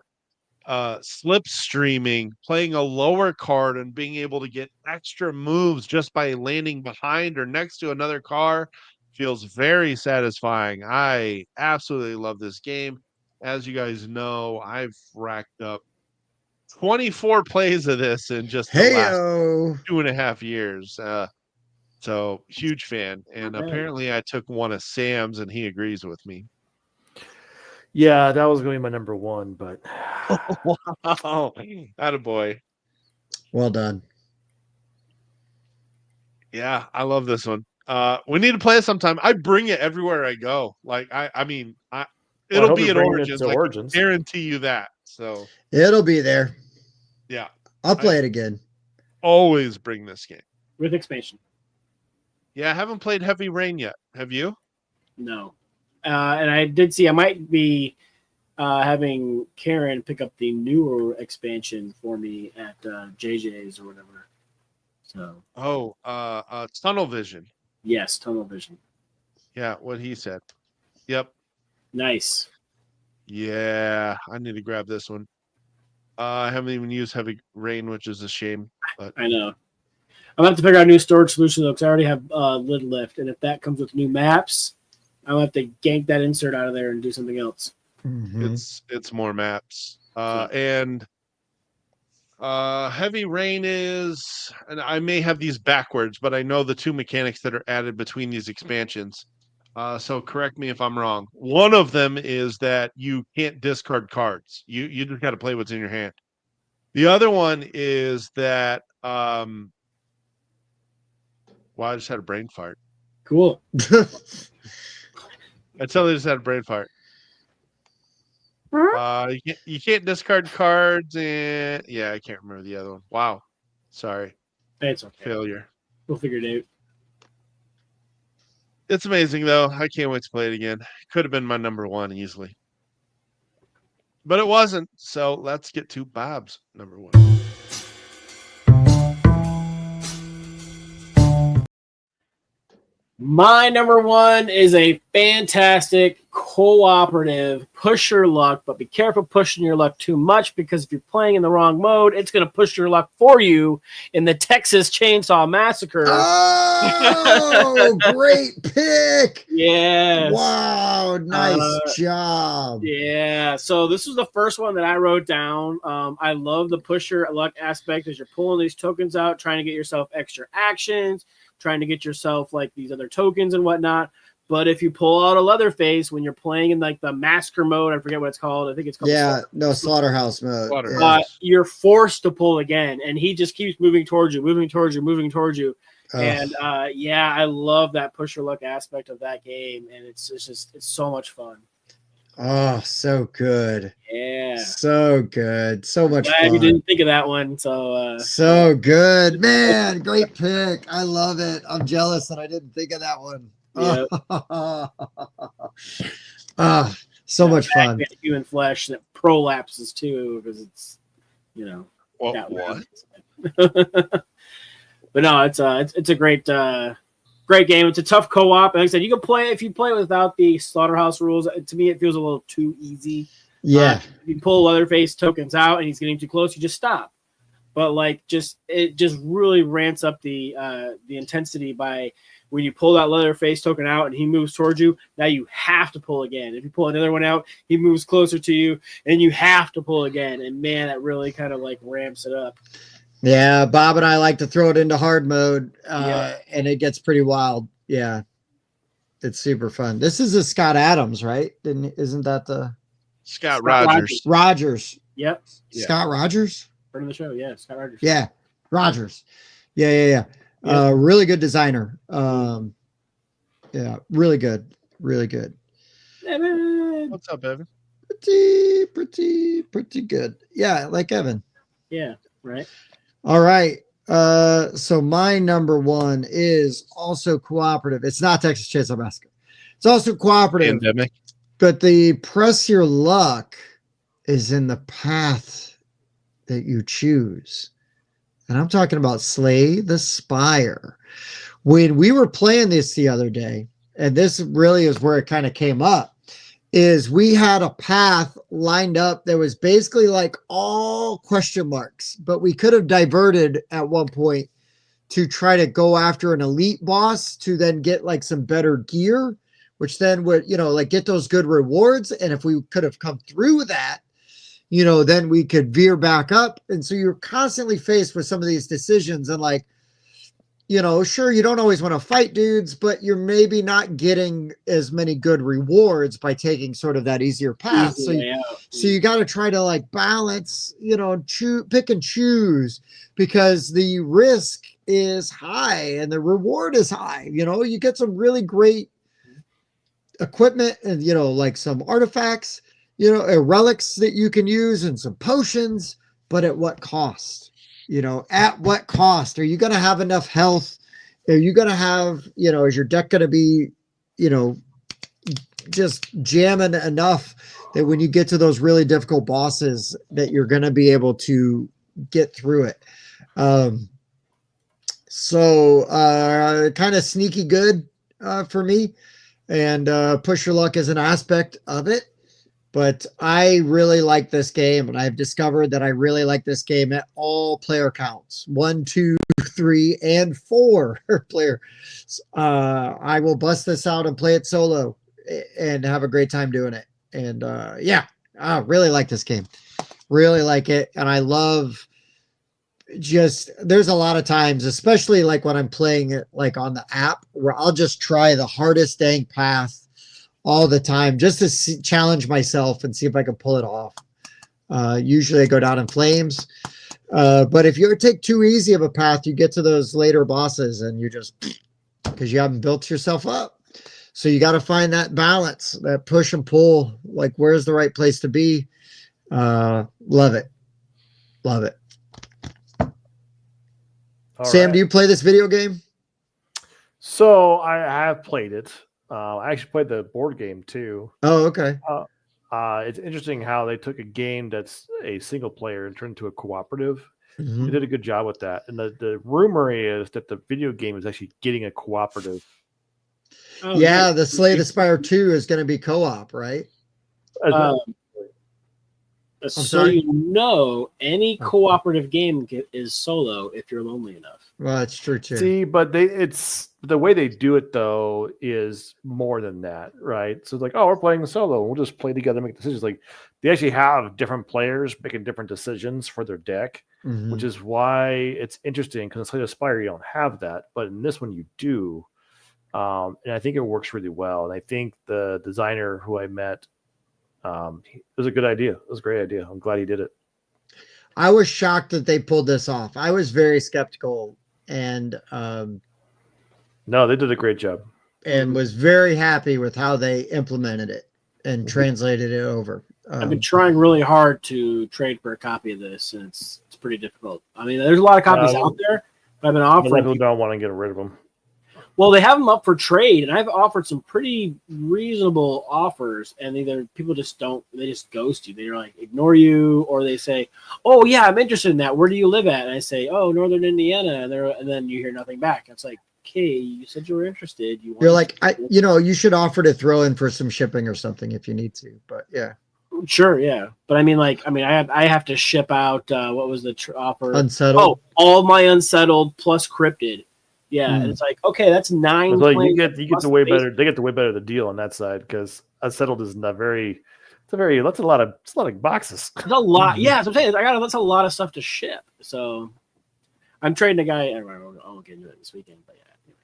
slipstreaming, playing a lower card and being able to get extra moves just by landing behind or next to another car feels very satisfying. I absolutely love this game. As you guys know, I've racked up 24 plays of this in just the last Heyo. 2.5 years. So huge fan. And Not bad. apparently I took one of Sam's and he agrees with me. Yeah, that was going to be my number 1, but Wow. Attaboy. Well done. Yeah, I love this one. We need to play it sometime. I bring it everywhere I go. Like I mean, it'll hope be you're in bringing it Origins. to I can Origins. guarantee you that. So It'll be there. yeah, I'll play it again. always bring this game. with expansion. Yeah, I haven't played Heavy Rain yet. Have you? No, and I did see I might be having Karen pick up the newer expansion for me at JJ's or whatever. So Oh, Tunnel Vision. yes, Tunnel Vision. Yeah, what he said. Yep. Nice. Yeah, I need to grab this one. I haven't even used Heavy Rain, which is a shame. But I know. I'm gonna have to figure out a new storage solution though, because I already have lid lift, and if that comes with new maps, I'll have to gank that insert out of there and do something else. Mhm. it's more maps. And Heavy Rain is, and I may have these backwards, but I know the 2 mechanics that are added between these expansions. So correct me if I'm wrong. One of them is that you can't discard cards. You just got to play what's in your hand. The other one is that well, I just had a brain fart. Cool. I totally just had a brain fart. You can't discard cards, and yeah, I can't remember the other one. Wow, sorry, It's okay. failure. We'll figure it out. It's amazing though. I can't wait to play it again. Could have been my number 1 easily, but it wasn't. So let's get to Bob's number 1. My number 1 is a fantastic cooperative push your luck, but be careful pushing your luck too much, because if you're playing in the wrong mode, it's going to push your luck for you in the Texas Chainsaw Massacre. Oh, great pick. Yes. Wow, nice job. Yeah, so this was the first one that I wrote down. I love the push your luck aspect as you're pulling these tokens out, trying to get yourself extra actions, trying to get yourself like these other tokens and whatnot. But if you pull out a Leatherface when you're playing in like the massacre mode, I forget what it's called. I think it's called Slaughterhouse mode. You're forced to pull again, and he just keeps moving towards you, moving towards you, moving towards you. And yeah, I love that push your luck aspect of that game, and it's so much fun. Oh, so good. Yeah, so good. So much glad fun. you didn't think of that one. So so good, man. Great pick. I love it. I'm jealous that I didn't think of that one. Yeah. So much fun. Human flesh that prolapses too, because it's What? But no, it's a great game. It's a tough co-op. Like I said, you can play if you play without the slaughterhouse rules. To me, it feels a little too easy. Yeah. If you pull Leatherface tokens out and he's getting too close, you just stop. But it just really ramps up the intensity by when you pull that Leatherface token out and he moves towards you. Now you have to pull again. If you pull another one out, he moves closer to you, and you have to pull again. And man, that really kind of like ramps it up. Yeah, Bob and I like to throw it into hard mode, and it gets pretty wild. Yeah, it's super fun. This is a Scott Adams, right? Isn't that the Scott Rogers? Rogers. Yep. Scott Rogers. Friend of the show, yeah, Scott Rogers. Yeah, Rogers. Yeah. Really good designer. Yeah, really good. Evan. What's up, Evan? Pretty good. Yeah, like Evan. Yeah, right. All right. So my number 1 is also cooperative. It's not Texas Chainsaw Massacre. It's also cooperative. Pandemic. But the press your luck is in the path that you choose. And I'm talking about Slay the Spire. When we were playing this the other day, and this really is where it kind of came up, is we had a path lined up that was basically like all question marks, but we could have diverted at one point to try to go after an elite boss to then get like some better gear, which then would, like get those good rewards. And if we could have come through that, then we could veer back up. And so you're constantly faced with some of these decisions and like, sure, you don't always want to fight dudes, but you're maybe not getting as many good rewards by taking sort of that easier path. So you got to try to like balance, pick and choose, because the risk is high and the reward is high. You get some really great equipment and, like some artifacts, relics that you can use and some potions, but at what cost? At what cost? Are you going to have enough health? Are you going to have, is your deck going to be, just jamming enough that when you get to those really difficult bosses that you're going to be able to get through it? So kind of sneaky good for me, and push your luck is an aspect of it. But I really like this game, and I've discovered that I really like this game at all player counts, 1, 2, 3, and 4 player. I will bust this out and play it solo and have a great time doing it. And I really like this game. Really like it. And I love just there's a lot of times, especially like when I'm playing it like on the app, where I'll just try the hardest dang path all the time just to challenge myself and see if I can pull it off. Usually I go down in flames. But if you take too easy of a path, you get to those later bosses and you just, because you haven't built yourself up. So you got to find that balance, that push and pull, like where's the right place to be. Love it. Love it. Sam, do you play this video game? So I have played it. I actually played the board game too. Oh, okay. It's interesting how they took a game that's a single player and turned into a cooperative. Mhm. They did a good job with that. And the rumor is that the video game is actually getting a cooperative. Oh, Yeah, the Slay the Spire 2 is going to be co-op, right? So sorry? you know, any cooperative game is solo if you're lonely enough. Well, that's true too. See, but it's the way they do it though is more than that, right? So it's like, oh, we're playing solo, we'll just play together, make decisions. Like they actually have different players making different decisions for their deck, Mhm. which is why it's interesting because in Slay the Spire you don't have that, but in this one you do. And I think it works really well. And I think the designer who I met, it was a good idea. It was a great idea. I'm glad he did it. I was shocked that they pulled this off. I was very skeptical and No, they did a great job. was very happy with how they implemented it and translated it over. I've been trying really hard to trade for a copy of this, and it's pretty difficult. I mean, there's a lot of copies out there, but I've been offering. People don't want to get rid of them. Well, they have them up for trade, and I've offered some pretty reasonable offers, and either people just don't, they just ghost you. They're like, ignore you, or they say, oh, yeah, I'm interested in that. Where do you live at? And I say, oh, Northern Indiana. And then you hear nothing back. It's like, okay, you said you were interested. You're like, you should offer to throw in for some shipping or something if you need to, but yeah. Sure, yeah. But I have to ship out, what was the offer? Unsettled. Oh, all my unsettled plus cryptid. Yeah, and it's like, okay, that's 9. Like you get the way better. They get the way better the deal on that side because Unsettled is not very. That's a lot of boxes. It's a lot. Yeah, so I'm saying that's a lot of stuff to ship. So I'm trading a guy. I won't get into it this weekend, but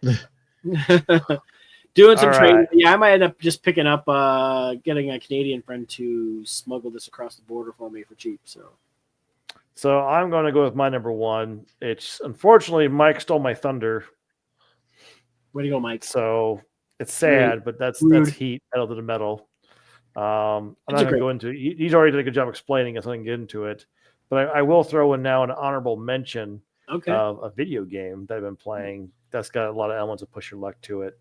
yeah. Doing some trading. Right. Yeah, I might end up just picking up, getting a Canadian friend to smuggle this across the border for me for cheap. So I'm going to go with my number one. It's unfortunately Mike stole my thunder. Way to go, Mike. So it's sad, but that's heat, metal to the metal. I'm not going to go into it. He's already did a good job explaining it, so I can get into it. But I will throw in now an honorable mention of a video game that I've been playing that's got a lot of elements of push your luck to it,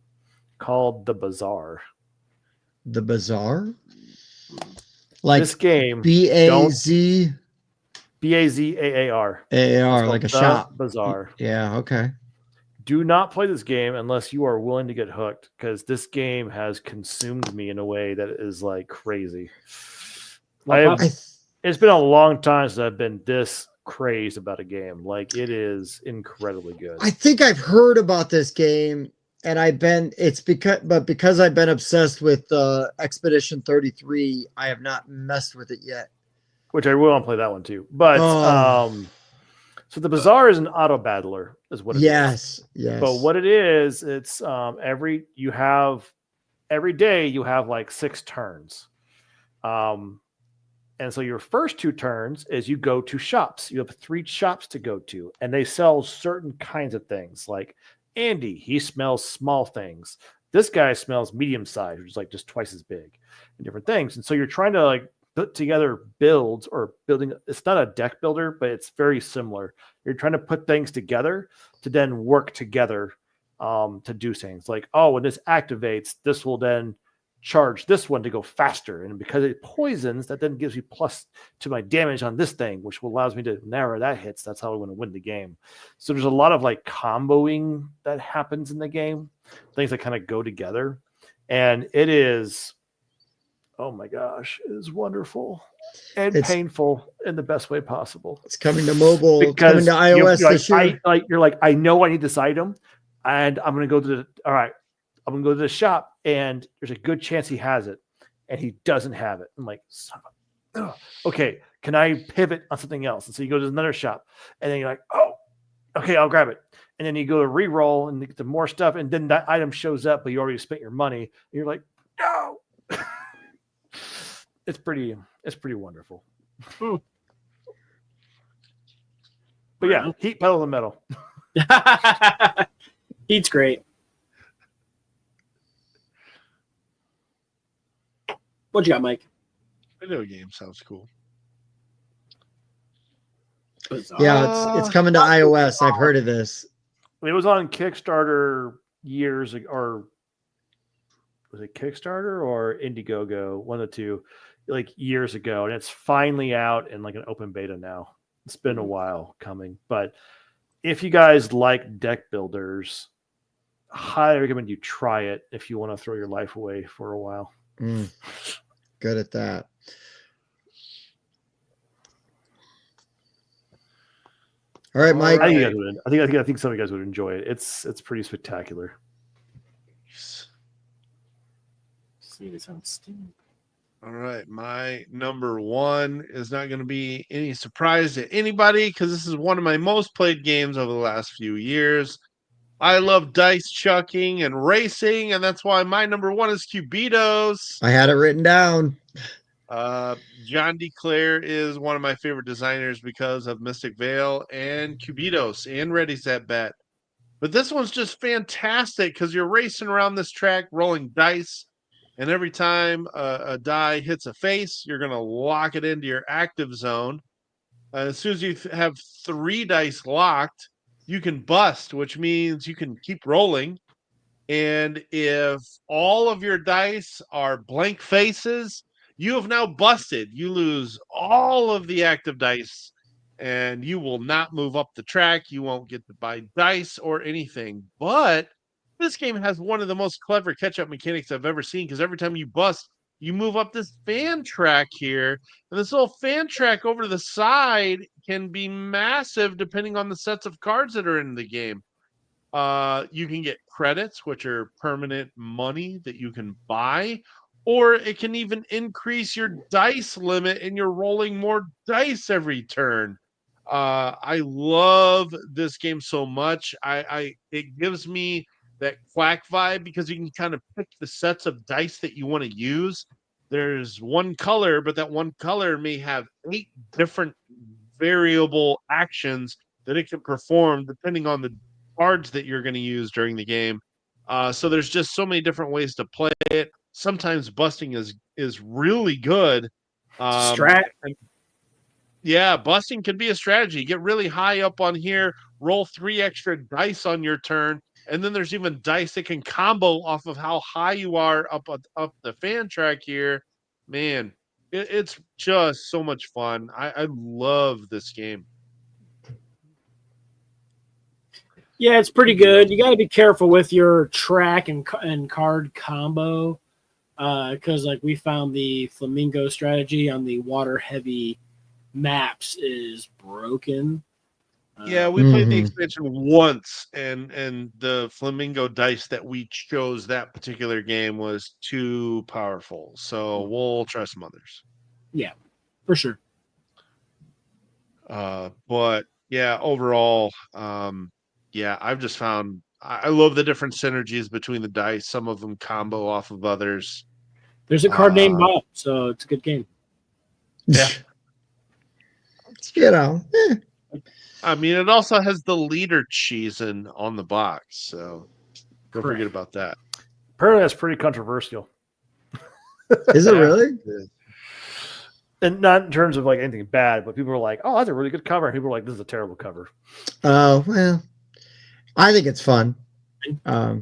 called The Bazaar. The Bazaar? Like this game. B-A-Z? B-A-Z-A-A-R. A-A-R, like a shop. Bazaar. Yeah, okay. Do not play this game unless you are willing to get hooked, because this game has consumed me in a way that is like crazy. It's been a long time since I've been this crazed about a game. Like, it is incredibly good. I think I've heard about this game, and because I've been obsessed with Expedition 33, I have not messed with it yet. Which I will want to play that one too. But so the Bazaar is an auto battler, is what it is. Yes. But what it is, it's every day you have like 6 turns. And so your first 2 turns is you go to shops. You have 3 shops to go to, and they sell certain kinds of things. Like Andy, he smells small things. This guy smells medium size, which is like just twice as big, and different things. And so you're trying to like put together builds or building. It's not a deck builder, but it's very similar. You're trying to put things together to then work together to do things. Like, oh, when this activates, this will then charge this one to go faster. And because it poisons, that then gives you plus to my damage on this thing, which allows me to narrow that hits. That's how I want to win the game. So there's a lot of like comboing that happens in the game, things that kind of go together. And it is, oh my gosh, it is wonderful and painful in the best way possible. It's coming to mobile, coming to iOS this year. You're like, I know I need this item, and I'm going to go to I'm going to go to the shop, and there's a good chance he has it, and he doesn't have it. I'm like, okay, Can I pivot on something else? And so you go to another shop, and then you're like, oh, okay, I'll grab it. And then you go to re-roll and get the more stuff, and then that item shows up, but you already spent your money. And you're like, no. It's pretty wonderful. But yeah, heat, pedal, and metal. Heat's great. What you got, Mike? Video game sounds cool. Yeah, it's coming to iOS. I've heard of this. It was on Kickstarter years ago, or was it Kickstarter or Indiegogo? One of the two, like years ago, and it's finally out in like an open beta now. It's been a while coming, but if you guys like deck builders, highly recommend you try it if you want to throw your life away for a while. Good at that. All right, Mike. I think some of you guys would enjoy it. It's pretty spectacular. All right, my number one is not going to be any surprise to anybody because this is one of my most played games over the last few years. I love dice chucking and racing, and that's why my number one is Cubitos. I had it written down. John DeClaire is one of my favorite designers because of Mystic Vale and Cubitos and Ready Set Bet. But this one's just fantastic because you're racing around this track, rolling dice, and every time a die hits a face, you're going to lock it into your active zone. As soon as you have 3 dice locked, you can bust, which means you can keep rolling. And if all of your dice are blank faces, you have now busted. You lose all of the active dice, and you will not move up the track. You won't get to buy dice or anything. But this game has one of the most clever catch-up mechanics I've ever seen, because every time you bust, you move up this fan track here. And this little fan track over to the side can be massive depending on the sets of cards that are in the game. You can get credits, which are permanent money that you can buy, or it can even increase your dice limit and you're rolling more dice every turn. I love this game so much. It gives me that Quack vibe because you can kind of pick the sets of dice that you want to use. There's one color, but that one color may have 8 different variable actions that it can perform depending on the cards that you're going to use during the game. So there's just so many different ways to play it. Sometimes busting is really good. Yeah, busting can be a strategy. Get really high up on here, roll 3 extra dice on your turn, and then there's even dice that can combo off of how high you are up the fan track here. Man, it's just so much fun. I love this game. Yeah, it's pretty good. You got to be careful with your track and card combo because, like, we found the flamingo strategy on the water-heavy maps is broken. Yeah, we played the expansion once, and the flamingo dice that we chose that particular game was too powerful. So we'll try some others. Yeah, for sure. But yeah, overall, yeah, I've just found I love the different synergies between the dice. Some of them combo off of others. There's a card named Bob, so it's a good game. Yeah. You know. I mean, it also has the leader cheese on the box, so don't forget about that. Apparently, that's pretty controversial. Is it really? And not in terms of like anything bad, but people are like, "Oh, that's a really good cover." And people are like, "This is a terrible cover." Oh well, I think it's fun. Yeah,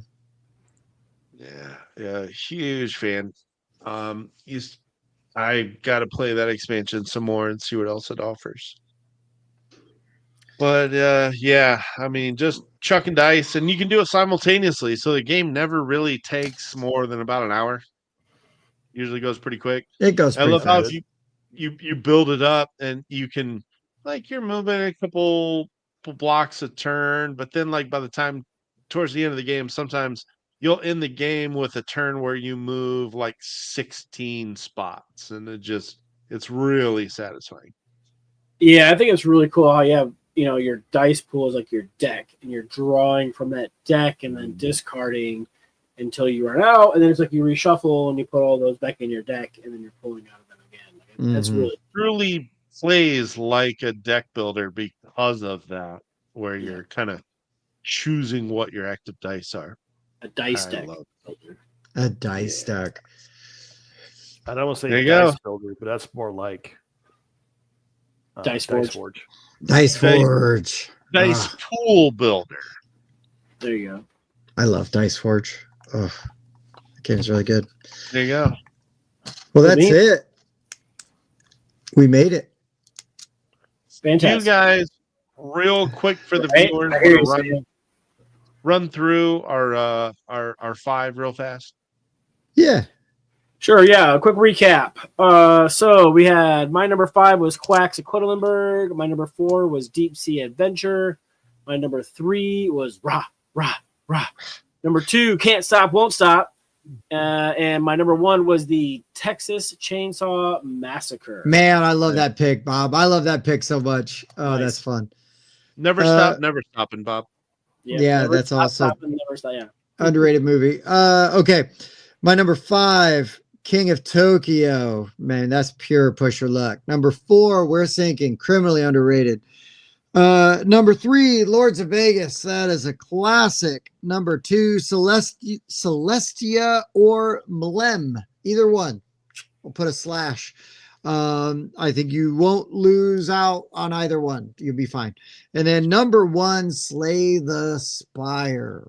huge fan. I got to play that expansion some more and see what else it offers. But yeah, I mean, just chucking dice, and you can do it simultaneously, so the game never really takes more than about an hour. Usually goes pretty quick. It goes. I love how fast. you build it up, and you can, like, you're moving a couple blocks a turn, but then, like, by the time towards the end of the game, sometimes you'll end the game with a turn where you move like 16 spots, and it's really satisfying. Yeah, I think it's really cool how you have, your dice pool is like your deck, and you're drawing from that deck and then discarding until you run out, and then it's like you reshuffle and you put all those back in your deck, and then you're pulling out of them again. Like, that's really Truly plays like a deck builder because of that, where you're kind of choosing what your active dice are. a dice I deck. love A dice deck. I don't want to say There you dice go. builder, but that's more like Dice Forge. Dice Forge. Dice pool builder. There you go. I love Dice Forge. Oh, that game's really good. There you go. Well, that's neat. it. We made it. Fantastic. You guys, real quick for the Right? viewers, I hear you, wanna Sam. run through our 5 real fast. Yeah. Sure, yeah. A quick recap. So we had my number 5 was Quacks of Quedlinburg. My number 4 was Deep Sea Adventure. My number 3 was Rah, Rah, Rah. Number 2, Can't Stop, Won't Stop. And my number 1 was the Texas Chainsaw Massacre. Man, I love that pick, Bob. I love that pick so much. Oh, Nice. that's fun. Never stop, never stopping, Bob. Yeah, never that's stop, also stop, and never stop, yeah. underrated movie. Okay. My number 5, King of Tokyo. Man, that's pure push your luck. Number 4, We're Sinking. Criminally underrated. Number 3, Lords of Vegas. That is a classic. Number 2, Celestia or Mlem. Either one. We'll put a slash. I think you won't lose out on either one. You'll be fine. And then number 1, Slay the Spire.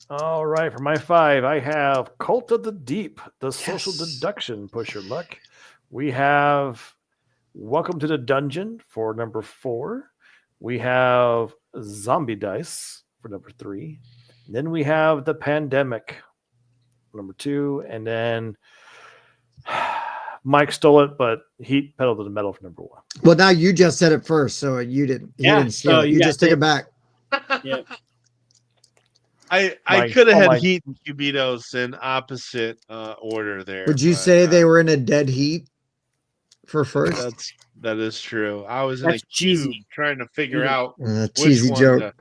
All right, for my 5, I have Cult of the Deep, the social deduction push your luck. We have Welcome to the Dungeon for number 4. We have Zombie Dice for number 3. Then we have The Pandemic, number 2. And then Mike stole it, but Heat pedal to the metal for number 1. Well, now you just said it first, so you didn't. You didn't steal so it. you You got just took it back. Yeah. I could have had Heat and Cubitos in opposite order there. Would you but, say they were in a dead heat for first? that is true. I was in That's a cube cheesy. trying to figure out Cheesy which one joke.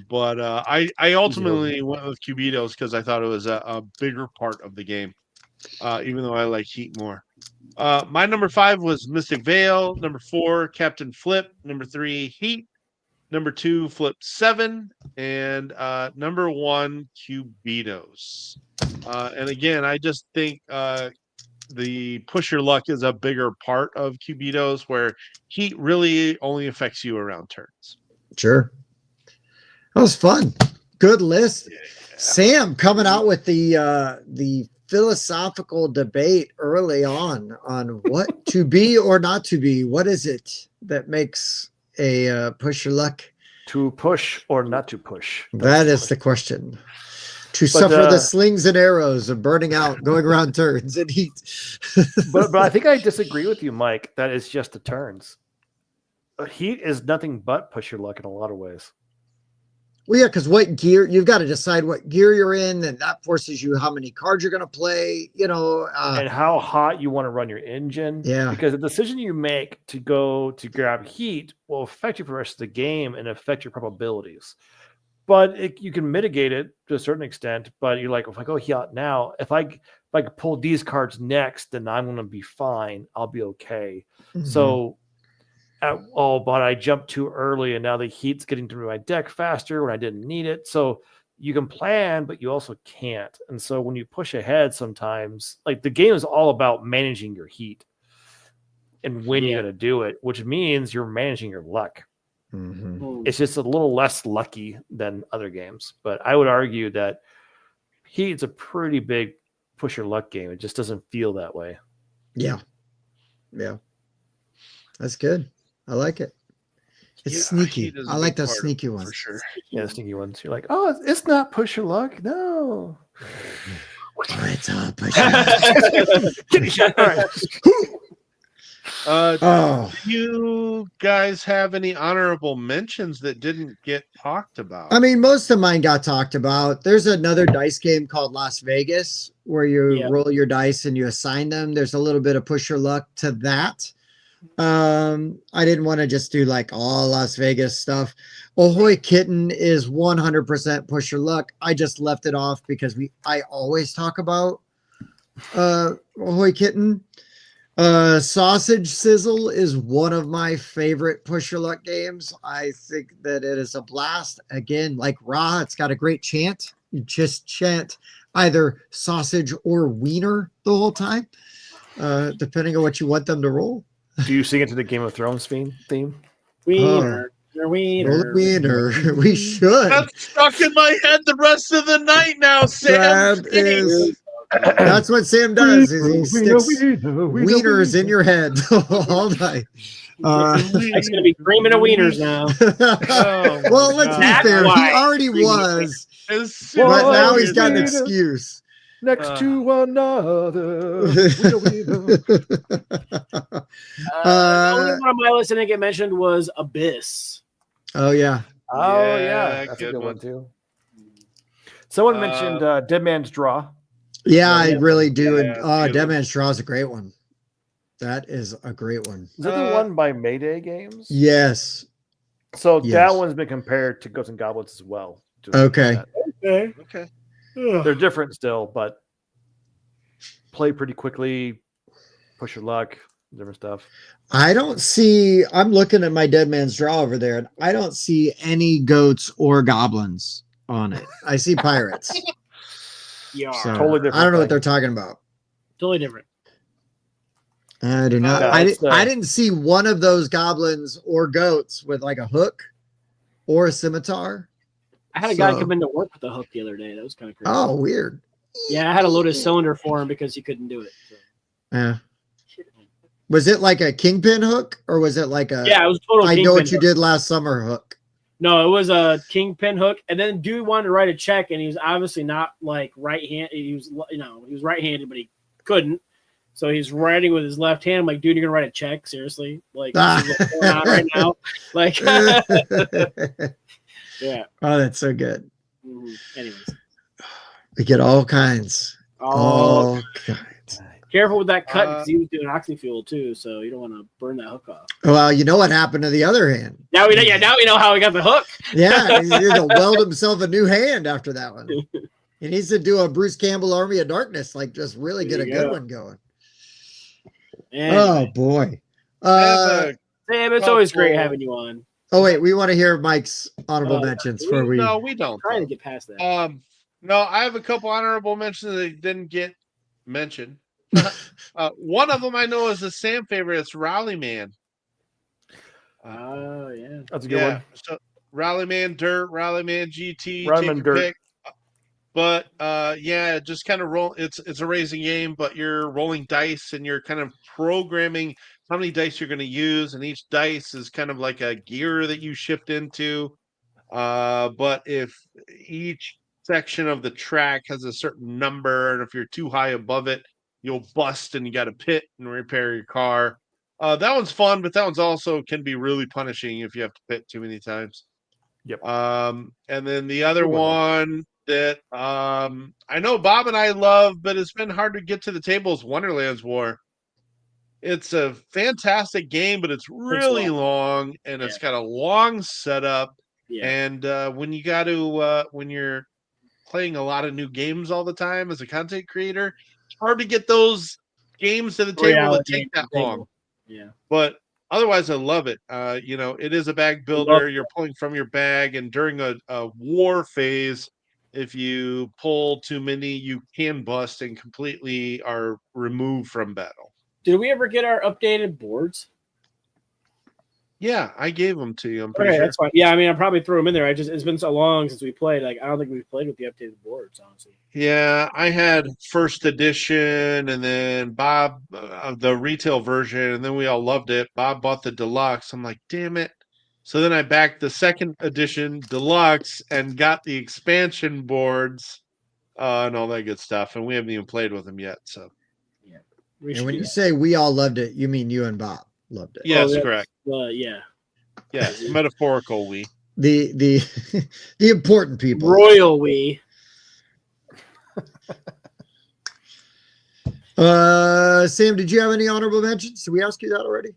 But I ultimately went with Cubitos because I thought it was a bigger part of the game, even though I like Heat more. My number 5 was Mystic Veil. Number 4, Captain Flip. Number 3, Heat. Number 2, Flip 7. And number 1, Cubitos. And again, I just think the push your luck is a bigger part of Cubitos, where Heat really only affects you around turns. Sure. That was fun. Good list. Yeah. Sam coming out with the philosophical debate early on what to be or not to be. What is it that makes a push your luck? To push or not to push? That is the question. To suffer the slings and arrows of burning out, going around turns and heat. but I think I disagree with you, Mike, that it's just the turns. Heat is nothing but push your luck in a lot of ways. Well, yeah, because what gear, you've got to decide what gear you're in, and that forces you how many cards you're going to play, and how hot you want to run your engine. Yeah. Because the decision you make to go to grab Heat will affect you for the rest of the game and affect your probabilities. But you can mitigate it to a certain extent. But you're like, if I go Heat now, if I pull these cards next, then I'm going to be fine. I'll be okay. Mm-hmm. So, but I jumped too early, and now the Heat's getting through my deck faster when I didn't need it. So you can plan, but you also can't. And so when you push ahead, sometimes like the game is all about managing your Heat and when you're going to do it, which means you're managing your luck. Mm-hmm. It's just a little less lucky than other games. But I would argue that Heat's a pretty big push your luck game. It just doesn't feel that way. Yeah. Yeah. That's good. I like it. It's sneaky. I like that sneaky one. For sure. Yeah, the sneaky ones. You're like, oh, it's not push your luck. No. It's all push your luck. Kitty shot. All right. Oh, Do you guys have any honorable mentions that didn't get talked about? I mean, most of mine got talked about. There's another dice game called Las Vegas where you Yeah. roll your dice and you assign them. There's a little bit of push your luck to that. I didn't want to just do like all Las Vegas stuff. Ahoy Kitten is 100% push your luck. I just left it off because I always talk about Ahoy Kitten. Sausage Sizzle is one of my favorite push your luck games. I think that it is a blast. Again, like Raw, it's got a great chant. You just chant either sausage or wiener the whole time, depending on what you want them to roll. Do you sing it to the Game of Thrones theme? Wiener. Wiener. Roll a wiener. We should. That's stuck in my head the rest of the night now, Sam. Sam is. That's what Sam does. Is he sticks wieners in your head all night. It's gonna be creaming of wieners now. Oh, well, let's be That's fair. He why. already was, As but soon now as he's got an you- excuse. Next to another. The only one on my list that didn't get mentioned was Abyss. Oh yeah. Oh Yeah, yeah, that's a good good one one. too. Someone mentioned Dead Man's Draw. Yeah, I really do. Yeah, And Dead beautiful. Man's Straw is a great one. That is a great one. Is that the one by Mayday Games? Yes. So Yes. that one's been compared to Goats and Goblins as well. Just Okay. that. Okay. Okay. They're different still, but play pretty quickly, push your luck, different stuff. I don't see. I'm looking at my Dead Man's Draw over there, and I don't see any goats or goblins on it. I see pirates. Yeah. So, Totally different I don't know what thing. they're talking about. Totally different. I do not. No, I didn't see one of those goblins or goats with like a hook or a scimitar. I had a guy So- come into work with a hook the other day. That was kind of crazy. Oh, weird. Yeah, I had to load his cylinder for him because he couldn't do it. So. Yeah. Was it like a kingpin hook or was it like a? Yeah, it was a total. I know kingpin what you hook. did last summer hook. No, it was a kingpin hook, and then dude wanted to write a check, and he was obviously not like right-handed. He was, he was right-handed, but he couldn't. So he's writing with his left hand. I'm like, dude, you're gonna write a check? Seriously? Like, this is what's going on right now? Like, yeah. Oh, that's so good. Anyways, We get all kinds. All kinds. careful with that cut because Uh, he was doing oxyfuel too, so you don't want to burn that hook off. Well, you know what happened to the other hand? Now we know. Yeah, now we know how he got the hook. Yeah, he's going to weld himself a new hand after that one. He needs to do a Bruce Campbell Army of Darkness, like just really There get a you good go. one going. Anyway, Oh boy. I have a- Sam, it's always great couple- having you on. Oh wait, we want to hear Mike's honorable mentions before we. No, we don't. Trying to get past that. No, I have a couple honorable mentions that didn't get mentioned. One of them I know is a Sam favorite. It's Rally Man. Oh yeah. That's a good one. So Rally Man Dirt, Rally Man GT, Rally take Man your Dirt. pick. But yeah, just kind of roll. It's a racing game, but you're rolling dice and you're kind of programming how many dice you're going to use, and each dice is kind of like a gear that you shift into. But if each section of the track has a certain number, and if you're too high above it, you'll bust and you got to pit and repair your car. That one's fun, but that one's also can be really punishing if you have to pit too many times. Yep. And then the other Good one. one that I know Bob and I love, but it's been hard to get to the table is Wonderland's War. It's a fantastic game, but it's really long and it's got a long setup. Yeah. And when you got to when you're playing a lot of new games all the time as a content creator, it's hard to get those games to the table that take that long. Yeah. But otherwise, I love it. It is a bag builder. You're pulling from your bag, and during a war phase, if you pull too many, you can bust and completely are removed from battle. Did we ever get our updated boards? Yeah, I gave them to you. I'm pretty Okay, sure. that's fine. Yeah, I mean, I probably threw them in there. It's been so long since we played. Like, I don't think we've played with the updated boards, honestly. Yeah, I had first edition, and then Bob the retail version, and then we all loved it. Bob bought the deluxe. I'm like, damn it. So then I backed the second edition deluxe and got the expansion boards and all that good stuff. And we haven't even played with them yet. So We And should when do you that. say we all loved it, you mean you and Bob. Loved it. Yes, that's, correct. Yeah. Yes, metaphorical we. The the important people. Royal we. Sam, did you have any honorable mentions? Did we ask you that already?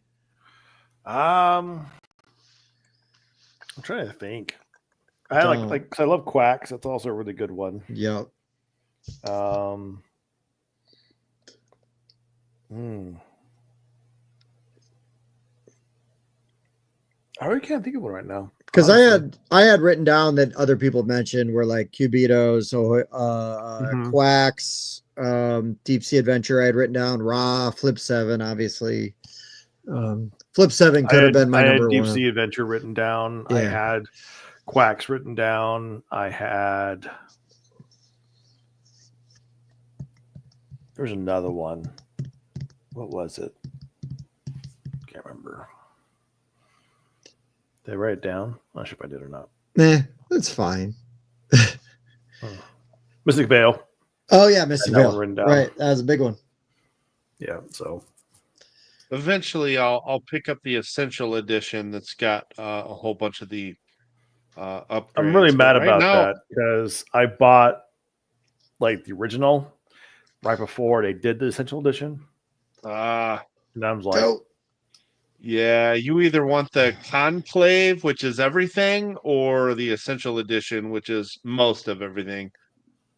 I'm trying to think. I like 'cause I love Quacks. That's also a really good one. Yep. I really can't think of one right now. Because honestly. I had written down that other people mentioned were like Cubitos, so Quacks, Deep Sea Adventure. I had written down Raw, Flip 7, obviously. Flip 7 could have been my number Deep one. Sea Adventure written down. Yeah. I had Quacks written down. I had. There's another one. What was it? Can't remember. Did I write it down? I'm not sure if I did or not. Nah, that's fine. Mystic Vale. Oh yeah, Mystic That one Vale. written down. Right, that was a big one. Yeah, so Eventually, I'll pick up the Essential Edition that's got a whole bunch of the upgrades. I'm really But mad right about now, that because I bought like the original right before they did the Essential Edition. And I was like, Go. Yeah, you either want the Conclave, which is everything, or the Essential Edition, which is most of everything.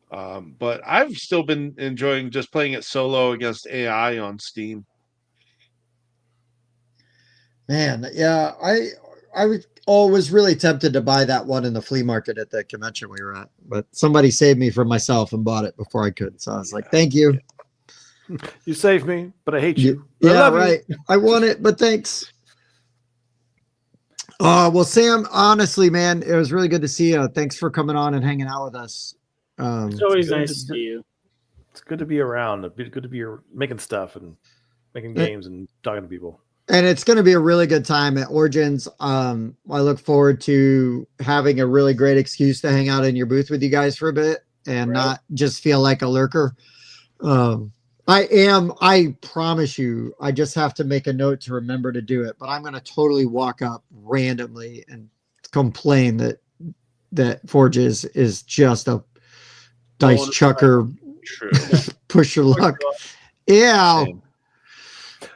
But I've still been enjoying just playing it solo against AI on Steam. Man, yeah, I was really tempted to buy that one in the flea market at the convention we were at, but somebody saved me from myself and bought it before I could. So I was like, thank you. you saved me, but I hate you. I Yeah, love right. you. I want it, but thanks. Well, Sam, honestly, man, it was really good to see you. Thanks for coming on and hanging out with us. It's always good nice to- to see you. It's good to be around. It's good to be making stuff and making games and talking to people. And it's going to be a really good time at Origins. I look forward to having a really great excuse to hang out in your booth with you guys for a bit and not just feel like a lurker. I promise you, I just have to make a note to remember to do it, but I'm going to totally walk up randomly and complain that Forges is just a dice chucker, True. push your luck. Yeah. Same.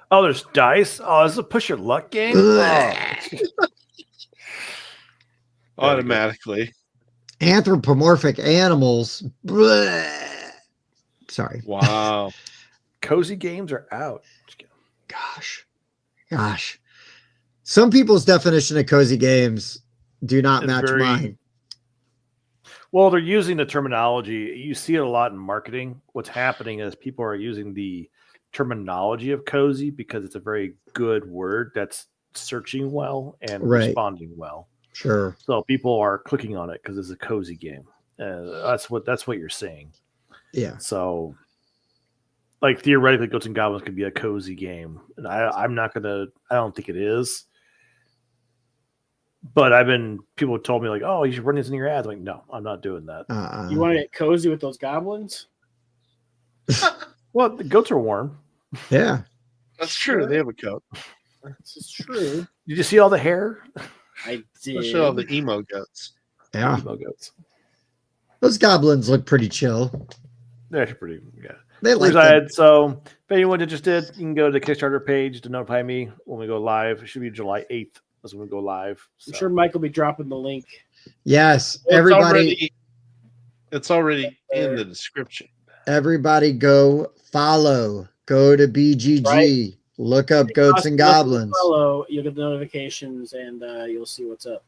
Oh, there's dice. Oh, this is a push your luck game. Automatically. Anthropomorphic animals. Bleh. Sorry. Wow. Cozy games are out. Gosh. Some people's definition of cozy games do not It's match very- mine. Well, they're using the terminology. You see it a lot in marketing. What's happening is people are using the terminology of cozy because it's a very good word that's searching well and Right. responding well. Sure. So people are clicking on it because it's a cozy game. That's what you're saying. Yeah. So, like theoretically, Goats and Goblins could be a cozy game, and I'm not gonna. I don't think it is. But people have told me like, "Oh, you should run this in your ads." I'm like, no, I'm not doing that. You want to get cozy with those goblins? Well, the goats are warm. Yeah. That's true. They have a coat. This is true. Did you see all the hair? I Especially all did. the emo goats. Yeah. Emo goats. Those goblins look pretty chill. They're actually pretty. Yeah. They like Where's them. Ed? So if anyone's interested, you can go to the Kickstarter page to notify me when we go live. It should be July 8th. That's when we go live. I'm So. sure Mike will be dropping the link. Yes. Well, Everybody. It's already in the description. Everybody go follow. Go to BGG. Right. Look up Goats and Goblins. Follow, you'll get the notifications and you'll see what's up.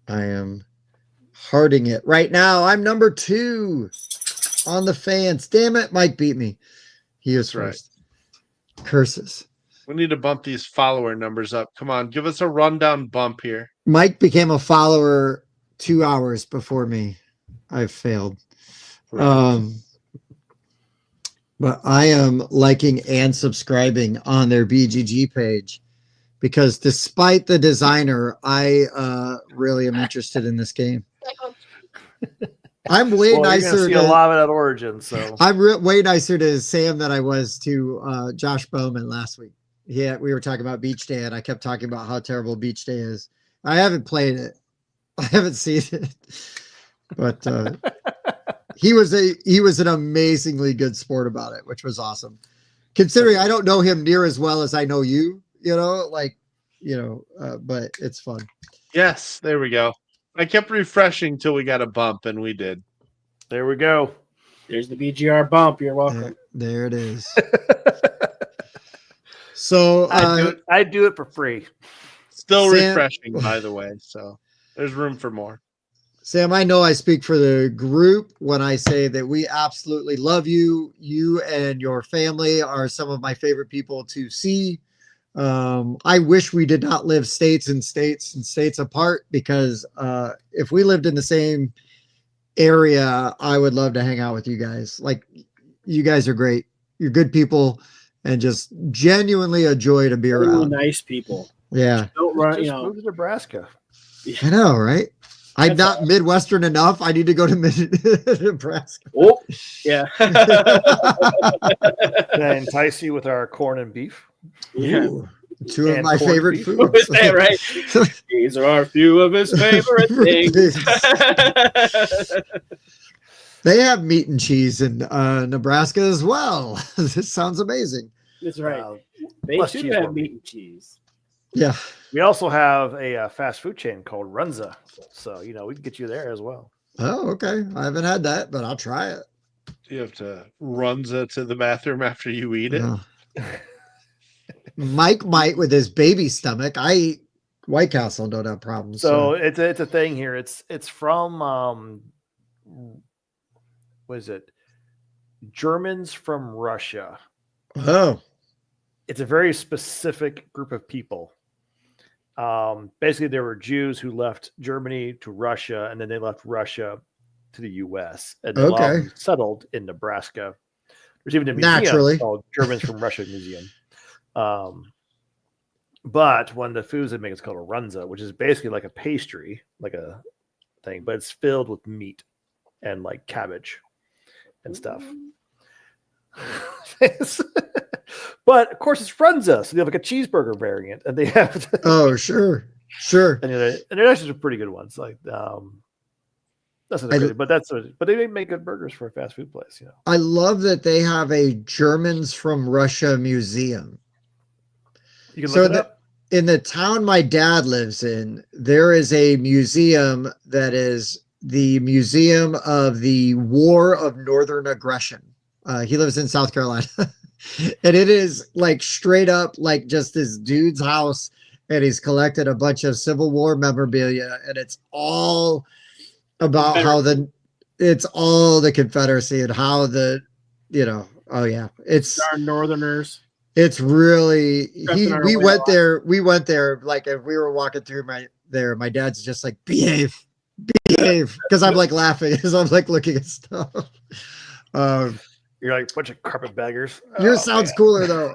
I am hearting it right now. I'm number 2 on the fans. Damn it. Mike beat me. He was That's right. first. Curses. We need to bump these follower numbers up. Come on, give us a rundown bump here. Mike became a follower 2 hours before me. I've failed. But I am liking and subscribing on their BGG page because despite the designer, I really am interested in this game. I'm way Well, you're nicer gonna see a lot of it at Origin. So I'm way nicer to Sam than I was to Josh Bowman last week. Yeah, we were talking about Beach Day, and I kept talking about how terrible Beach Day is. I haven't played it. I haven't seen it, but he was an amazingly good sport about it, which was awesome. Considering I don't know him near as well as I know you, but it's fun. Yes, there we go. I kept refreshing till we got a bump, and we did. There we go. There's the BGR bump. You're welcome. There it is. So I do it for free. Still Sam, refreshing, by the way. So there's room for more. Sam, I know I speak for the group when I say that we absolutely love you. You and your family are some of my favorite people to see. I wish we did not live states and states apart, because if we lived in the same area, I would love to hang out with you guys. Like, you guys are great. You're good people and just genuinely a joy to be around. Nice people. Yeah. Don't run, Just move to Nebraska. I know, right? I'm not Midwestern enough. I need to go to Nebraska. Oh, yeah. Can I entice you with our corn and beef? Yeah. Ooh, two of And my corned favorite beef. foods. Right. These are a few of his favorite things. They have meat and cheese in Nebraska as well. This sounds amazing. That's right. They plus should cheese have board. meat and cheese. Yeah. We also have a fast food chain called Runza, so we can get you there as well. Oh, okay. I haven't had that, but I'll try it. You have to runza to the bathroom after you eat it. Yeah. Mike might with his baby stomach. I eat White Castle, don't have problems. So it's a thing here. It's from what is it? Germans from Russia. Oh, It's a very specific group of people. Basically, there were Jews who left Germany to Russia, and then they left Russia to the U.S. and then Okay. settled in Nebraska. There's even a museum Naturally. called Germans from Russia Museum. But one of the foods they make is called a runza, which is basically like a pastry, like a thing, but it's filled with meat and like cabbage and stuff. But of course, it's runza, so they have like a cheeseburger variant, and they have. oh, sure. And they're actually some pretty good ones. Like that's not crazy, but but they make good burgers for a fast food place. I love that they have a Germans from Russia museum. You can look it up. In the town my dad lives in, there is a museum that is the Museum of the War of Northern Aggression. He lives in South Carolina. And it is like straight up like just this dude's house, and he's collected a bunch of Civil War memorabilia, and it's all about how it's all the Confederacy and how it's Our Northerners. it's really we way went there like if we were walking through my dad's just like behave because I'm like laughing as I'm like looking at stuff. You're like a bunch of carpetbaggers. Yours sounds cooler though.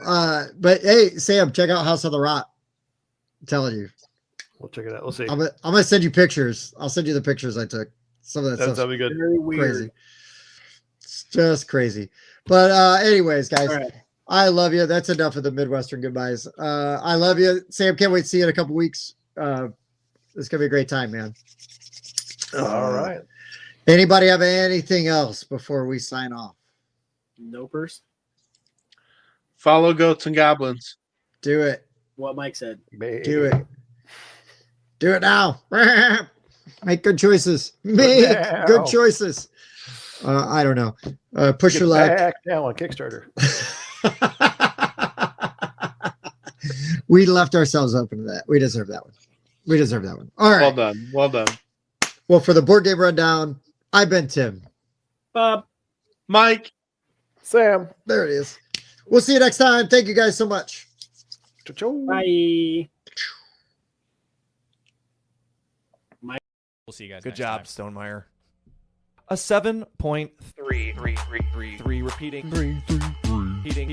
But hey, Sam, check out House of the Rot. I'm telling you. We'll check it out. We'll see. I'm gonna send you pictures. I'll send you the pictures I took. Some of that That'll stuff's be good. Very weird. crazy. It's just crazy. But anyways, guys, All right. I love you. That's enough of the Midwestern goodbyes. I love you. Sam, can't wait to see you in a couple weeks. It's gonna be a great time, man. All right. Anybody have anything else before we sign off? Nopers. Follow Goats and Goblins. Do it. What Mike said. Do it. Do it now. Make good choices. Make good choices. I don't know. Push your luck. Back now on Kickstarter. We left ourselves open to that. We deserve that one. All right. Well done. Well done. Well, for the board game rundown, I've been Tim. Bob. Mike. Sam. There it is. We'll see you next time. Thank you guys so much. Bye. We'll see you guys. Good next job, time. Stonemeyer. A 7.3 repeating. Heating.